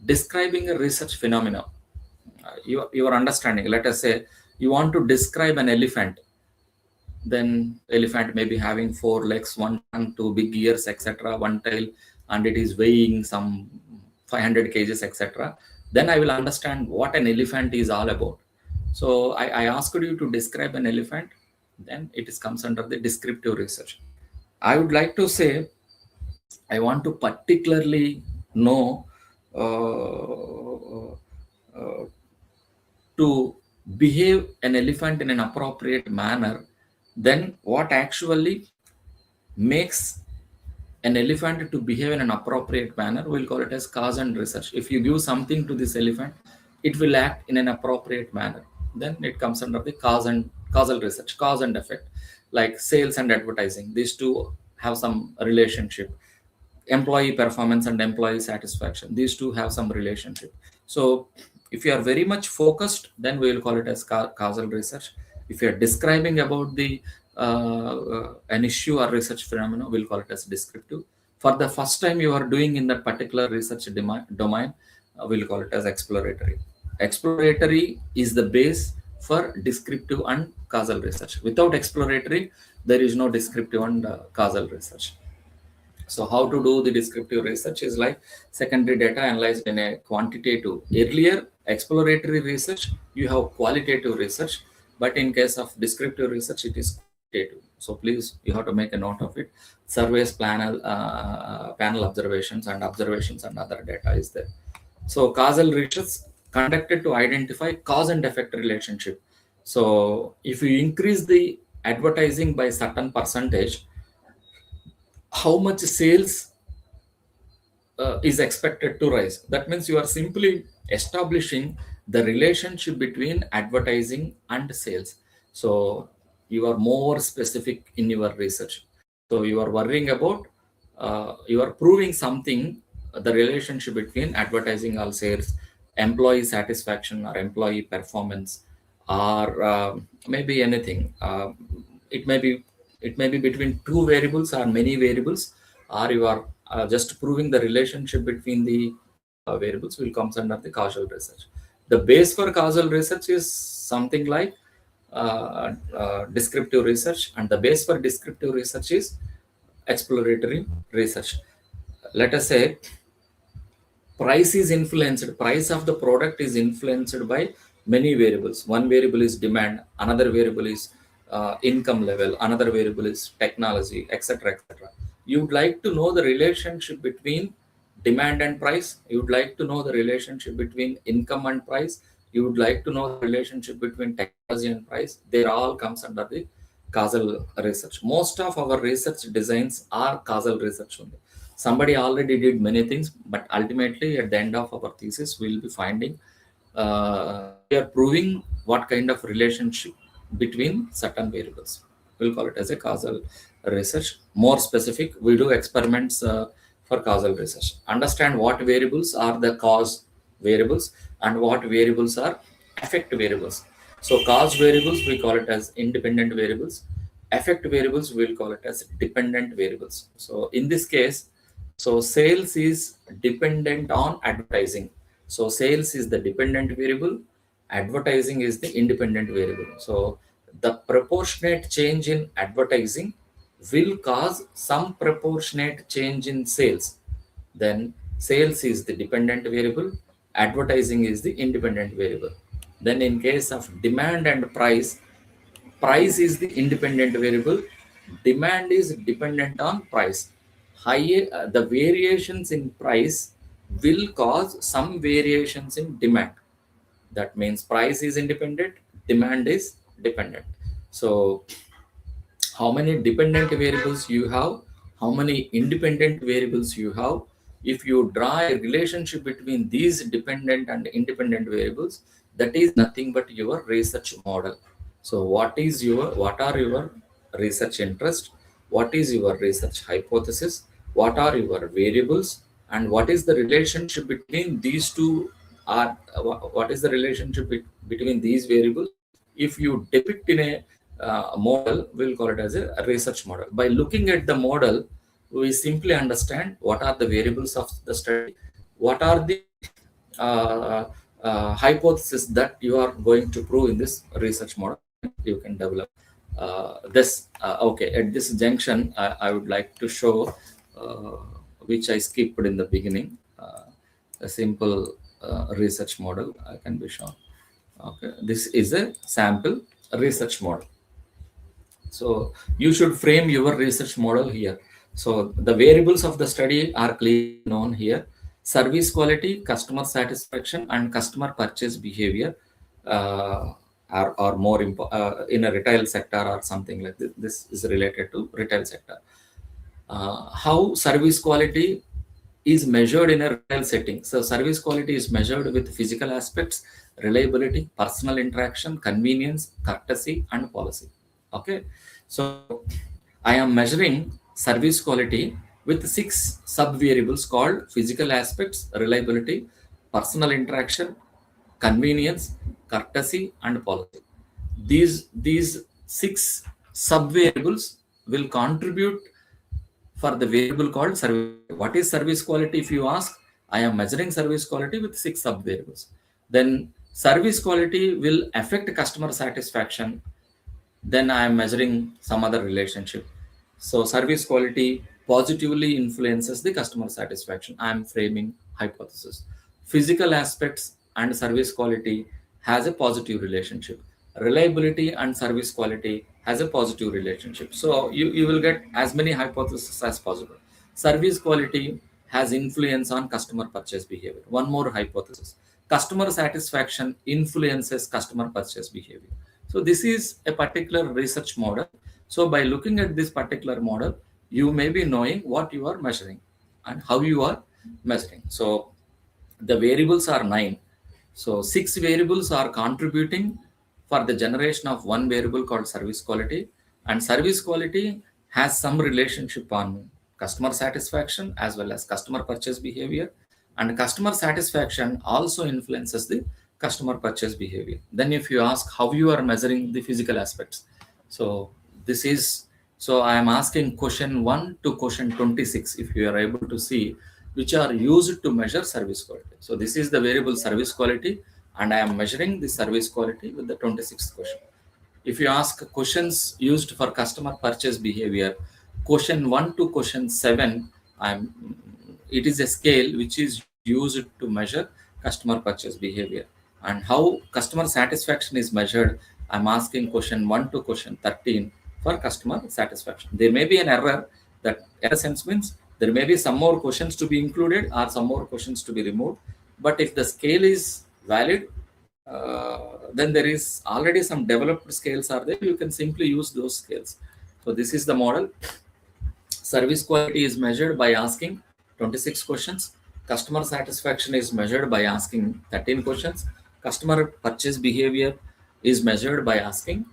describing a research phenomena. Your understanding, let us say you want to describe an elephant, then elephant may be having 4 legs, one tongue, two big ears, etc., one tail, and it is weighing some 500 kgs, etc. Then I will understand what an elephant is all about. So I asked you to describe an elephant, then it comes under the descriptive research. I would like to say, I want to particularly know to behave an elephant in an appropriate manner then what actually makes an elephant to behave in an appropriate manner, we'll call it as cause and research. If you give something to this elephant, it will act in an appropriate manner. Then it comes under the cause and causal research, cause and effect. Like sales and advertising, these two have some relationship. Employee performance and employee satisfaction, these two have some relationship. So if you are very much focused, then we will call it as causal research. If you are describing about the an issue or research phenomena, we'll call it as descriptive. For the first time you are doing in that particular research domain, we'll call it as exploratory. Exploratory is the base for descriptive and causal research. Without exploratory, there is no descriptive and causal research. So how to do the descriptive research is like secondary data analyzed in a quantitative. Earlier, exploratory research, you have qualitative research, but in case of descriptive research, it is quantitative. So please, you have to make a note of it. Surveys, panel observations and other data is there. So causal research conducted to identify cause and effect relationship. So if you increase the advertising by certain percentage, how much sales is expected to rise. That means you are simply establishing the relationship between advertising and sales. So you are more specific in your research. So you are worrying about, you are proving something, the relationship between advertising or sales, employee satisfaction or employee performance, or maybe anything. It may be it may be between two variables or many variables, or you are just proving the relationship between the variables, will comes under the causal research. The base for causal research is something like descriptive research, and the base for descriptive research is exploratory research. Let us say price of the product is influenced by many variables. One variable is demand, another variable is income level, another variable is technology, etc., etc. You would like to know the relationship between demand and price. You would like to know the relationship between income and price. You would like to know the relationship between technology and price. They all comes under the causal research. Most of our research designs are causal research only. Somebody already did many things, but ultimately at the end of our thesis we'll be finding, we are proving what kind of relationship between certain variables. We'll call it as a causal research. More specific, we do experiments for causal research. Understand what variables are the cause variables and what variables are effect variables. So cause variables we call it as independent variables. Effect variables we'll call it as dependent variables. So in this case, so sales is dependent on advertising. So sales is the dependent variable, advertising is the independent variable. So the proportionate change in advertising will cause some proportionate change in sales. Then sales is the dependent variable, advertising is the independent variable. Then in case of demand and price, price is the independent variable, demand is dependent on price. The variations in price will cause some variations in demand. That means price is independent, demand is dependent. So how many dependent variables you have, how many independent variables you have. If you draw a relationship between these dependent and independent variables, that is nothing but your research model. So what are your research interest, what is your research hypothesis, what are your variables, and what is the relationship between these two, are what is the relationship between these variables. If you depict in a model, we'll call it as a research model. By looking at the model, we simply understand what are the variables of the study, what are the uh, hypothesis that you are going to prove in this research model. You can develop this. Okay, at this junction, I would like to show, which I skipped in the beginning, a simple research model can be shown. Okay, this is a sample research model. So you should frame your research model here. So the variables of the study are clearly known here: service quality, customer satisfaction, and customer purchase behavior. or more in a retail sector or something like this. This is related to retail sector. How service quality is measured in a retail setting. So service quality is measured with physical aspects, reliability, personal interaction, convenience, courtesy, and policy. Okay, so I am measuring service quality with 6 sub variables called physical aspects, reliability, personal interaction, convenience, courtesy, and policy. These 6 sub variables will contribute for the variable called service quality. What is service quality? If you ask, I am measuring service quality with 6 sub variables. Then service quality will affect customer satisfaction. Then I am measuring some other relationship. So service quality positively influences the customer satisfaction. I am framing hypothesis. Physical aspects and service quality has a positive relationship. Reliability and service quality has a positive relationship. So you will get as many hypotheses as possible. Service quality has influence on customer purchase behavior. One more hypothesis. Customer satisfaction influences customer purchase behavior. So this is a particular research model. So by looking at this particular model, you may be knowing what you are measuring and how you are measuring. So the variables are 9. So 6 variables are contributing for the generation of one variable called service quality. And service quality has some relationship on customer satisfaction as well as customer purchase behavior. And customer satisfaction also influences the customer purchase behavior. Then if you ask how you are measuring the physical aspects, so this is, so I am asking question 1 to question 26, if you are able to see, which are used to measure service quality. So this is the variable service quality, and I am measuring the service quality with the 26th question. If you ask questions used for customer purchase behavior, question 1 to question 7, it is a scale which is used to measure customer purchase behavior. And how customer satisfaction is measured, I'm asking question 1 to question 13 for customer satisfaction. There may be an error. That error sense means there may be some more questions to be included or some more questions to be removed. But if the scale is valid, then there is already some developed scales are there. You can simply use those scales. So this is the model. Service quality is measured by asking 26 questions. Customer satisfaction is measured by asking 13 questions. Customer purchase behavior is measured by asking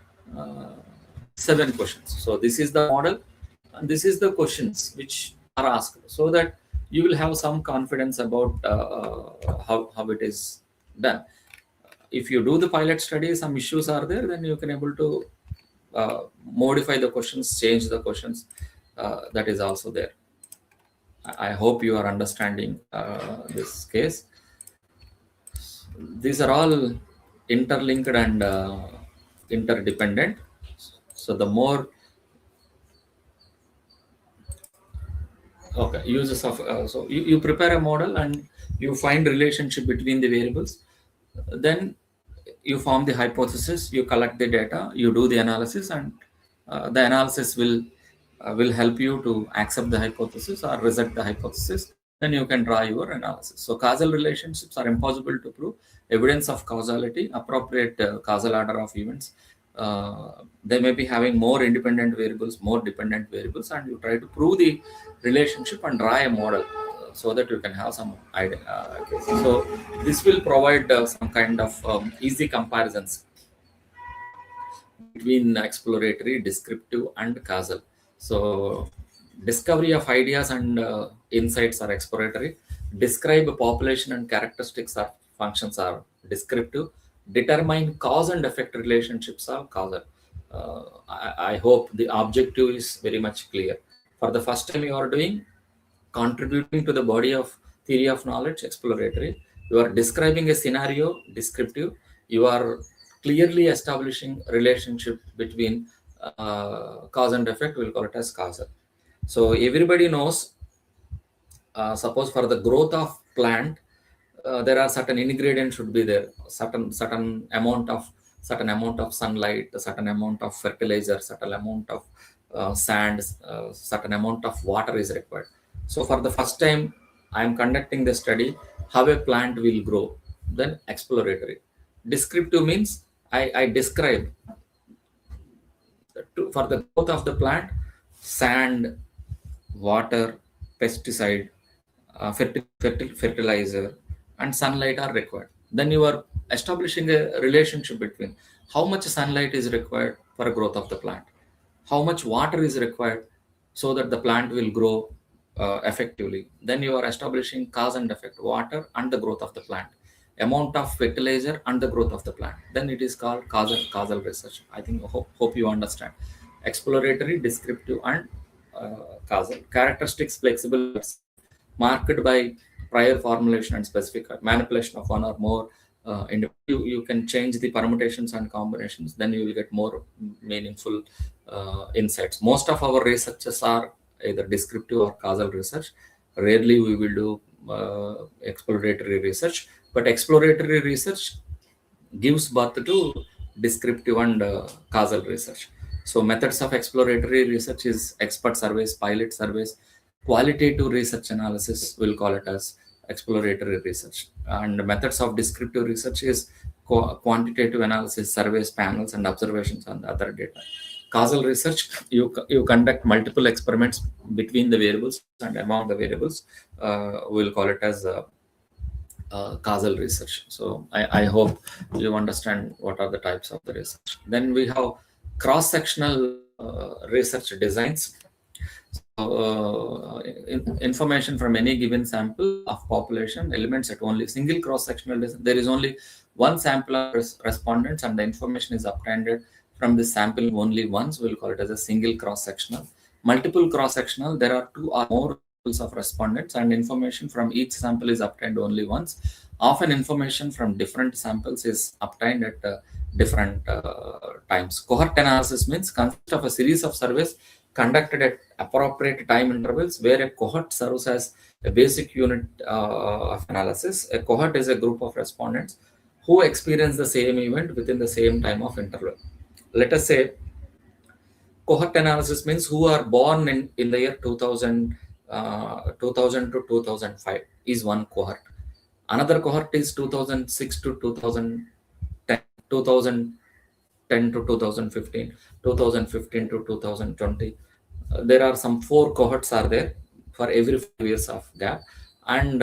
7 questions. So this is the model, and this is the questions which are asked, so that you will have some confidence about how it is done. If you do the pilot study, some issues are there, then you can able to modify the questions, change the questions. That is also there. I hope you are understanding this case. These are all interlinked and interdependent. So the more uses of so you prepare a model and you find relationship between the variables, then you form the hypothesis, you collect the data, you do the analysis, and the analysis will help you to accept the hypothesis or reject the hypothesis. Then you can draw your analysis. So causal relationships are impossible to prove. Evidence of causality, appropriate causal order of events. They may be having more independent variables, more dependent variables, and you try to prove the relationship and draw a model so that you can have some idea. So this will provide some kind of easy comparisons between exploratory, descriptive, and causal. So discovery of ideas and insights are exploratory. Describe population and characteristics of functions are descriptive. Determine cause and effect relationships are causal. I hope the objective is very much clear. For the first time you are doing contributing to the body of theory of knowledge, exploratory. You are describing a scenario, descriptive. You are clearly establishing relationship between cause and effect. We'll call it as causal. So everybody knows, suppose for the growth of plant, there are certain ingredients should be there, certain amount of sunlight, a certain amount of fertilizer, certain amount of sand, certain amount of water is required. So for the first time I am conducting the study how a plant will grow. Then exploratory. Descriptive means I describe for the growth of the plant, sand, water, pesticide, fertilizer, and sunlight are required. Then you are establishing a relationship between how much sunlight is required for a growth of the plant, how much water is required so that the plant will grow effectively. Then you are establishing cause and effect, water and the growth of the plant, amount of fertilizer and the growth of the plant. Then it is called causal research. I think hope you understand. Exploratory, descriptive, and causal. Characteristics flexible but safe, marked by prior formulation and specific manipulation of one or more. You can change the permutations and combinations, then you will get more meaningful insights. Most of our researches are either descriptive or causal research. Rarely we will do exploratory research, but exploratory research gives birth to descriptive and causal research. So methods of exploratory research is expert surveys, pilot surveys, qualitative research analysis, we'll call it as exploratory research. And methods of descriptive research is quantitative analysis, surveys, panels, and observations on the other data. Causal research, you conduct multiple experiments between the variables and among the variables. We'll call it as causal research. So I hope you understand what are the types of the research. Then we have cross-sectional research designs. So, information from any given sample of population elements at only single cross-sectional design. There is only one sample of respondents, and the information is obtained from the sample only once. We'll call it as a single cross-sectional. Multiple cross-sectional, there are two or more of respondents, and information from each sample is obtained only once. Often information from different samples is obtained at different times. Cohort analysis means consists of a series of surveys conducted at appropriate time intervals, where a cohort serves as a basic unit of analysis. A cohort is a group of respondents who experience the same event within the same time of interval. Let us say cohort analysis means who are born in the year 2000 to 2005 is one cohort. Another cohort is 2006 to 2010, 2010 to 2015, 2015 to 2020. There are some 4 cohorts are there for every 5 years of gap, and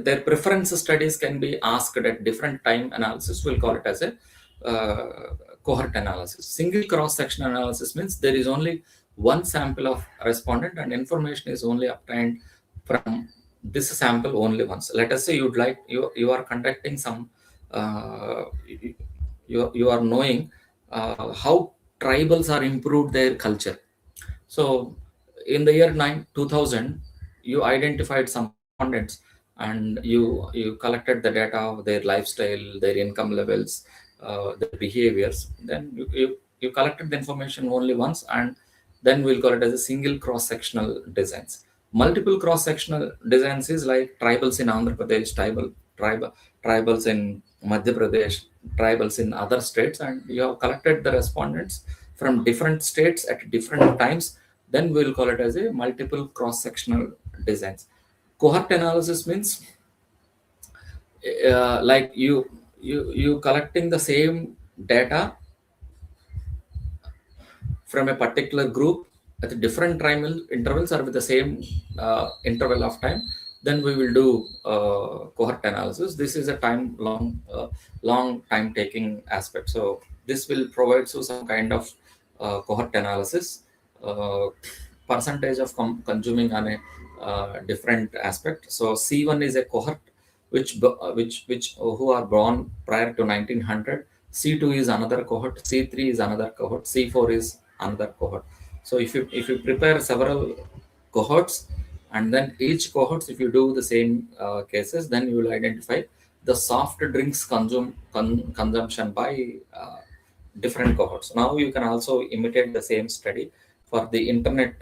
their preference studies can be asked at different time analysis. We'll call it as a cohort analysis. Single cross-section analysis means there is only one sample of respondent and information is only obtained from this sample only once. Let us say you are conducting some you are knowing how tribals are improved their culture. So in the year 2000 you identified some respondents and you collected the data of their lifestyle, their income levels, their behaviors. Then you collected the information only once, and then we'll call it as a single cross-sectional designs. Multiple cross-sectional designs is like tribals in Andhra Pradesh, tribals in Madhya Pradesh, tribals in other states, and you have collected the respondents from different states at different times. Then we'll call it as a multiple cross-sectional designs. Cohort analysis means like you collecting the same data from a particular group at different time intervals or with the same interval of time. Then we will do cohort analysis. This is a long time taking aspect. So this will provide you some kind of cohort analysis, percentage of consuming on a different aspect. So C1 is a cohort which who are born prior to 1900. C2 is another cohort. C3 is another cohort. C4 is another cohort. So if you prepare several cohorts, and then each cohorts, if you do the same cases, then you will identify the soft drinks consumption by different cohorts. Now you can also imitate the same study for the internet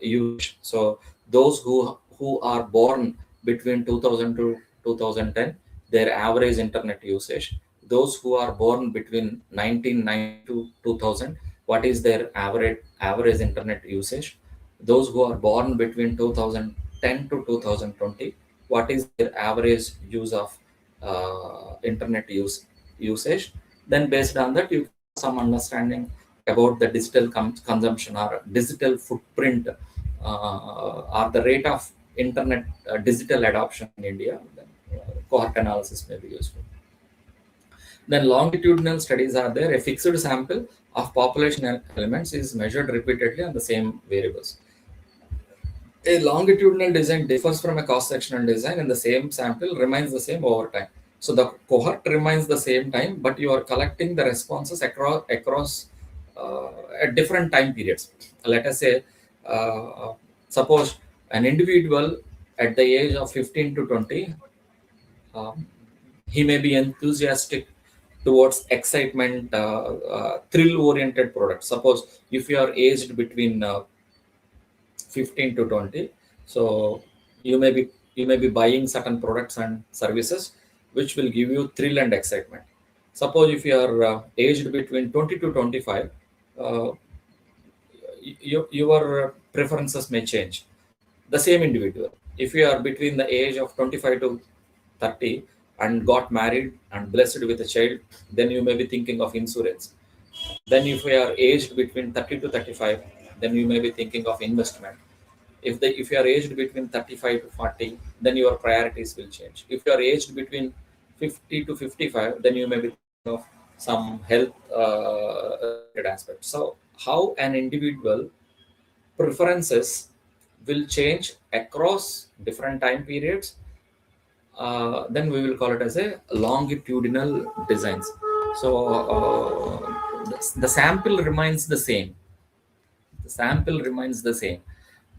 use. So those who are born between 2000 to 2010, their average internet usage. Those who are born between 1990 to 2000, what is their average internet usage? Those who are born between 2010 to 2020, what is their average use of internet usage. Then based on that, you can have some understanding about the digital consumption or digital footprint, or the rate of internet digital adoption in India. Then cohort analysis may be useful. Then longitudinal studies are there. A fixed sample of population elements is measured repeatedly on the same variables. A longitudinal design differs from a cross-sectional design, and the same sample remains the same over time. So the cohort remains the same time, but you are collecting the responses at different time periods. Let us say, suppose an individual at the age of 15 to 20, um, he may be enthusiastic towards excitement, thrill-oriented products. Suppose if you are aged between 15 to 20, so you may be buying certain products and services which will give you thrill and excitement. Suppose if you are aged between 20 to 25, uh, your preferences may change. The same individual, if you are between the age of 25 to 30 and got married and blessed with a child, then you may be thinking of insurance. Then if you are aged between 30 to 35, then you may be thinking of investment. If you are aged between 35 to 40, then your priorities will change. If you are aged between 50 to 55, then you may be thinking of some health related aspects. So how an individual preferences will change across different time periods, then we will call it as a longitudinal designs. So the sample remains the same. The sample remains the same,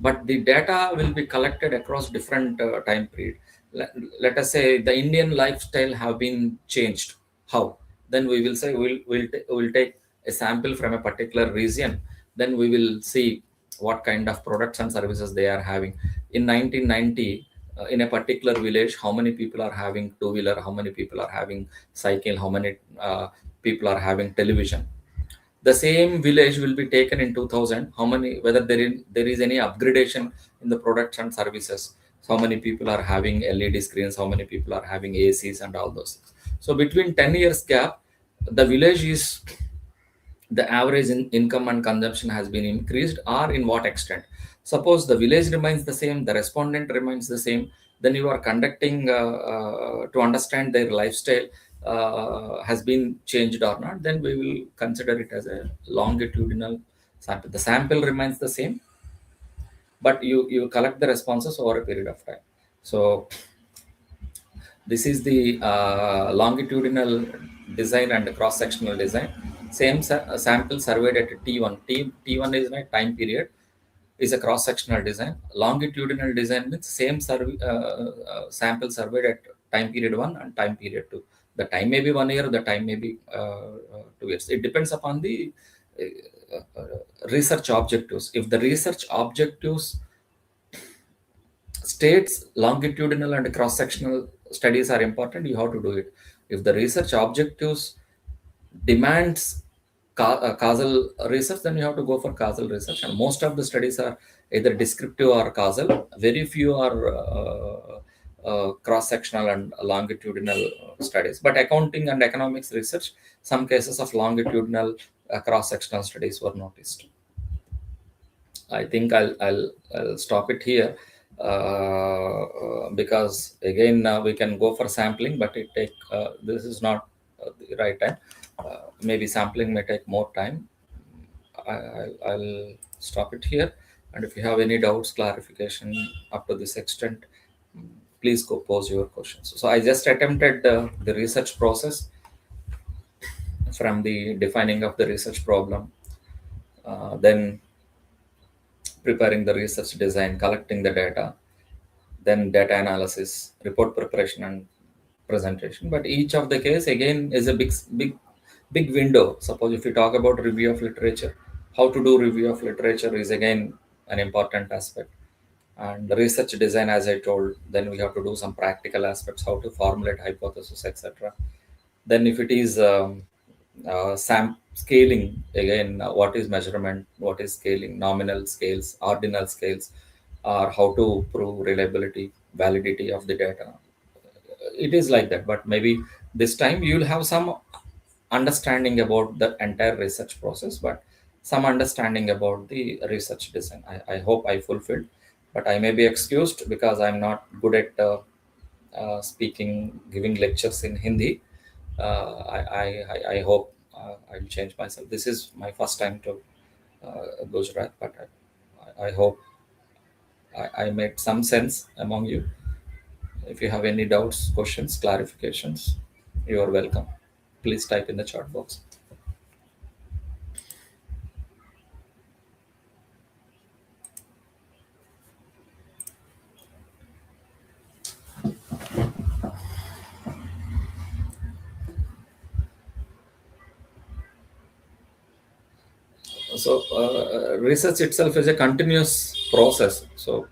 but the data will be collected across different time period. Let us say the Indian lifestyle have been changed. How? Then we will say we'll take a sample from a particular region. Then we will see what kind of products and services they are having. In 1990, in a particular village, how many people are having two wheeler, how many people are having cycle, how many people are having television. The same village will be taken in 2000, how many, whether there is any upgradation in the products and services. So how many people are having LED screens, how many people are having ACs and all those things. So between 10 years gap, the village is, the average income and consumption has been increased, or in what extent. Suppose the village remains the same, the respondent remains the same, then you are conducting to understand their lifestyle has been changed or not, then we will consider it as a longitudinal sample. The sample remains the same, but you collect the responses over a period of time. So this is the longitudinal design and cross-sectional design. Same sample surveyed at T1. T1 is my time period, is a cross-sectional design. Longitudinal design means same sample surveyed at time period 1 and time period 2. The time may be 1 year, the time may be 2 years. It depends upon the research objectives. If the research objectives states longitudinal and cross-sectional studies are important, you have to do it. If the research objectives demands causal research, then you have to go for causal research. And most of the studies are either descriptive or causal. Very few are cross-sectional and longitudinal studies. But accounting and economics research, some cases of longitudinal cross-sectional studies were noticed. I think I'll stop it here, because again we can go for sampling, but this is not the right time. Maybe sampling may take more time. I'll stop it here, and if you have any doubts, clarification up to this extent, please go pose your questions. So I just attempted the research process from the defining of the research problem, then preparing the research design, collecting the data, then data analysis, report preparation, and presentation. But each of the case again is a big window. Suppose if you talk about review of literature, how to do review of literature is again an important aspect. And the research design, as I told, then we have to do some practical aspects, how to formulate hypothesis, etc. Then if it is scaling, again, what is measurement, what is scaling, nominal scales, ordinal scales, or how to prove reliability, validity of the data. it is like that, but maybe this time you'll have some understanding about the entire research process, but some understanding about the research design. I hope I fulfilled, but I may be excused because I'm not good at speaking, giving lectures in Hindi. I hope I'll change myself. This is my first time to Gujarat, but I hope I made some sense among you. If you have any doubts, questions, clarifications, you are welcome. Please type in the chat box. So, research itself is a continuous process. So,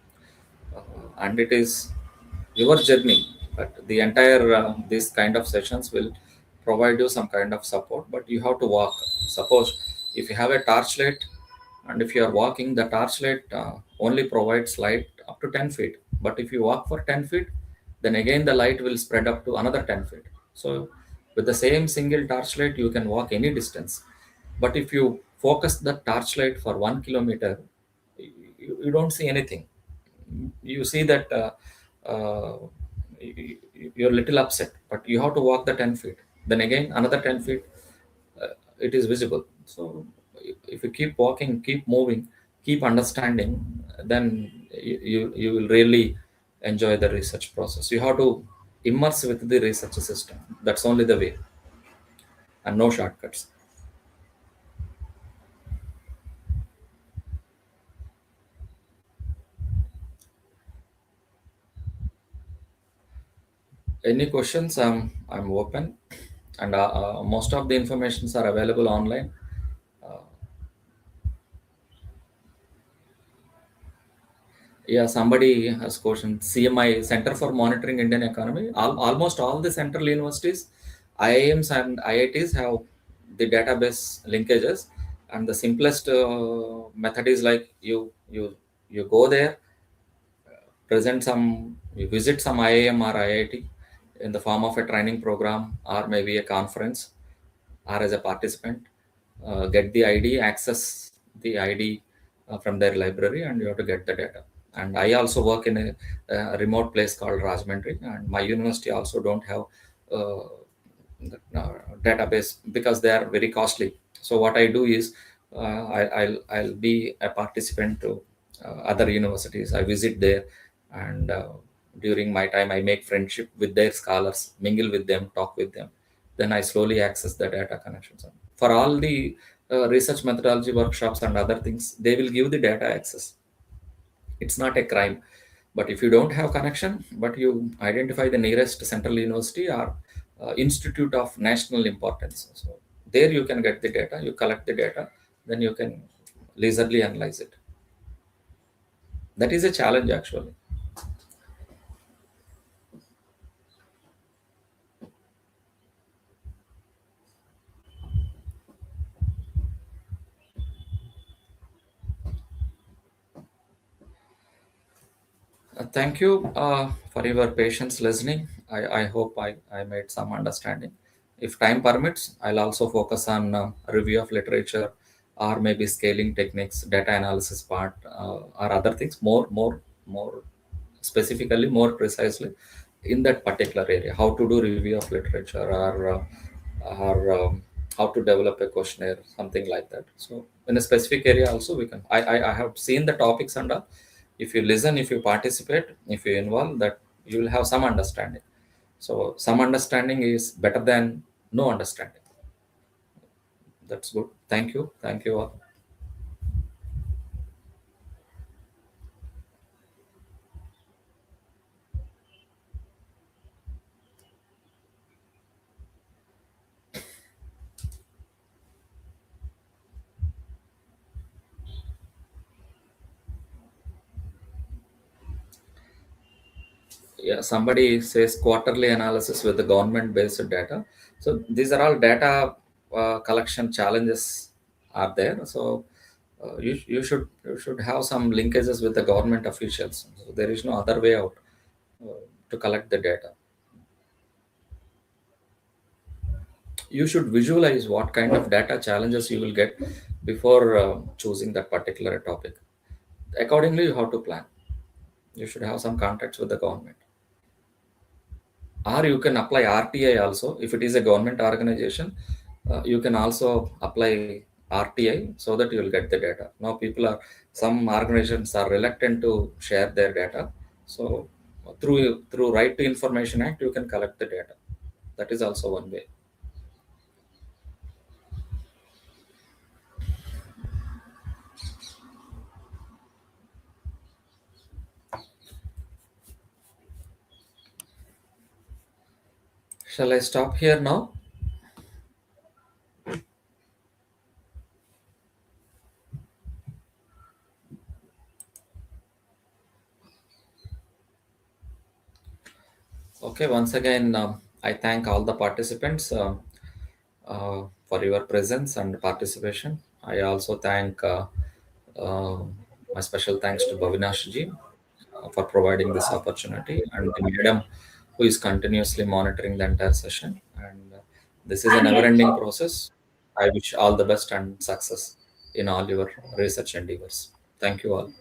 and it is your journey, but the entire this kind of sessions will provide you some kind of support, but you have to walk. Suppose if you have a torchlight, and if you are walking, the torchlight only provides light up to 10 feet, but if you walk for 10 feet, then again the light will spread up to another 10 feet. So with the same single torchlight you can walk any distance, but if you focus the torchlight for 1 kilometer, you don't see anything. You see that you're a little upset, but you have to walk the 10 feet, then again another 10 feet, it is visible. So if you keep walking, keep moving, keep understanding, then you will really enjoy the research process. You have to immerse with the research system. That's only the way, and no shortcuts. Any questions? I'm open, and most of the informations are available online. Yeah, somebody has questioned CMI, Center for Monitoring Indian Economy. Almost all the central universities, IIMs and IITs have the database linkages, and the simplest method is like you go there, present some, you visit some IIM or IIT in the form of a training program or maybe a conference, or as a participant, get the ID, access the ID from their library, and you have to get the data. And I also work in a remote place called Rajahmundry, and my university also don't have uh, database because they are very costly. So what I do is I'll be a participant to other universities. I visit there, and during my time I make friendship with their scholars, mingle with them, talk with them. Then I slowly access the data connections. For all the research methodology workshops and other things, they will give the data access. It's not a crime, but if you don't have connection, but you identify the nearest central university or institute of national importance, so there you can get the data, you collect the data, then you can leisurely analyze it. That is a challenge actually. Thank you for your patience listening. I hope I made some understanding. If time permits, I'll also focus on review of literature, or maybe scaling techniques, data analysis part, or other things more specifically, more precisely in that particular area. How to do review of literature, or how to develop a questionnaire, something like that. So in a specific area also we can. I have seen the topics and all. If you listen, if you participate, if you involve, that you will have some understanding. So some understanding is better than no understanding. That's good. Thank you all. Yeah, somebody says quarterly analysis with the government based data. So these are all data collection challenges are there. So you should have some linkages with the government officials. So there is no other way out to collect the data. You should visualize what kind of data challenges you will get before choosing that particular topic. Accordingly, you have to plan. You should have some contacts with the government, or you can apply RTI also. If it is a government organization, you can also apply RTI so that you will get the data. Now people are, some organizations are reluctant to share their data, so through Right to Information Act you can collect the data. That is also one way. Shall I stop here now? Okay, once again, I thank all the participants for your presence and participation. I also thank uh, my special thanks to Bhavinash ji for providing this opportunity, and the madam who is continuously monitoring the entire session. And this is a never-ending process. I wish all the best and success in all your research endeavors. Thank you all.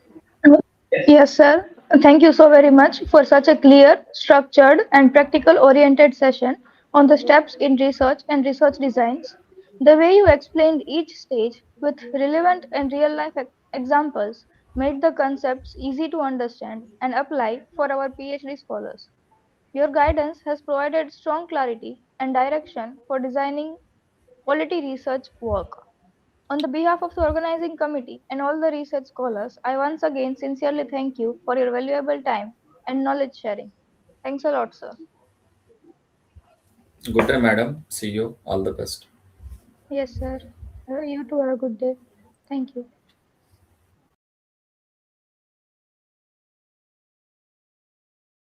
Yes, sir. Thank you so very much for such a clear, structured, and practical oriented session on the steps in research and research designs. The way you explained each stage with relevant and real life examples made the concepts easy to understand and apply for our PhD scholars. Your guidance has provided strong clarity and direction for designing quality research work. On the behalf of the organizing committee and all the research scholars, I once again sincerely thank you for your valuable time and knowledge sharing. Thanks a lot, sir.
Good day, madam. See you. All the best.
Yes, sir. You too have a good day. Thank you.